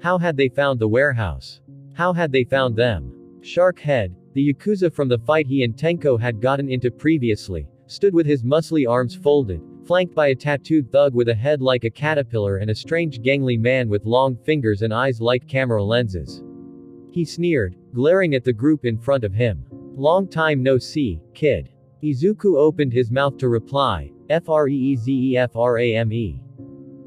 A: How had they found the warehouse? How had they found them? Shark Head, the Yakuza from the fight he and Tenko had gotten into previously, stood with his muscly arms folded, flanked by a tattooed thug with a head like a caterpillar and a strange gangly man with long fingers and eyes like camera lenses. He sneered, glaring at the group in front of him. Long time no see, kid. Izuku opened his mouth to reply, Freezeframe.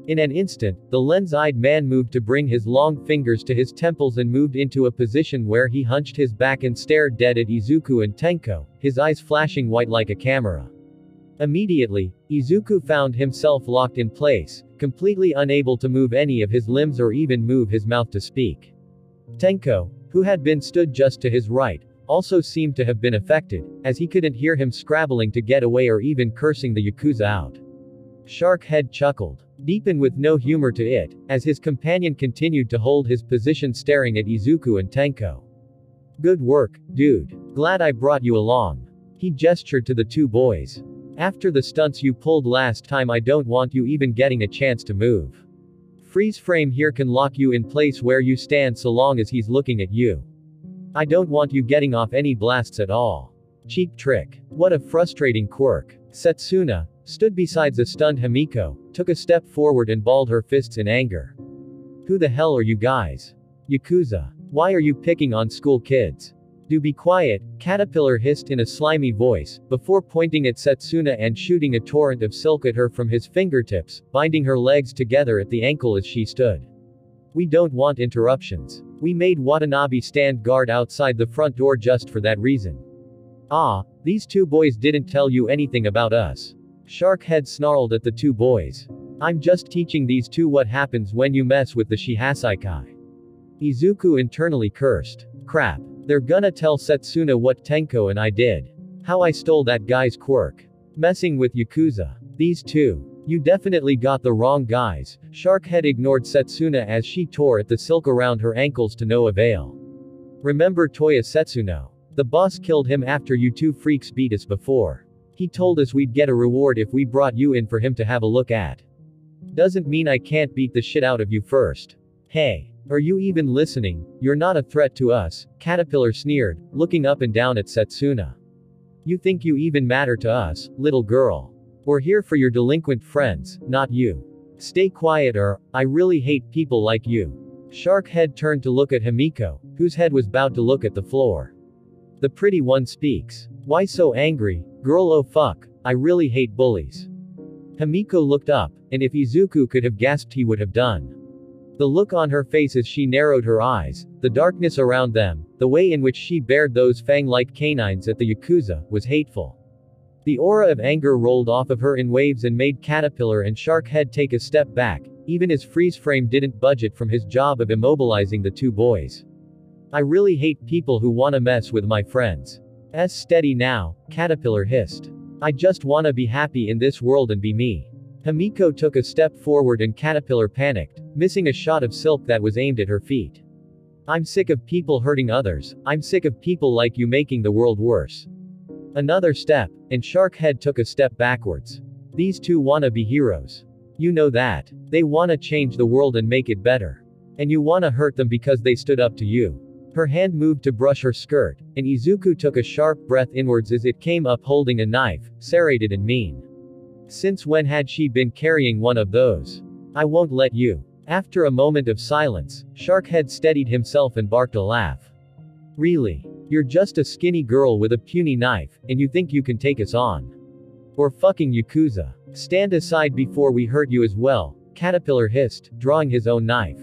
A: In an instant, the lens-eyed man moved to bring his long fingers to his temples and moved into a position where he hunched his back and stared dead at Izuku and Tenko, his eyes flashing white like a camera. Immediately, Izuku found himself locked in place, completely unable to move any of his limbs or even move his mouth to speak. Tenko, who had been stood just to his right, also seemed to have been affected, as he couldn't hear him scrabbling to get away or even cursing the Yakuza out. Shark Head chuckled, deep and with no humor to it, as his companion continued to hold his position staring at Izuku and Tenko. Good work, dude. Glad I brought you along. He gestured to the two boys. After the stunts you pulled last time I don't want you even getting a chance to move. Freeze frame here can lock you in place where you stand so long as he's looking at you. I don't want you getting off any blasts at all. Cheap trick. What a frustrating quirk. Setsuna stood beside the stunned Himiko, took a step forward and balled her fists in anger. Who the hell are you guys? Yakuza. Why are you picking on school kids? Do be quiet, Caterpillar hissed in a slimy voice, before pointing at Setsuna and shooting a torrent of silk at her from his fingertips, binding her legs together at the ankle as she stood. We don't want interruptions. We made Watanabe stand guard outside the front door just for that reason. Ah, these two boys didn't tell you anything about us. Shark Head snarled at the two boys. I'm just teaching these two what happens when you mess with the Shihasaikai. Izuku internally cursed. Crap. They're gonna tell Setsuna what Tenko and I did. How I stole that guy's quirk. Messing with Yakuza. These two. You definitely got the wrong guys. Shark Head ignored Setsuna as she tore at the silk around her ankles to no avail. Remember Toya Setsuno? The boss killed him after you two freaks beat us before. He told us we'd get a reward if we brought you in for him to have a look at. Doesn't mean I can't beat the shit out of you first. Hey. Are you even listening? You're not a threat to us, Caterpillar sneered, looking up and down at Setsuna. You think you even matter to us, little girl? We're here for your delinquent friends, not you. Stay quiet or, I really hate people like you. Shark Head turned to look at Himiko, whose head was bowed to look at the floor. The pretty one speaks. Why so angry, girl? Oh fuck, I really hate bullies. Himiko looked up, and if Izuku could have gasped he would have done. The look on her face as she narrowed her eyes, the darkness around them, the way in which she bared those fang-like canines at the Yakuza, was hateful. The aura of anger rolled off of her in waves and made Caterpillar and Shark Head take a step back, even as Freeze Frame didn't budge from his job of immobilizing the two boys. I really hate people who wanna mess with my friends. Steady now, Caterpillar hissed. I just wanna be happy in this world and be me. Himiko took a step forward and Caterpillar panicked, missing a shot of silk that was aimed at her feet. I'm sick of people hurting others, I'm sick of people like you making the world worse. Another step, and Shark Head took a step backwards. These two wanna be heroes. You know that. They wanna change the world and make it better. And you wanna hurt them because they stood up to you. Her hand moved to brush her skirt, and Izuku took a sharp breath inwards as it came up holding a knife, serrated and mean. Since when had she been carrying one of those? I won't let you. After a moment of silence, Shark Head steadied himself and barked a laugh. Really? You're just a skinny girl with a puny knife, and you think you can take us on? Or fucking Yakuza. Stand aside before we hurt you as well, Caterpillar hissed, drawing his own knife.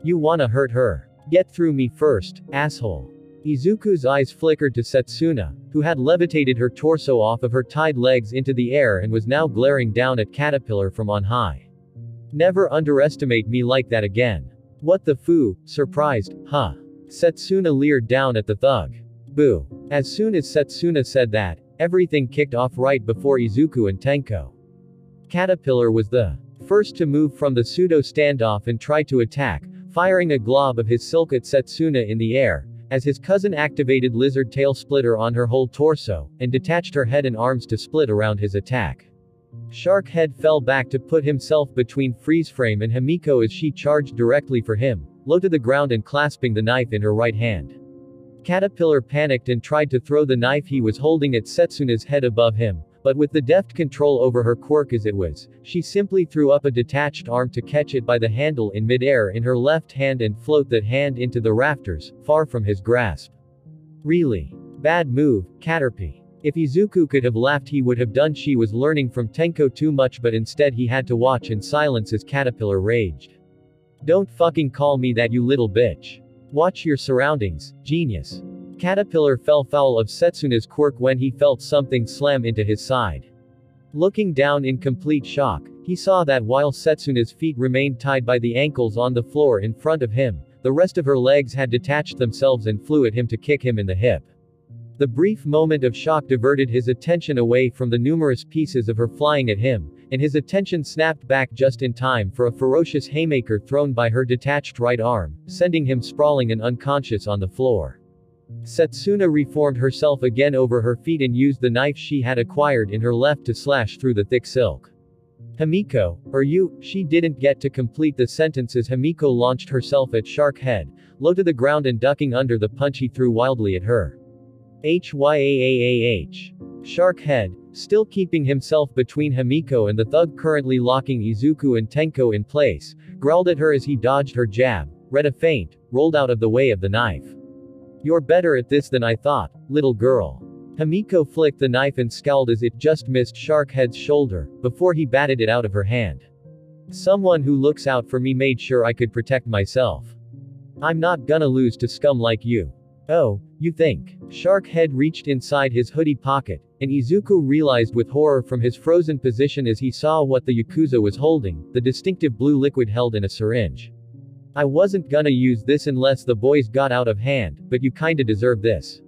A: You wanna hurt her? Get through me first, asshole. Izuku's eyes flickered to Setsuna, who had levitated her torso off of her tied legs into the air and was now glaring down at Caterpillar from on high. Never underestimate me like that again. What the foo, surprised, huh? Setsuna leered down at the thug. Boo. As soon as Setsuna said that, everything kicked off right before Izuku and Tenko. Caterpillar was the first to move from the pseudo standoff and try to attack, firing a glob of his silk at Setsuna in the air, as his cousin activated Lizard Tail Splitter on her whole torso, and detached her head and arms to split around his attack. Shark Head fell back to put himself between Freeze Frame and Himiko as she charged directly for him, low to the ground and clasping the knife in her right hand. Caterpillar panicked and tried to throw the knife he was holding at Setsuna's head above him, but with the deft control over her quirk as it was, she simply threw up a detached arm to catch it by the handle in midair in her left hand and float that hand into the rafters, far from his grasp. Really? Bad move, Caterpie. If Izuku could have laughed he would have done. She was learning from Tenko too much, but instead he had to watch in silence as Caterpillar raged. Don't fucking call me that, you little bitch. Watch your surroundings, genius. Caterpillar fell foul of Setsuna's quirk when he felt something slam into his side. Looking down in complete shock, he saw that while Setsuna's feet remained tied by the ankles on the floor in front of him, the rest of her legs had detached themselves and flew at him to kick him in the hip. The brief moment of shock diverted his attention away from the numerous pieces of her flying at him, and his attention snapped back just in time for a ferocious haymaker thrown by her detached right arm, sending him sprawling and unconscious on the floor. Setsuna reformed herself again over her feet and used the knife she had acquired in her left to slash through the thick silk. Himiko, are you? She didn't get to complete the sentence as Himiko launched herself at Shark Head, low to the ground and ducking under the punch he threw wildly at her. Hyaaaah. Shark Head, still keeping himself between Himiko and the thug currently locking Izuku and Tenko in place, growled at her as he dodged her jab, read a feint, rolled out of the way of the knife. You're better at this than I thought, little girl. Himiko flicked the knife and scowled as it just missed Shark Head's shoulder, before he batted it out of her hand. Someone who looks out for me made sure I could protect myself. I'm not gonna lose to scum like you. Oh, you think? Shark Head reached inside his hoodie pocket, and Izuku realized with horror from his frozen position as he saw what the Yakuza was holding, the distinctive blue liquid held in a syringe. I wasn't gonna use this unless the boys got out of hand, but you kinda deserve this.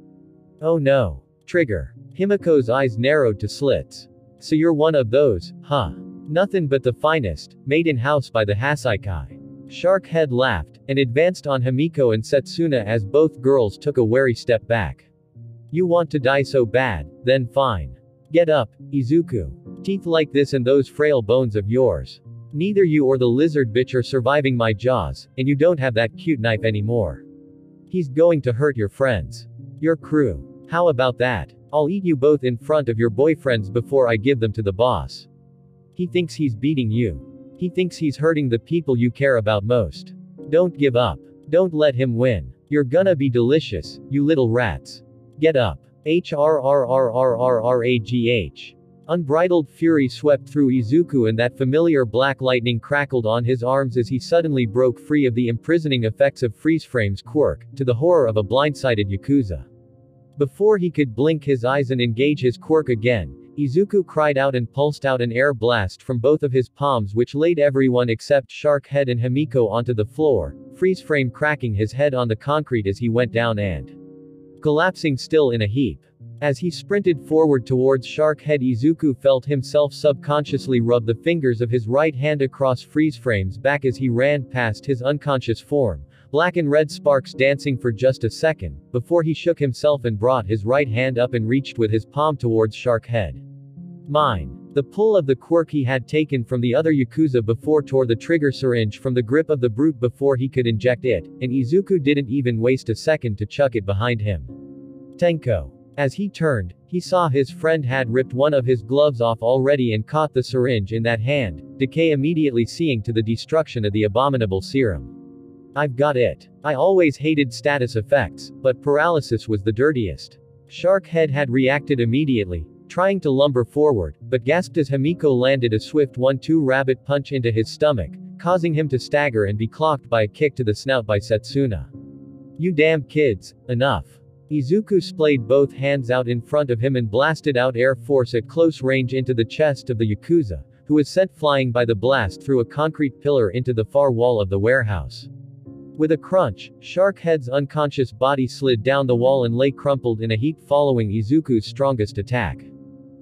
A: Oh no. Trigger. Himiko's eyes narrowed to slits. So you're one of those, huh? Nothing but the finest, made in-house by the Hasaikai. Shark Head laughed, and advanced on Himiko and Setsuna as both girls took a wary step back. You want to die so bad, then fine. Get up, Izuku. Teeth like this and those frail bones of yours. Neither you or the lizard bitch are surviving my jaws, and you don't have that cute knife anymore. He's going to hurt your friends. Your crew. How about that? I'll eat you both in front of your boyfriends before I give them to the boss. He thinks he's beating you. He thinks he's hurting the people you care about most. Don't give up. Don't let him win. You're gonna be delicious, you little rats. Get up. HRRRRRRRAGH. Unbridled fury swept through Izuku and that familiar black lightning crackled on his arms as he suddenly broke free of the imprisoning effects of freeze-frame's quirk, to the horror of a blindsided Yakuza. Before he could blink his eyes and engage his quirk again, Izuku cried out and pulsed out an air blast from both of his palms which laid everyone except Sharkhead and Himiko onto the floor, freeze-frame cracking his head on the concrete as he went down and collapsing still in a heap. As he sprinted forward towards Sharkhead, Izuku felt himself subconsciously rub the fingers of his right hand across freeze-frame's back as he ran past his unconscious form, black and red sparks dancing for just a second, before he shook himself and brought his right hand up and reached with his palm towards Sharkhead. Mine. The pull of the quirk he had taken from the other Yakuza before tore the trigger syringe from the grip of the brute before he could inject it, and Izuku didn't even waste a second to chuck it behind him. Tenko. As he turned, he saw his friend had ripped one of his gloves off already and caught the syringe in that hand, decay immediately seeing to the destruction of the abominable serum. I've got it. I always hated status effects, but paralysis was the dirtiest. Sharkhead had reacted immediately, trying to lumber forward, but gasped as Himiko landed a swift 1-2 rabbit punch into his stomach, causing him to stagger and be clocked by a kick to the snout by Setsuna. You damn kids, enough. Izuku splayed both hands out in front of him and blasted out air force at close range into the chest of the Yakuza, who was sent flying by the blast through a concrete pillar into the far wall of the warehouse. With a crunch, Sharkhead's unconscious body slid down the wall and lay crumpled in a heap following Izuku's strongest attack.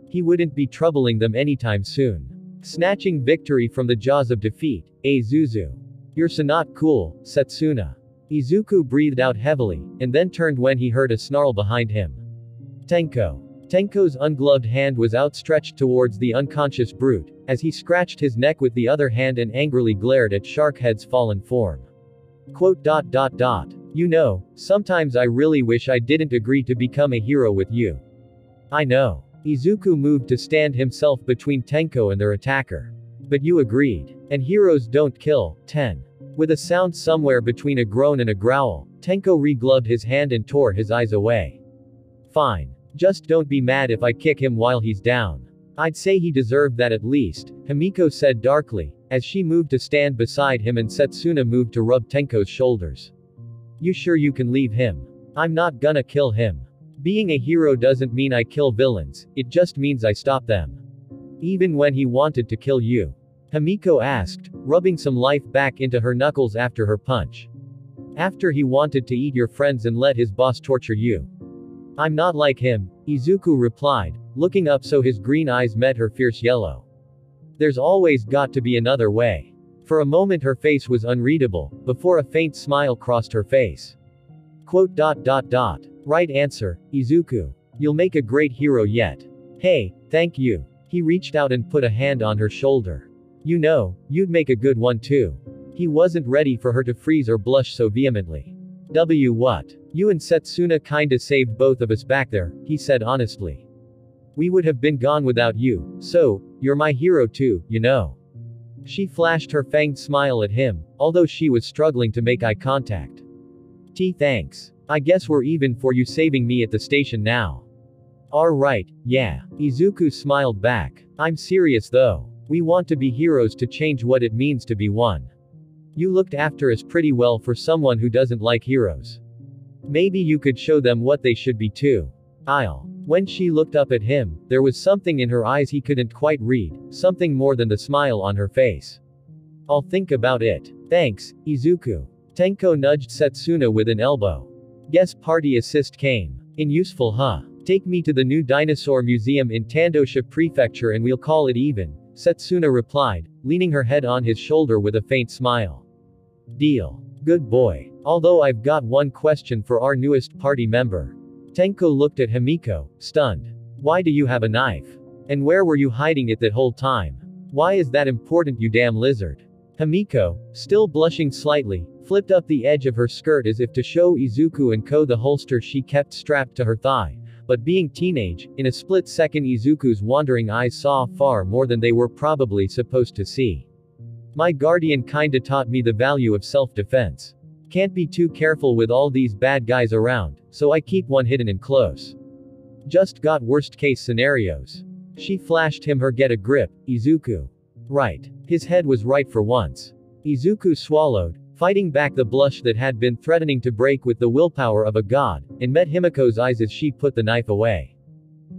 A: He wouldn't be troubling them anytime soon. Snatching victory from the jaws of defeat, Zuzu. You're so not cool, Setsuna. Izuku breathed out heavily, and then turned when he heard a snarl behind him. Tenko. Tenko's ungloved hand was outstretched towards the unconscious brute, as he scratched his neck with the other hand and angrily glared at Sharkhead's fallen form. You know, sometimes I really wish I didn't agree to become a hero with you. I know. Izuku moved to stand himself between Tenko and their attacker. But you agreed. And heroes don't kill. 10. With a sound somewhere between a groan and a growl, Tenko re-gloved his hand and tore his eyes away. Fine. Just don't be mad if I kick him while he's down. I'd say he deserved that at least, Himiko said darkly, as she moved to stand beside him and Setsuna moved to rub Tenko's shoulders. You sure you can leave him? I'm not gonna kill him. Being a hero doesn't mean I kill villains, it just means I stop them. Even when he wanted to kill you? Himiko asked, rubbing some life back into her knuckles after her punch. After he wanted to eat your friends and let his boss torture you. I'm not like him, Izuku replied, looking up so his green eyes met her fierce yellow. There's always got to be another way. For a moment her face was unreadable, before a faint smile crossed her face. Right answer, Izuku. You'll make a great hero yet. Hey, thank you. He reached out and put a hand on her shoulder. You know, you'd make a good one too. He wasn't ready for her to freeze or blush so vehemently. What? You and Setsuna kinda saved both of us back there, he said honestly. We would have been gone without you, so, you're my hero too, you know. She flashed her fanged smile at him, although she was struggling to make eye contact. Thanks. I guess we're even for you saving me at the station now. Alright, yeah. Izuku smiled back. I'm serious though. We want to be heroes to change what it means to be one. You looked after us pretty well for someone who doesn't like heroes. Maybe you could show them what they should be too. When she looked up at him, there was something in her eyes he couldn't quite read, something more than the smile on her face. I'll think about it. Thanks, Izuku. Tenko nudged Setsuna with an elbow. Guess party assist came. In useful huh? Take me to the new dinosaur museum in Tandosha Prefecture and we'll call it even, Setsuna replied, leaning her head on his shoulder with a faint smile. Deal. Good boy. Although I've got one question for our newest party member. Tenko looked at Himiko, stunned. Why do you have a knife? And where were you hiding it that whole time? Why is that important, you damn lizard? Himiko, still blushing slightly, flipped up the edge of her skirt as if to show Izuku and Ko the holster she kept strapped to her thigh. But being teenage, in a split second Izuku's wandering eyes saw far more than they were probably supposed to see. My guardian kinda taught me the value of self-defense. Can't be too careful with all these bad guys around, so I keep one hidden and close. Just got worst case scenarios. She flashed him her get a grip, Izuku. Right. His head was right for once. Izuku swallowed, fighting back the blush that had been threatening to break with the willpower of a god, and met Himiko's eyes as she put the knife away.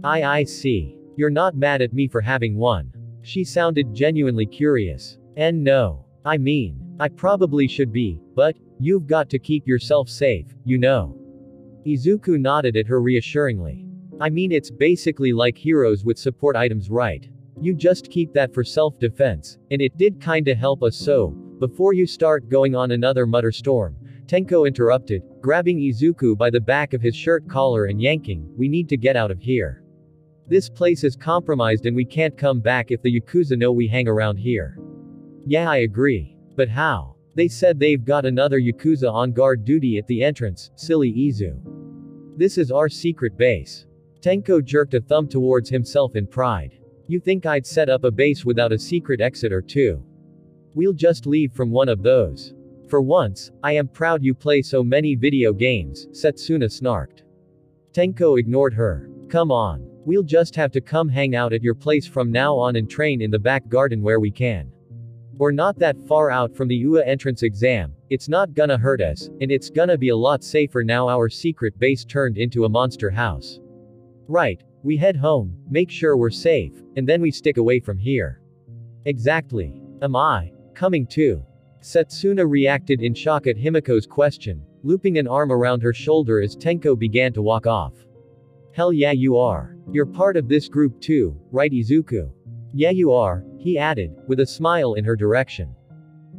A: I see. You're not mad at me for having one. She sounded genuinely curious. And no. I mean, I probably should be, but, you've got to keep yourself safe, you know. Izuku nodded at her reassuringly. I mean, it's basically like heroes with support items, right? You just keep that for self-defense, and it did kinda help us. So, before you start going on another mutter storm, Tenko interrupted, grabbing Izuku by the back of his shirt collar and yanking, we need to get out of here. This place is compromised and we can't come back if the Yakuza know we hang around here. Yeah, I agree. But how? They said they've got another Yakuza on guard duty at the entrance, silly Izu. This is our secret base. Tenko jerked a thumb towards himself in pride. You think I'd set up a base without a secret exit or two? We'll just leave from one of those. For once, I am proud you play so many video games, Setsuna snarked. Tenko ignored her. Come on. We'll just have to come hang out at your place from now on and train in the back garden where we can. We're not that far out from the UA entrance exam, it's not gonna hurt us, and it's gonna be a lot safer now our secret base turned into a monster house. Right, we head home, make sure we're safe, and then we stick away from here. Exactly. Am I coming too? Setsuna reacted in shock at Himiko's question, looping an arm around her shoulder as Tenko began to walk off. Hell yeah you are. You're part of this group too, right Izuku? Yeah you are, he added, with a smile in her direction.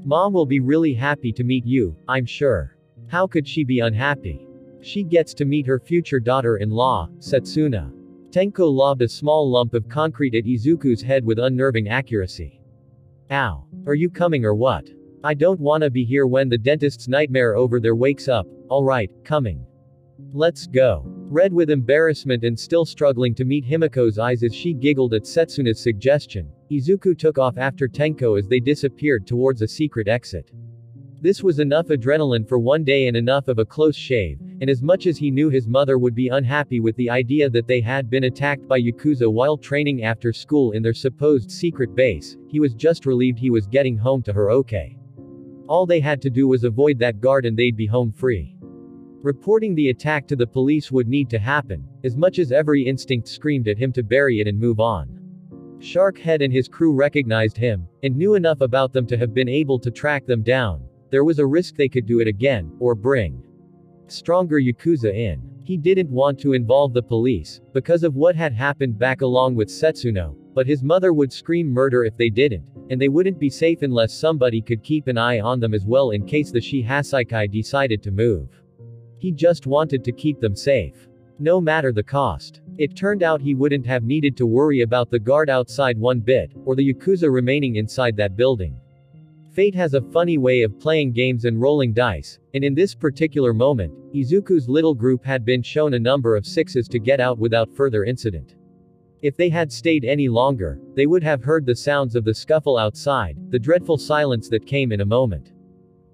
A: Mom will be really happy to meet you, I'm sure. How could she be unhappy? She gets to meet her future daughter-in-law, Setsuna. Tenko lobbed a small lump of concrete at Izuku's head with unnerving accuracy. Ow. Are you coming or what? I don't wanna be here when the dentist's nightmare over there wakes up. Alright, coming. Let's go. Red with embarrassment and still struggling to meet Himiko's eyes as she giggled at Setsuna's suggestion, Izuku took off after Tenko as they disappeared towards a secret exit. This was enough adrenaline for one day and enough of a close shave, and as much as he knew his mother would be unhappy with the idea that they had been attacked by Yakuza while training after school in their supposed secret base, he was just relieved he was getting home to her okay. All they had to do was avoid that guard and they'd be home free. Reporting the attack to the police would need to happen, as much as every instinct screamed at him to bury it and move on. Sharkhead and his crew recognized him, and knew enough about them to have been able to track them down. There was a risk they could do it again, or bring stronger Yakuza in. He didn't want to involve the police, because of what had happened back along with Setsuno, but his mother would scream murder if they didn't, and they wouldn't be safe unless somebody could keep an eye on them as well in case the Shihasaikai decided to move. He just wanted to keep them safe. No matter the cost. It turned out he wouldn't have needed to worry about the guard outside one bit, or the Yakuza remaining inside that building. Fate has a funny way of playing games and rolling dice, and in this particular moment, Izuku's little group had been shown a number of sixes to get out without further incident. If they had stayed any longer, they would have heard the sounds of the scuffle outside, the dreadful silence that came in a moment.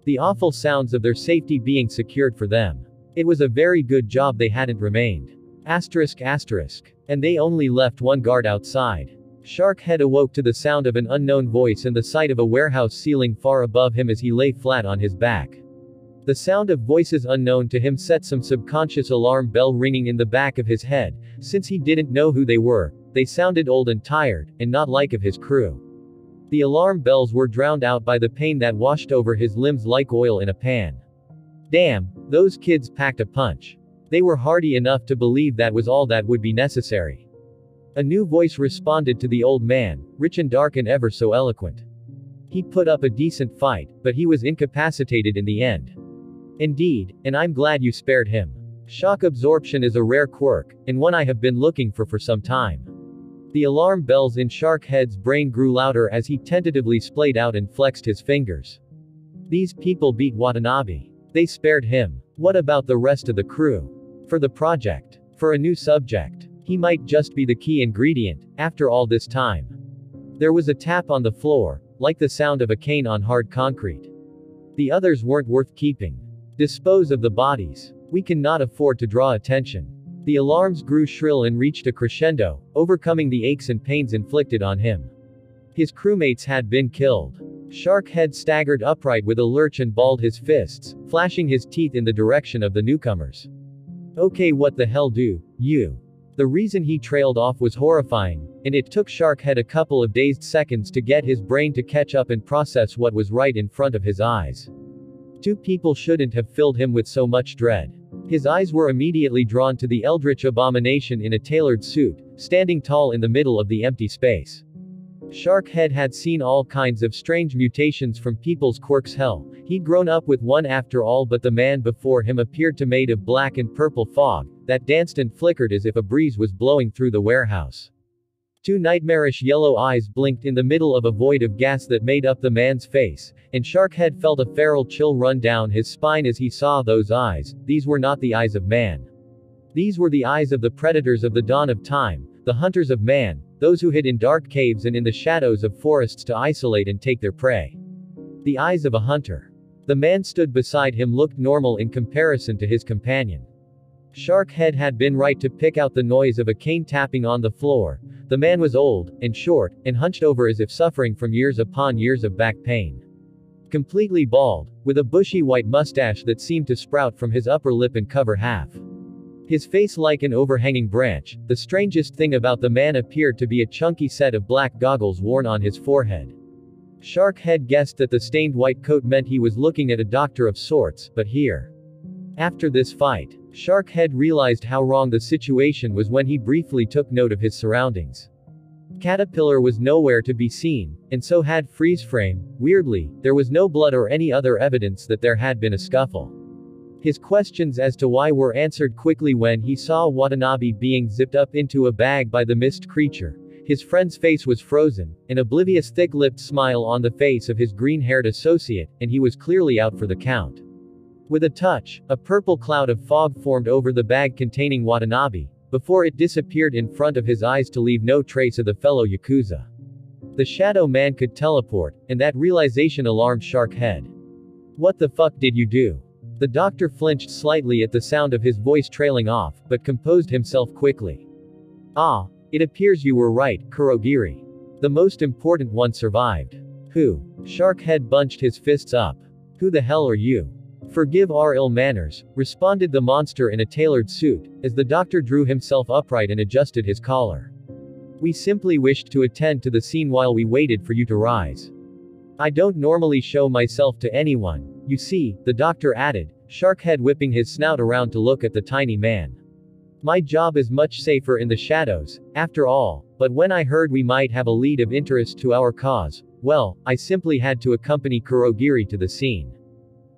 A: The awful sounds of their safety being secured for them. It was a very good job they hadn't remained. Asterisk asterisk. And they only left one guard outside. Sharkhead awoke to the sound of an unknown voice and the sight of a warehouse ceiling far above him as he lay flat on his back. The sound of voices unknown to him set some subconscious alarm bell ringing in the back of his head, since he didn't know who they were, they sounded old and tired, and not like of his crew. The alarm bells were drowned out by the pain that washed over his limbs like oil in a pan. Damn, those kids packed a punch. They were hardy enough to believe that was all that would be necessary. A new voice responded to the old man, rich and dark and ever so eloquent. He put up a decent fight, but he was incapacitated in the end. Indeed, and I'm glad you spared him. Shock absorption is a rare quirk, and one I have been looking for some time. The alarm bells in Sharkhead's brain grew louder as he tentatively splayed out and flexed his fingers. These people beat Watanabe. They spared him. What about the rest of the crew? For the project. For a new subject. He might just be the key ingredient, after all this time. There was a tap on the floor, like the sound of a cane on hard concrete. The others weren't worth keeping. Dispose of the bodies. We cannot afford to draw attention. The alarms grew shrill and reached a crescendo, overcoming the aches and pains inflicted on him. His crewmates had been killed. Sharkhead staggered upright with a lurch and balled his fists, flashing his teeth in the direction of the newcomers. Okay, what the hell do you? The reason he trailed off was horrifying, and it took Sharkhead a couple of dazed seconds to get his brain to catch up and process what was right in front of his eyes. Two people shouldn't have filled him with so much dread. His eyes were immediately drawn to the eldritch abomination in a tailored suit, standing tall in the middle of the empty space. Sharkhead had seen all kinds of strange mutations from people's quirks. Hell, he'd grown up with one after all, but the man before him appeared to made of black and purple fog, that danced and flickered as if a breeze was blowing through the warehouse. Two nightmarish yellow eyes blinked in the middle of a void of gas that made up the man's face, and Sharkhead felt a feral chill run down his spine as he saw those eyes. These were not the eyes of man. These were the eyes of the predators of the dawn of time, the hunters of man, those who hid in dark caves and in the shadows of forests to isolate and take their prey. The eyes of a hunter. The man stood beside him looked normal in comparison to his companion. Sharkhead had been right to pick out the noise of a cane tapping on the floor. The man was old, and short, and hunched over as if suffering from years upon years of back pain. Completely bald, with a bushy white mustache that seemed to sprout from his upper lip and cover half his face like an overhanging branch. The strangest thing about the man appeared to be a chunky set of black goggles worn on his forehead. Sharkhead guessed that the stained white coat meant he was looking at a doctor of sorts, but here. After this fight, Sharkhead realized how wrong the situation was when he briefly took note of his surroundings. Caterpillar was nowhere to be seen, and so had Freeze Frame. Weirdly, there was no blood or any other evidence that there had been a scuffle. His questions as to why were answered quickly when he saw Watanabe being zipped up into a bag by the mist creature. His friend's face was frozen, an oblivious thick-lipped smile on the face of his green-haired associate, and he was clearly out for the count. With a touch, a purple cloud of fog formed over the bag containing Watanabe, before it disappeared in front of his eyes to leave no trace of the fellow Yakuza. The Shadow Man could teleport, and that realization alarmed Sharkhead. What the fuck did you do? The doctor flinched slightly at the sound of his voice trailing off, but composed himself quickly. Ah, it appears you were right, Kurogiri. The most important one survived. Who? Sharkhead bunched his fists up. Who the hell are you? Forgive our ill manners, responded the monster in a tailored suit, as the doctor drew himself upright and adjusted his collar. We simply wished to attend to the scene while we waited for you to rise. I don't normally show myself to anyone, you see, the doctor added, Sharkhead whipping his snout around to look at the tiny man. My job is much safer in the shadows, after all, but when I heard we might have a lead of interest to our cause, well, I simply had to accompany Kurogiri to the scene.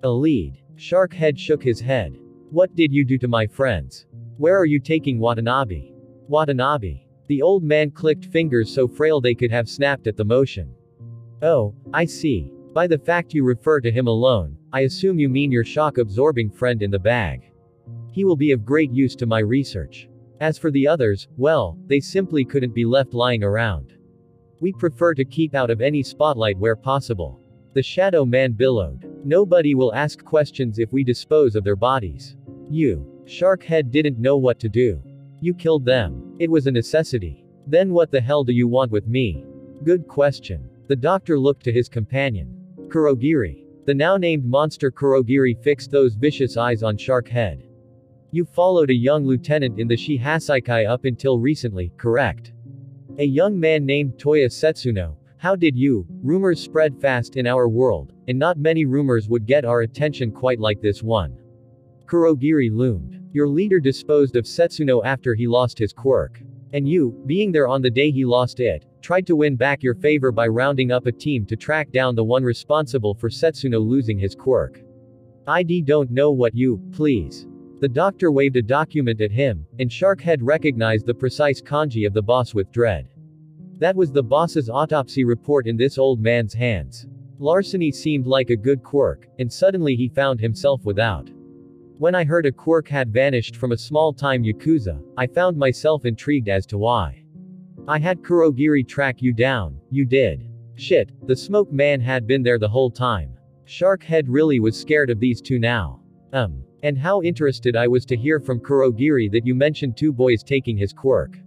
A: A lead. Sharkhead shook his head. What did you do to my friends? Where are you taking Watanabe? Watanabe. The old man clicked fingers so frail they could have snapped at the motion. Oh, I see. By the fact you refer to him alone, I assume you mean your shock-absorbing friend in the bag. He will be of great use to my research. As for the others, well, they simply couldn't be left lying around. We prefer to keep out of any spotlight where possible. The Shadow Man billowed. Nobody will ask questions if we dispose of their bodies. You. Sharkhead didn't know what to do. You killed them. It was a necessity. Then what the hell do you want with me? Good question. The doctor looked to his companion. Kurogiri. The now named monster Kurogiri fixed those vicious eyes on Sharkhead. You followed a young lieutenant in the Shihasaikai up until recently, correct? A young man named Toya Setsuno. How did you? Rumors spread fast in our world, and not many rumors would get our attention quite like this one. Kurogiri loomed. Your leader disposed of Setsuno after he lost his quirk. And you, being there on the day he lost it, tried to win back your favor by rounding up a team to track down the one responsible for Setsuno losing his quirk. I don't know what you, please. The doctor waved a document at him, and Sharkhead recognized the precise kanji of the boss with dread. That was the boss's autopsy report in this old man's hands. Larceny seemed like a good quirk, and suddenly he found himself without. When I heard a quirk had vanished from a small-time Yakuza, I found myself intrigued as to why. I had Kurogiri track you down, you did. Shit, the smoke man had been there the whole time. Shark Head really was scared of these two now. And how interested I was to hear from Kurogiri that you mentioned two boys taking his quirk.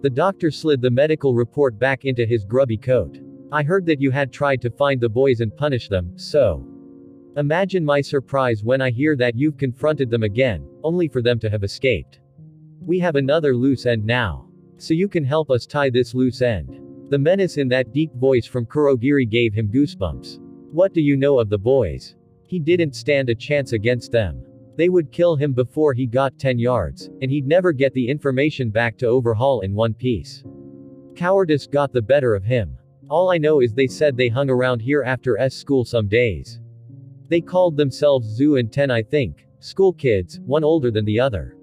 A: The doctor slid the medical report back into his grubby coat. I heard that you had tried to find the boys and punish them, so. Imagine my surprise when I hear that you've confronted them again, only for them to have escaped. We have another loose end now. So you can help us tie this loose end. The menace in that deep voice from Kurogiri gave him goosebumps. What do you know of the boys? He didn't stand a chance against them. They would kill him before he got 10 yards, and he'd never get the information back to overhaul in one piece. Cowardice got the better of him. All I know is they said they hung around here after school some days. They called themselves Zoo and Ten, I think. School kids, one older than the other.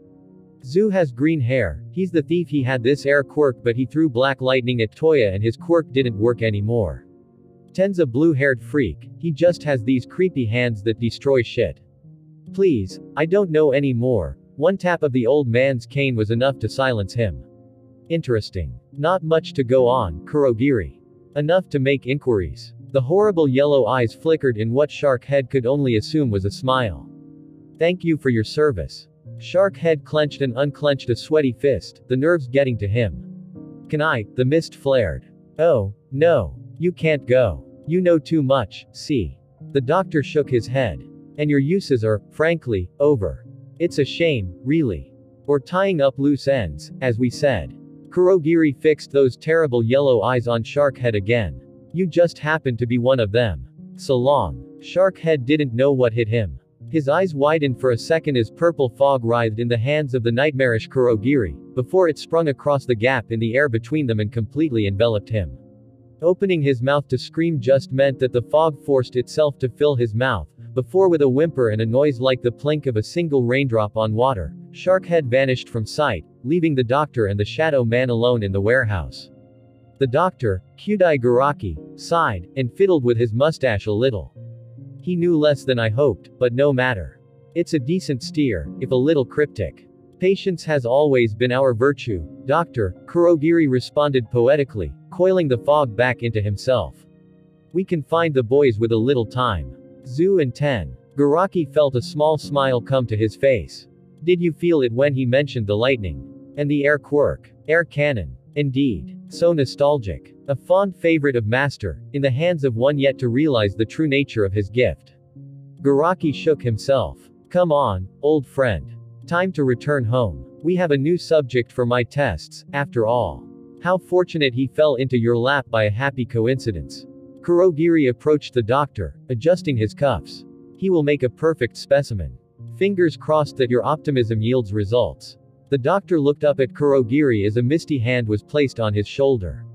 A: Zoo has green hair, he's the thief. He had this air quirk, but he threw black lightning at Toya and his quirk didn't work anymore. Ten's a blue-haired freak, he just has these creepy hands that destroy shit. Please, I don't know any more. One tap of the old man's cane was enough to silence him. Interesting. Not much to go on, Kurogiri. Enough to make inquiries. The horrible yellow eyes flickered in what Shark Head could only assume was a smile. Thank you for your service. Shark Head clenched and unclenched a sweaty fist, the nerves getting to him. Can I? The mist flared. Oh, no. You can't go. You know too much, see. The doctor shook his head. And your uses are, frankly, over. It's a shame, really. Or tying up loose ends, as we said. Kurogiri fixed those terrible yellow eyes on Shark Head again. You just happened to be one of them. So long. Shark Head didn't know what hit him. His eyes widened for a second as purple fog writhed in the hands of the nightmarish Kurogiri, before it sprung across the gap in the air between them and completely enveloped him. Opening his mouth to scream just meant that the fog forced itself to fill his mouth, before with a whimper and a noise like the plink of a single raindrop on water, Shark Head vanished from sight, leaving the doctor and the shadow man alone in the warehouse. The doctor, Kyudai Garaki, sighed, and fiddled with his mustache a little. He knew less than I hoped, but no matter. It's a decent steer, if a little cryptic. Patience has always been our virtue, Doctor, Kurogiri responded poetically, coiling the fog back into himself. We can find the boys with a little time. Zoo and Ten. Garaki felt a small smile come to his face. Did you feel it when he mentioned the lightning? And the air quirk? Air cannon. Indeed. So nostalgic. A fond favorite of Master, in the hands of one yet to realize the true nature of his gift. Garaki shook himself. Come on, old friend. Time to return home. We have a new subject for my tests, after all. How fortunate he fell into your lap by a happy coincidence. Kurogiri approached the doctor, adjusting his cuffs. He will make a perfect specimen. Fingers crossed that your optimism yields results. The doctor looked up at Kurogiri as a misty hand was placed on his shoulder.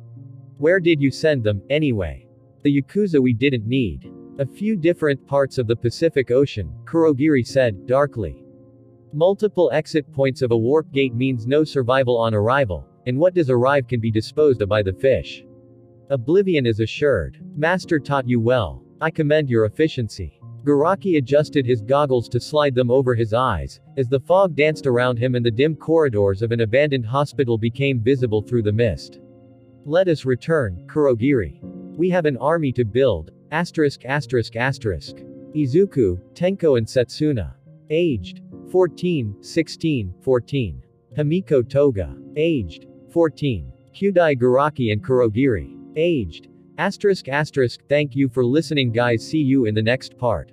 A: Where did you send them, anyway? The Yakuza we didn't need. A few different parts of the Pacific Ocean, Kurogiri said, darkly. Multiple exit points of a warp gate means no survival on arrival, and what does arrive can be disposed of by the fish. Oblivion is assured. Master taught you well. I commend your efficiency. Garaki adjusted his goggles to slide them over his eyes, as the fog danced around him and the dim corridors of an abandoned hospital became visible through the mist. Let us return, Kurogiri. We have an army to build. Izuku, Tenko and Setsuna. Aged 14, 16, 14. Himiko Toga. Aged 14. Kyudai Garaki and Kurogiri. Aged ***. Thank you for listening guys, see you in the next part.